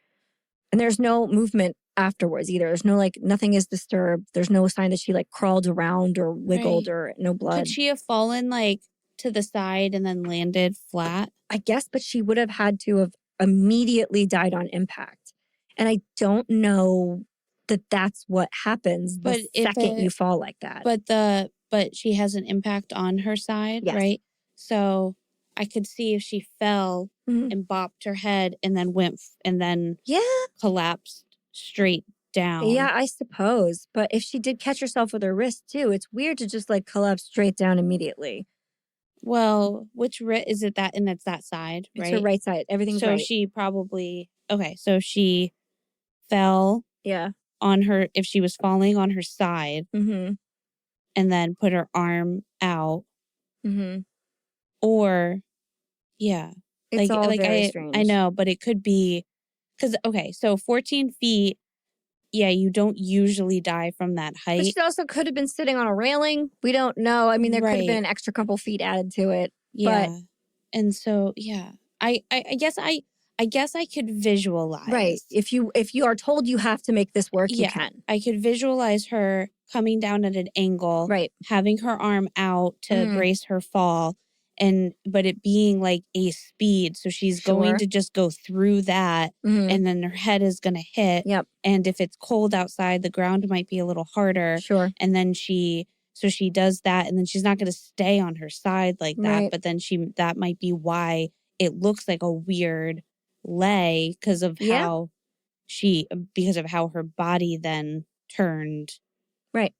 And there's no movement afterwards either. There's no nothing is disturbed. There's no sign that she crawled around or wiggled or no blood. Could she have fallen to the side and then landed flat? I guess, but she would have had to have immediately died on impact. And I don't know that that's what happens the second you fall like that. But she has an impact on her side, right? So I could see if she fell and bopped her head and then collapsed straight down. Yeah, I suppose. But if she did catch herself with her wrist too, it's weird to just collapse straight down immediately. Well, which wrist is it that? And it's that side, right? It's her right side. Everything's right. So she probably okay, so if she fell Yeah. on her, if she was falling on her side Mm-hmm. and then put her arm out, Mm-hmm. or yeah, It's all very I strange. know, but it could be because okay, so 14 feet. Yeah, you don't usually die from that But height. she also could have been sitting on a railing. We don't know. I mean, there could have been Right. an extra couple feet added to it. Yeah. And so, yeah, I guess I could visualize. Right. If you are told you have to make this work, you Yeah, can. I could visualize her coming down at an angle, Right. having her arm out to Mhm. brace her fall, but it being like a speed. So she's going Sure. to just go through that, Mhm. and then her head is going to hit. Yep. And if it's cold outside, the ground might be a little harder. Sure. And then she does that, and then she's not going to stay on her side like that. Right. But then that might be why it looks like a weird lay because of Yeah. how because of how her body then turned. Right.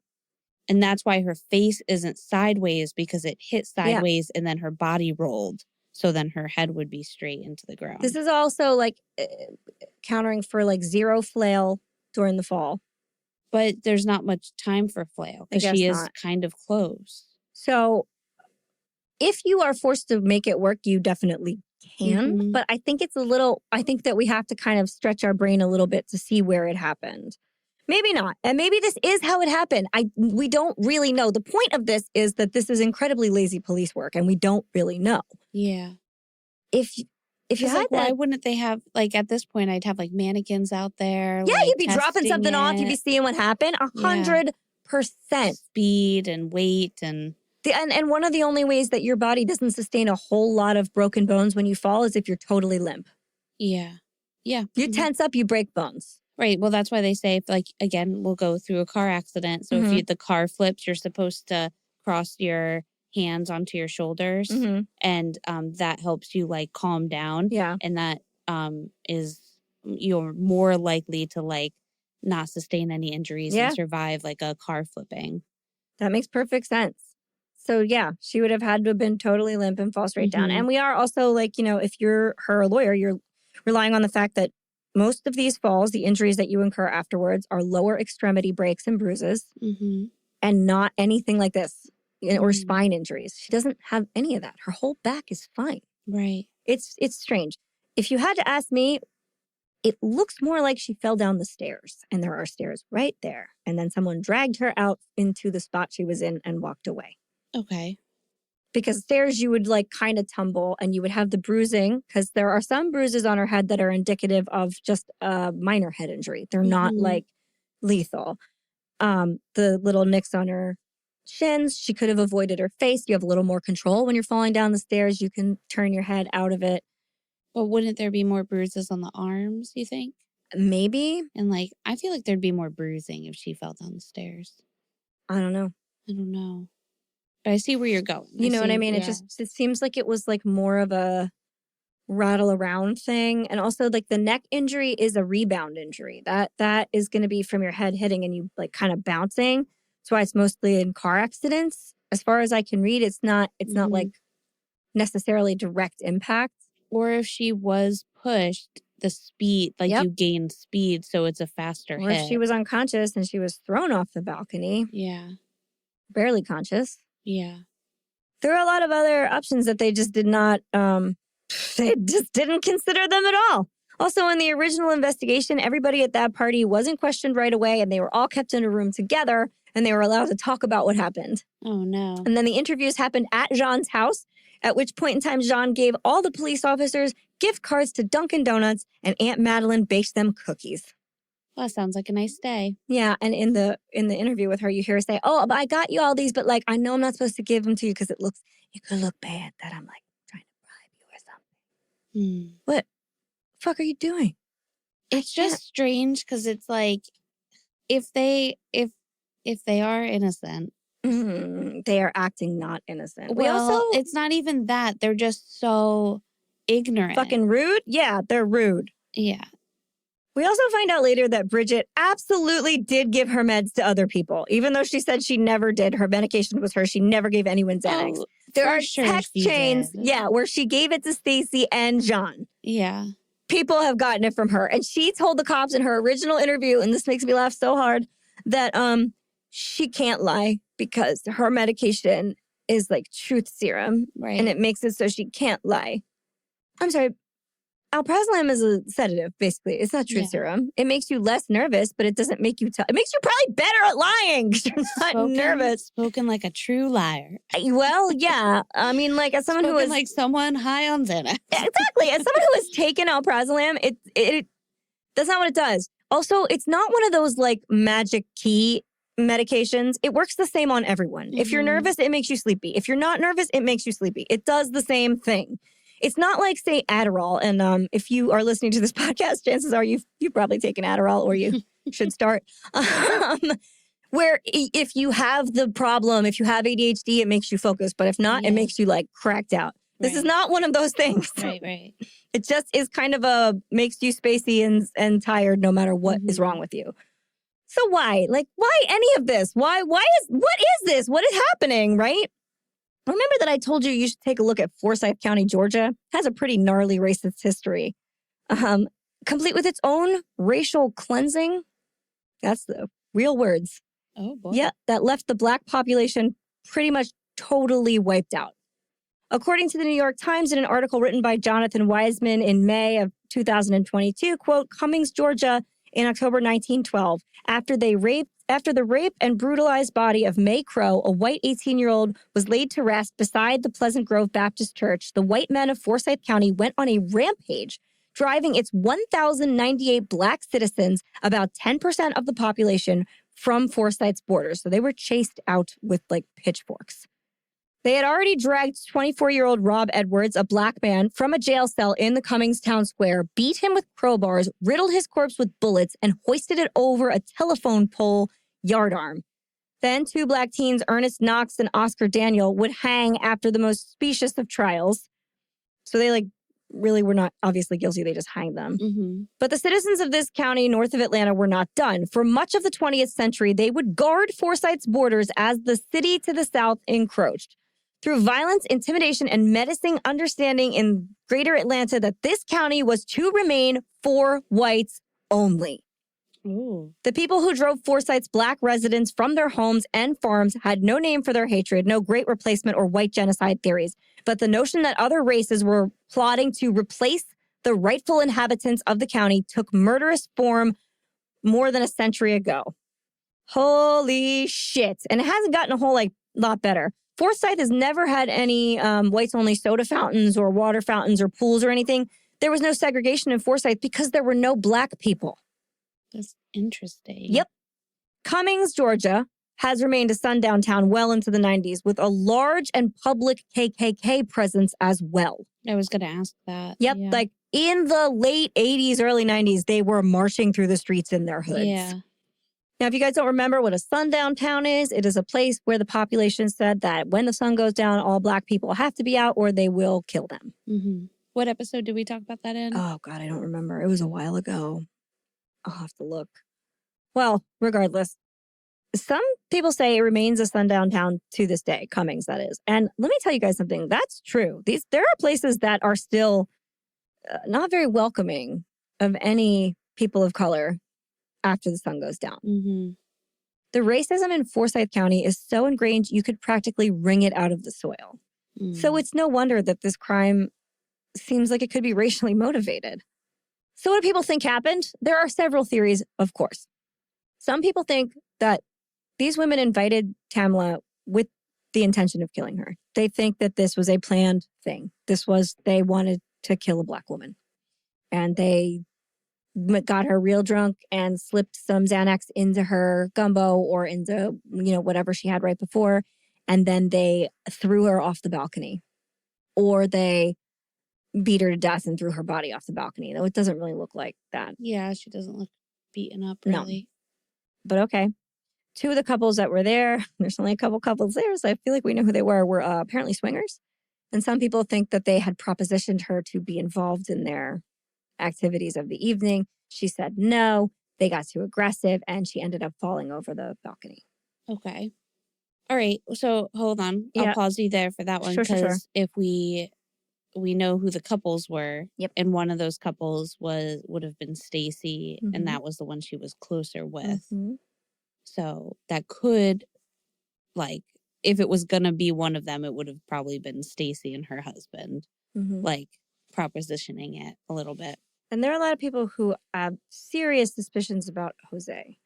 And that's why her face isn't sideways, because it hit sideways and then her body rolled. So then her head would be straight into the ground. This is also like countering for like zero flail during the fall. But there's not much time for flail because she is kind of close. So if you are forced to make it work, you definitely can. Mhm. But I think I think that we have to kind of stretch our brain a little bit to see where it happened. Maybe not. And maybe this is how it happened. We don't really know. The point of this is that this is incredibly lazy police work and we don't really know. Yeah. If you had why wouldn't they have, like, at this point, I'd have like mannequins out there. Yeah, like, you'd be dropping something off. You'd be seeing what happened. 100%. Speed and weight and one of the only ways that your body doesn't sustain a whole lot of broken bones when you fall is if you're totally limp. Yeah. Yeah. You tense up, you break bones. Right. Well, that's why they say, if, like, again, we'll go through a car accident. So if the car flips, you're supposed to cross your hands onto your shoulders. And that helps you, like, calm down. Yeah. And that is, you're more likely to, like, not sustain any injuries and survive, like, a car flipping. That makes perfect sense. So, yeah, she would have had to have been totally limp and fall straight down. And we are also, like, if you're her lawyer, you're relying on the fact that most of these falls, the injuries that you incur afterwards, are lower extremity breaks and bruises and not anything like this or spine injuries. She doesn't have any of that. Her whole back is fine. Right. It's strange. If you had to ask me, it looks more like she fell down the stairs and there are stairs right there. And then someone dragged her out into the spot she was in and walked away. Okay. Because stairs, you would like kind of tumble and you would have the bruising, because there are some bruises on her head that are indicative of just a minor head injury. They're not like lethal. The little nicks on her shins, she could have avoided her face. You have a little more control when you're falling down the stairs. You can turn your head out of it. But wouldn't there be more bruises on the arms, you think? Maybe. And like, I feel like there'd be more bruising if she fell down the stairs. I don't know. But I see where you're going. You know what I mean? Yeah. It seems like it was like more of a rattle around thing. And also like the neck injury is a rebound injury. That is going to be from your head hitting and you like kind of bouncing. That's why it's mostly in car accidents. As far as I can read, it's not like necessarily direct impact. Or if she was pushed, the speed, like you gain speed, so it's a faster hit. Or if she was unconscious and she was thrown off the balcony. Yeah. Barely conscious. Yeah. There are a lot of other options that they just did not, they just didn't consider them at all. Also, in the original investigation, everybody at that party wasn't questioned right away and they were all kept in a room together and they were allowed to talk about what happened. Oh, no. And then the interviews happened at Jeanne's house, at which point in time Jeanne gave all the police officers gift cards to Dunkin' Donuts and Aunt Madeline baked them cookies. Well, that sounds like a nice day. Yeah, and in the interview with her, you hear her say, "Oh, but I got you all these, but like I know I'm not supposed to give them to you because you could look bad that I'm like trying to bribe you or something." What the fuck are you doing? It's just strange because it's like if they are innocent, they are acting not innocent. Well, it's not even that. They're just so ignorant. Fucking rude? Yeah, they're rude. Yeah. We also find out later that Bridget absolutely did give her meds to other people. Even though she said she never did. Her medication was hers. She never gave anyone Xanax. There are text chains, where she gave it to Stacy and Jeanne. Yeah. people have gotten it from her. And she told the cops in her original interview, and this makes me laugh so hard, that she can't lie because her medication is like truth serum. Right. And it makes it so she can't lie. I'm sorry. Alprazolam is a sedative, basically. It's not truth serum. It makes you less nervous, but it doesn't make you it makes you probably better at lying because you're not nervous. Spoken like a true liar. Well, yeah. I mean, like, as someone who is like someone high on Xanax. Exactly. As someone who has taken alprazolam, it that's not what it does. Also, it's not one of those like magic key medications. It works the same on everyone. If you're nervous, it makes you sleepy. If you're not nervous, it makes you sleepy. It does the same thing. It's not like, say, Adderall. And if you are listening to this podcast, chances are you've probably taken Adderall, or you should start. Where if you have the problem, if you have ADHD, it makes you focus. But if not, it makes you like cracked out. This is not one of those things. Right. It just is kind of makes you spacey and tired no matter what is wrong with you. So why? Like, why any of this? What is this? What is happening, right? Remember that I told you should take a look at Forsyth County, Georgia? It has a pretty gnarly racist history. Complete with its own racial cleansing. That's the real words. Oh, boy. Yeah, that left the Black population pretty much totally wiped out. According to the New York Times, in an article written by Jonathan Wiseman in May of 2022, quote, Cumming, Georgia, in October 1912, after the rape and brutalized body of May Crow, a white 18-year-old was laid to rest beside the Pleasant Grove Baptist Church, the white men of Forsyth County went on a rampage, driving its 1,098 Black citizens, about 10% of the population, from Forsyth's borders. So they were chased out with, like, pitchforks. They had already dragged 24-year-old Rob Edwards, a Black man, from a jail cell in the Cummings town square, beat him with crowbars, riddled his corpse with bullets, and hoisted it over a telephone pole yardarm. Then 2 Black teens, Ernest Knox and Oscar Daniel, would hang after the most specious of trials. So they, really were not obviously guilty. They just hanged them. But the citizens of this county north of Atlanta were not done. For much of the 20th century, they would guard Forsyth's borders as the city to the south encroached. Through violence, intimidation, and menacing understanding in greater Atlanta that this county was to remain for whites only. Ooh. The people who drove Forsyth's Black residents from their homes and farms had no name for their hatred, no great replacement or white genocide theories, but the notion that other races were plotting to replace the rightful inhabitants of the county took murderous form more than a century ago. Holy shit. And it hasn't gotten a whole lot better. Forsyth has never had any whites-only soda fountains or water fountains or pools or anything. There was no segregation in Forsyth because there were no Black people. That's interesting. Yep. Cummings, Georgia, has remained a sundown town well into the 90s with a large and public KKK presence as well. I was going to ask that. Yep. Yeah. Like in the late 80s, early 90s, they were marching through the streets in their hoods. Yeah. Now, if you guys don't remember what a sundown town is, it is a place where the population said that when the sun goes down, all Black people have to be out or they will kill them. What episode did we talk about that in? Oh, God, I don't remember. It was a while ago. I'll have to look. Well, regardless, some people say it remains a sundown town to this day, Cummings, that is. And let me tell you guys something. That's true. There are places that are still not very welcoming of any people of color after the sun goes down. The racism in Forsyth County is so ingrained, you could practically wring it out of the soil. So it's no wonder that this crime seems like it could be racially motivated. So what do people think happened? There are several theories, of course. Some people think that these women invited Tamla with the intention of killing her. They think that this was a planned thing. They wanted to kill a Black woman. And they got her real drunk and slipped some Xanax into her gumbo or into, whatever she had right before. And then they threw her off the balcony. Or they beat her to death and threw her body off the balcony. Though it doesn't really look like that. Yeah, she doesn't look beaten up, really. No. But okay. 2 of the couples that were there, there's only a couple couples there, so I feel like we know who they were apparently swingers. And some people think that they had propositioned her to be involved in their activities of the evening. She said no. They got too aggressive, and she ended up falling over the balcony. Okay. All right. So hold on. Yeah. I'll pause you there for that one. Sure. If we we know who the couples were. Yep. And one of those couples would have been Stacy, and that was the one she was closer with. So that could, like, if it was going to be one of them, it would have probably been Stacy and her husband, like, propositioning it a little bit. And there are a lot of people who have serious suspicions about Jose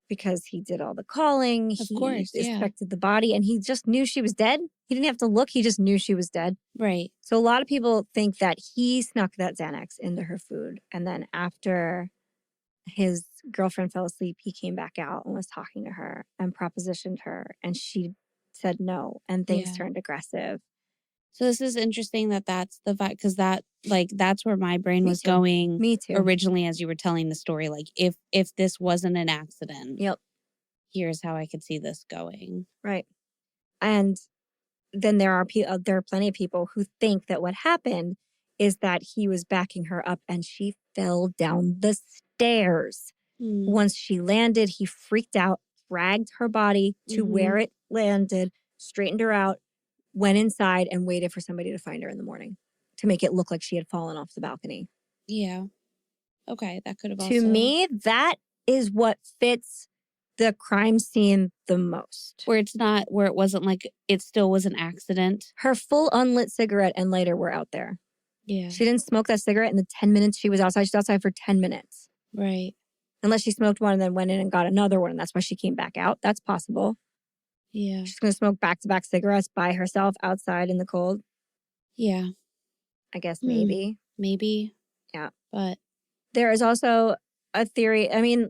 because he did all the calling. Of course, he inspected the body, and he just knew she was dead. He didn't have to look. He just knew she was dead. Right. So a lot of people think that he snuck that Xanax into her food. And then after his girlfriend fell asleep, he came back out and was talking to her and propositioned her. And she said no. And things turned aggressive. So this is interesting that's the fact, because that's where my brain was going. Me too. Originally, as you were telling the story, like if this wasn't an accident, here's how I could see this going. Right. And then there are plenty of people who think that what happened is that he was backing her up and she fell down the stairs. Once she landed, he freaked out, dragged her body to where it landed, straightened her out, went inside and waited for somebody to find her in the morning to make it look like she had fallen off the balcony. Yeah. Okay, that could have To me, that is what fits the crime scene the most. Where it wasn't like it still was an accident. Her full unlit cigarette and lighter were out there. Yeah. She didn't smoke that cigarette in the 10 minutes she was outside. She was outside for 10 minutes. Right. Unless she smoked one and then went in and got another one, and that's why she came back out. That's possible. Yeah. She's going to smoke back-to-back cigarettes by herself outside in the cold. Yeah. I guess maybe. Maybe. Yeah. But there is also a theory. I mean,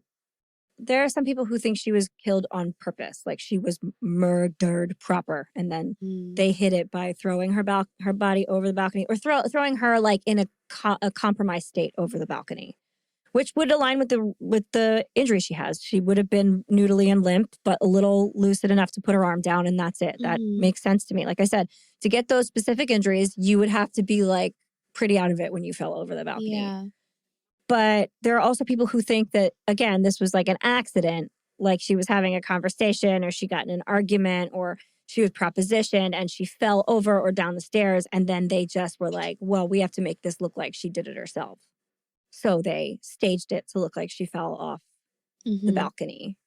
there are some people who think she was killed on purpose, like she was murdered proper, and then they hid it by throwing her body over the balcony, or throwing her like in a compromised state over the balcony, which would align with the injury she has. She would have been noodly and limp, but a little lucid enough to put her arm down, and that's it. That makes sense to me. Like I said, to get those specific injuries, you would have to be like pretty out of it when you fell over the balcony. Yeah. But there are also people who think that, again, this was like an accident, like she was having a conversation, or she got in an argument, or she was propositioned and she fell over or down the stairs, and then they just were like, well, we have to make this look like she did it herself. So they staged it to look like she fell off the balcony.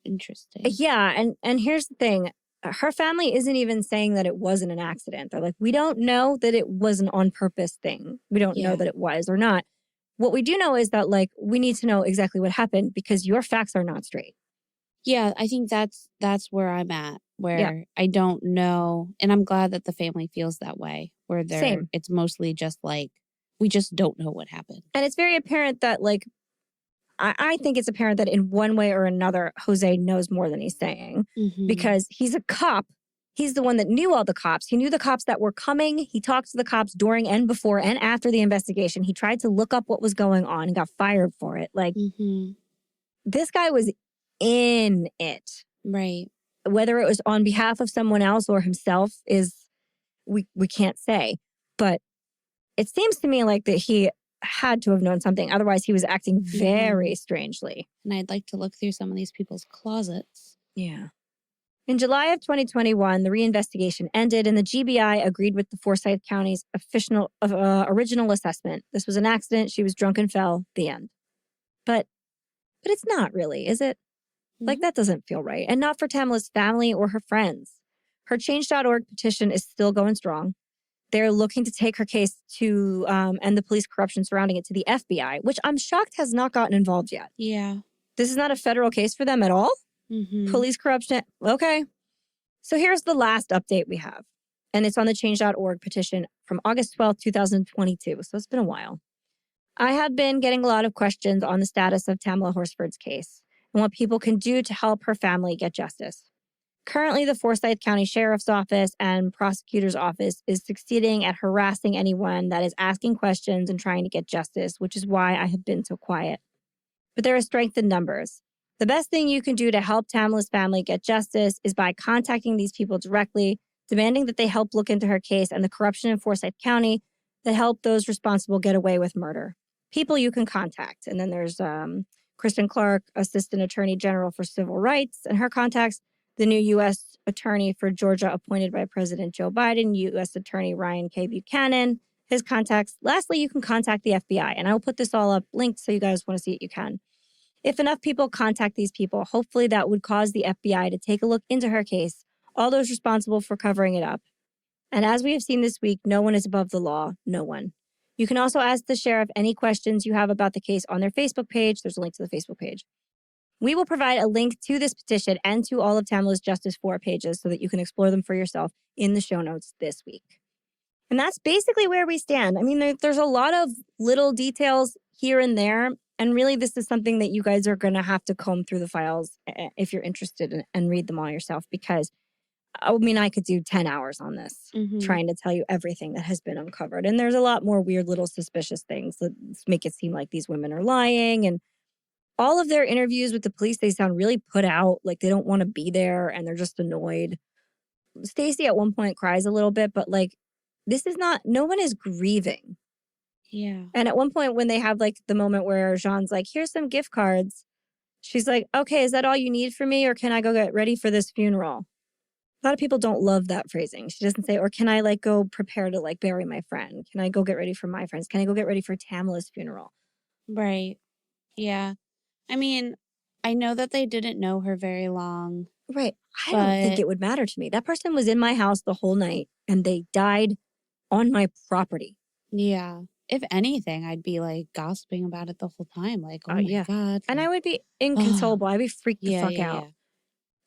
Interesting. Yeah, and here's the thing. Her family isn't even saying that it wasn't an accident. They're like, we don't know that it was an on-purpose thing. We don't know that it was or not. What we do know is that, like, we need to know exactly what happened because your facts are not straight. Yeah, I think that's where I'm at, where I don't know. And I'm glad that the family feels that way, where it's mostly just like, we just don't know what happened. And it's very apparent that, like, I think it's apparent that in one way or another, Jose knows more than he's saying because he's a cop. He's the one that knew all the cops. He knew the cops that were coming. He talked to the cops during and before and after the investigation. He tried to look up what was going on and got fired for it. Like, this guy was in it. Right. Whether it was on behalf of someone else or himself we can't say. But it seems to me like that he had to have known something. Otherwise, he was acting very strangely. And I'd like to look through some of these people's closets. Yeah. In July of 2021, the reinvestigation ended and the GBI agreed with the Forsyth County's original assessment. This was an accident. She was drunk and fell. The end. But it's not really, is it? Like, that doesn't feel right. And not for Tamla's family or her friends. Her Change.org petition is still going strong. They're looking to take her case to end the police corruption surrounding it to the FBI, which I'm shocked has not gotten involved yet. Yeah. This is not a federal case for them at all? Police corruption. Okay. So here's the last update we have. And it's on the Change.org petition from August 12th, 2022. So it's been a while. I have been getting a lot of questions on the status of Tamla Horsford's case and what people can do to help her family get justice. Currently, the Forsyth County Sheriff's Office and Prosecutor's Office is succeeding at harassing anyone that is asking questions and trying to get justice, which is why I have been so quiet. But there is strength in numbers. The best thing you can do to help Tamla's family get justice is by contacting these people directly, demanding that they help look into her case and the corruption in Forsyth County that help those responsible get away with murder. People you can contact. And then there's Kristen Clark, Assistant Attorney General for Civil Rights, and her contacts, the new U.S. attorney for Georgia appointed by President Joe Biden, U.S. Attorney Ryan K. Buchanan, his contacts. Lastly, you can contact the FBI, and I will put this all up linked so you guys want to see it, you can. If enough people contact these people, hopefully that would cause the FBI to take a look into her case, all those responsible for covering it up. And as we have seen this week, no one is above the law, no one. You can also ask the sheriff any questions you have about the case on their Facebook page. There's a link to the Facebook page. We will provide a link to this petition and to all of Tamla's Justice For pages so that you can explore them for yourself in the show notes this week. And that's basically where we stand. I mean, there's a lot of little details here and there. And really, this is something that you guys are going to have to comb through the files if you're interested and read them all yourself. Because, I mean, I could do 10 hours on this, trying to tell you everything that has been uncovered. And there's a lot more weird little suspicious things that make it seem like these women are lying. And all of their interviews with the police, they sound really put out, like they don't want to be there and they're just annoyed. Stacy at one point cries a little bit, but like, this is not, no one is grieving. Yeah. And at one point when they have like the moment where Jeanne's like, here's some gift cards. She's like, okay, is that all you need for me? Or can I go get ready for this funeral? A lot of people don't love that phrasing. She doesn't say, or can I like go prepare to like bury my friend? Can I go get ready for my friends? Can I go get ready for Tamla's funeral? Right. Yeah. I mean, I know that they didn't know her very long. Right. I don't think it would matter to me. That person was in my house the whole night and they died on my property. Yeah. If anything, I'd be like gossiping about it the whole time. Like, oh my God. And I would be inconsolable. I'd be freaked the fuck out.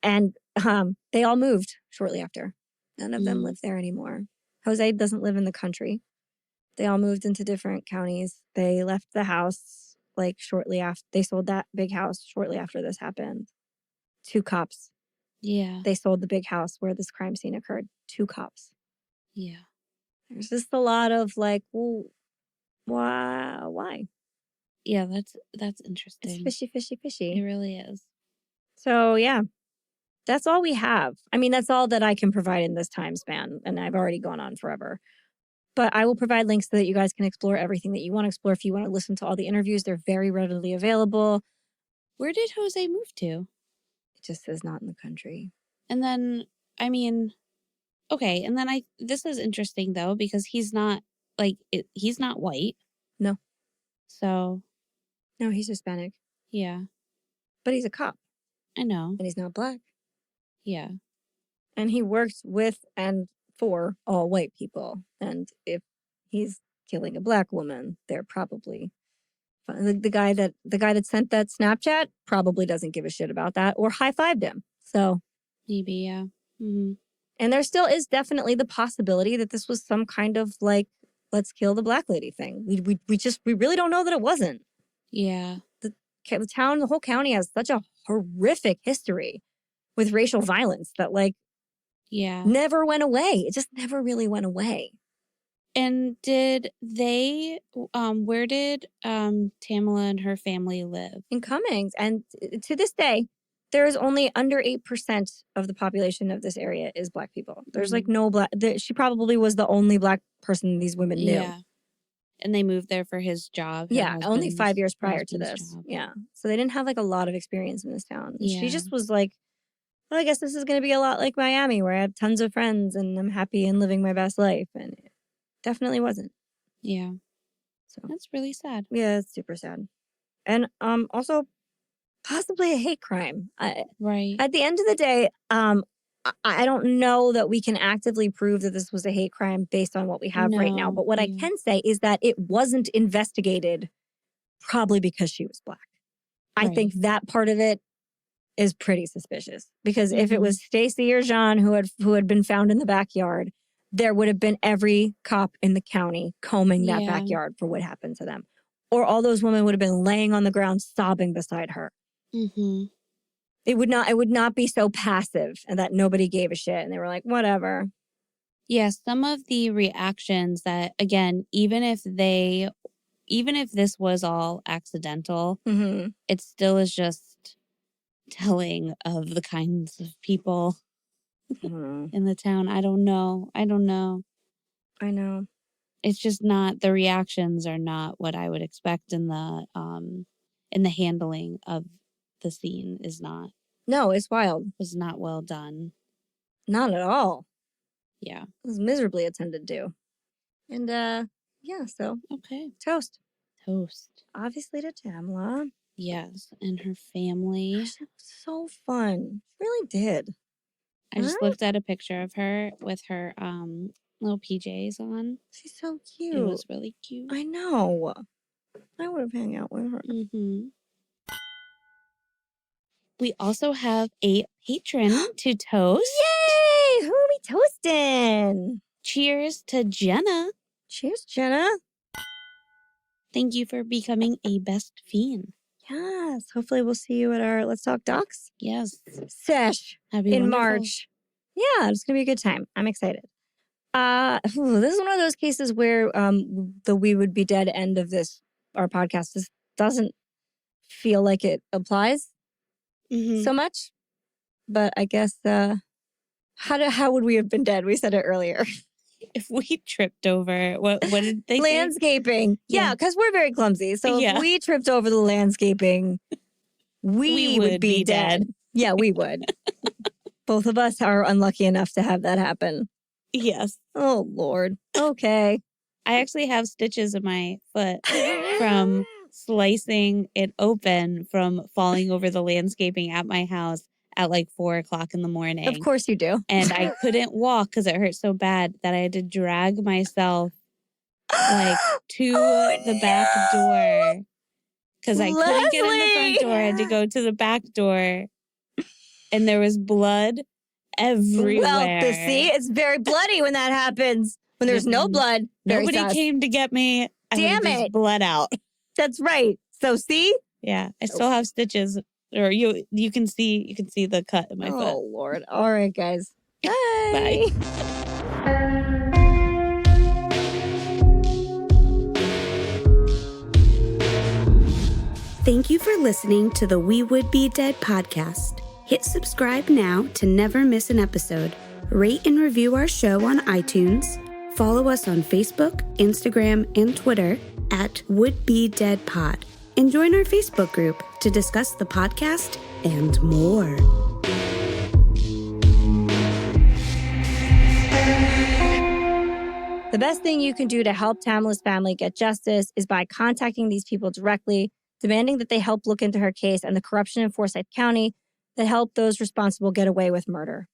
And they all moved shortly after. None of them live there anymore. Jose doesn't live in the country. They all moved into different counties. They left the house like shortly after. They sold that big house shortly after this happened. 2 cops. Yeah. They sold the big house where this crime scene occurred. 2 cops. Yeah. There's just a lot of like, well, why? Yeah, that's interesting. It's fishy, fishy, fishy. It really is. So yeah, that's all we have. I mean, that's all that I can provide in this time span. And I've already gone on forever. But I will provide links so that you guys can explore everything that you want to explore. If you want to listen to all the interviews, they're very readily available. Where did Jose move to? It just says not in the country. And then, I mean, okay. And then this is interesting though, because he's not he's not white. No. So. No, he's Hispanic. Yeah. But he's a cop. I know. And he's not black. Yeah. And he works with and for all white people. And if he's killing a black woman, they're probably the guy that sent that Snapchat probably doesn't give a shit about that or high-fived him. So maybe, yeah. Mm-hmm. And there still is definitely the possibility that this was some kind of like, let's kill the black lady thing. We really don't know that it wasn't. Yeah. The town, the whole county has such a horrific history with racial violence that like, never went away. It just never really went away. And did they, where did Tamla and her family live? In Cummings. And to this day, there is only under 8% of the population of this area is black people. There's like no black, she probably was the only black person these women knew. Yeah. And they moved there for his job. Yeah, only 5 years prior to this. Job. Yeah. So they didn't have like a lot of experience in this town. Yeah. She just was like, well, I guess this is going to be a lot like Miami where I have tons of friends and I'm happy and living my best life. And it definitely wasn't. Yeah. So that's really sad. Yeah, it's super sad. And also possibly a hate crime. Right. At the end of the day, I don't know that we can actively prove that this was a hate crime based on what we have right now. But what I can say is that it wasn't investigated probably because she was black. Right. I think that part of it is pretty suspicious because if it was Stacy or Jeanne who had been found in the backyard, there would have been every cop in the county combing that backyard for what happened to them. Or all those women would have been laying on the ground sobbing beside her. Mm-hmm. It would not be so passive and that nobody gave a shit and they were like, whatever. Yeah, some of the reactions that, again, even if this was all accidental, it still is just telling of the kinds of people in the town. I don't know. I know. It's just not, the reactions are not what I would expect in the handling of the scene is not. No, it's wild. Was not well done. Not at all. Yeah. It was miserably attended to. And yeah, so Okay. toast. Toast. Obviously to Tamla. Yes, and her family. Gosh, it was so fun. It really did. I just looked at a picture of her with her little PJs on. She's so cute. It was really cute. I know. I would have hung out with her. Mm-hmm. We also have a patron to toast. Yay! Who are we toasting? Cheers to Jenna. Cheers, Jenna. Thank you for becoming a best fiend. Yes. Hopefully we'll see you at our Let's Talk Docs Yes. sesh Happy in wonderful. March. Yeah, it's going to be a good time. I'm excited. This is one of those cases where the We Would Be Dead end of our podcast, just doesn't feel like it applies so much. But I guess, how would we have been dead? We said it earlier. If we tripped over, what did they say? Landscaping. Yeah, because we're very clumsy. So if we tripped over the landscaping, we would be dead. Yeah, we would. Both of us are unlucky enough to have that happen. Yes. Oh, Lord. Okay. I actually have stitches in my foot from slicing it open from falling over the landscaping at my house at like 4:00 in the morning. Of course you do. And I couldn't walk because it hurt so bad that I had to drag myself like to the back door because I couldn't get in the front door. I had to go to the back door and there was blood everywhere. Well, see, it's very bloody when that happens. When there's no blood, nobody came to get me. Damn it. Bled out. That's right. So see? Yeah, I still have stitches. Or you can see the cut in my foot. Oh, Lord. All right, guys. Bye. Thank you for listening to the We Would Be Dead podcast. Hit subscribe now to never miss an episode. Rate and review our show on iTunes. Follow us on Facebook, Instagram, and Twitter at Would Be Dead Pod. And join our Facebook group to discuss the podcast and more. The best thing you can do to help Tamla's family get justice is by contacting these people directly, demanding that they help look into her case and the corruption in Forsyth County that helped those responsible get away with murder.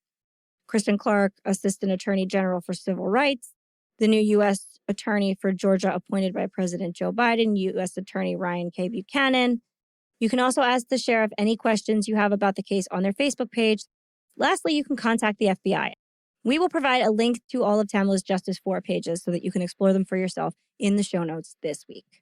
Kristen Clark, Assistant Attorney General for Civil Rights, the new U.S. Attorney for Georgia appointed by President Joe Biden, U.S. Attorney Ryan K. Buchanan. You can also ask the sheriff any questions you have about the case on their Facebook page. Lastly, you can contact the FBI. We will provide a link to all of Tamla's Justice For pages so that you can explore them for yourself in the show notes this week.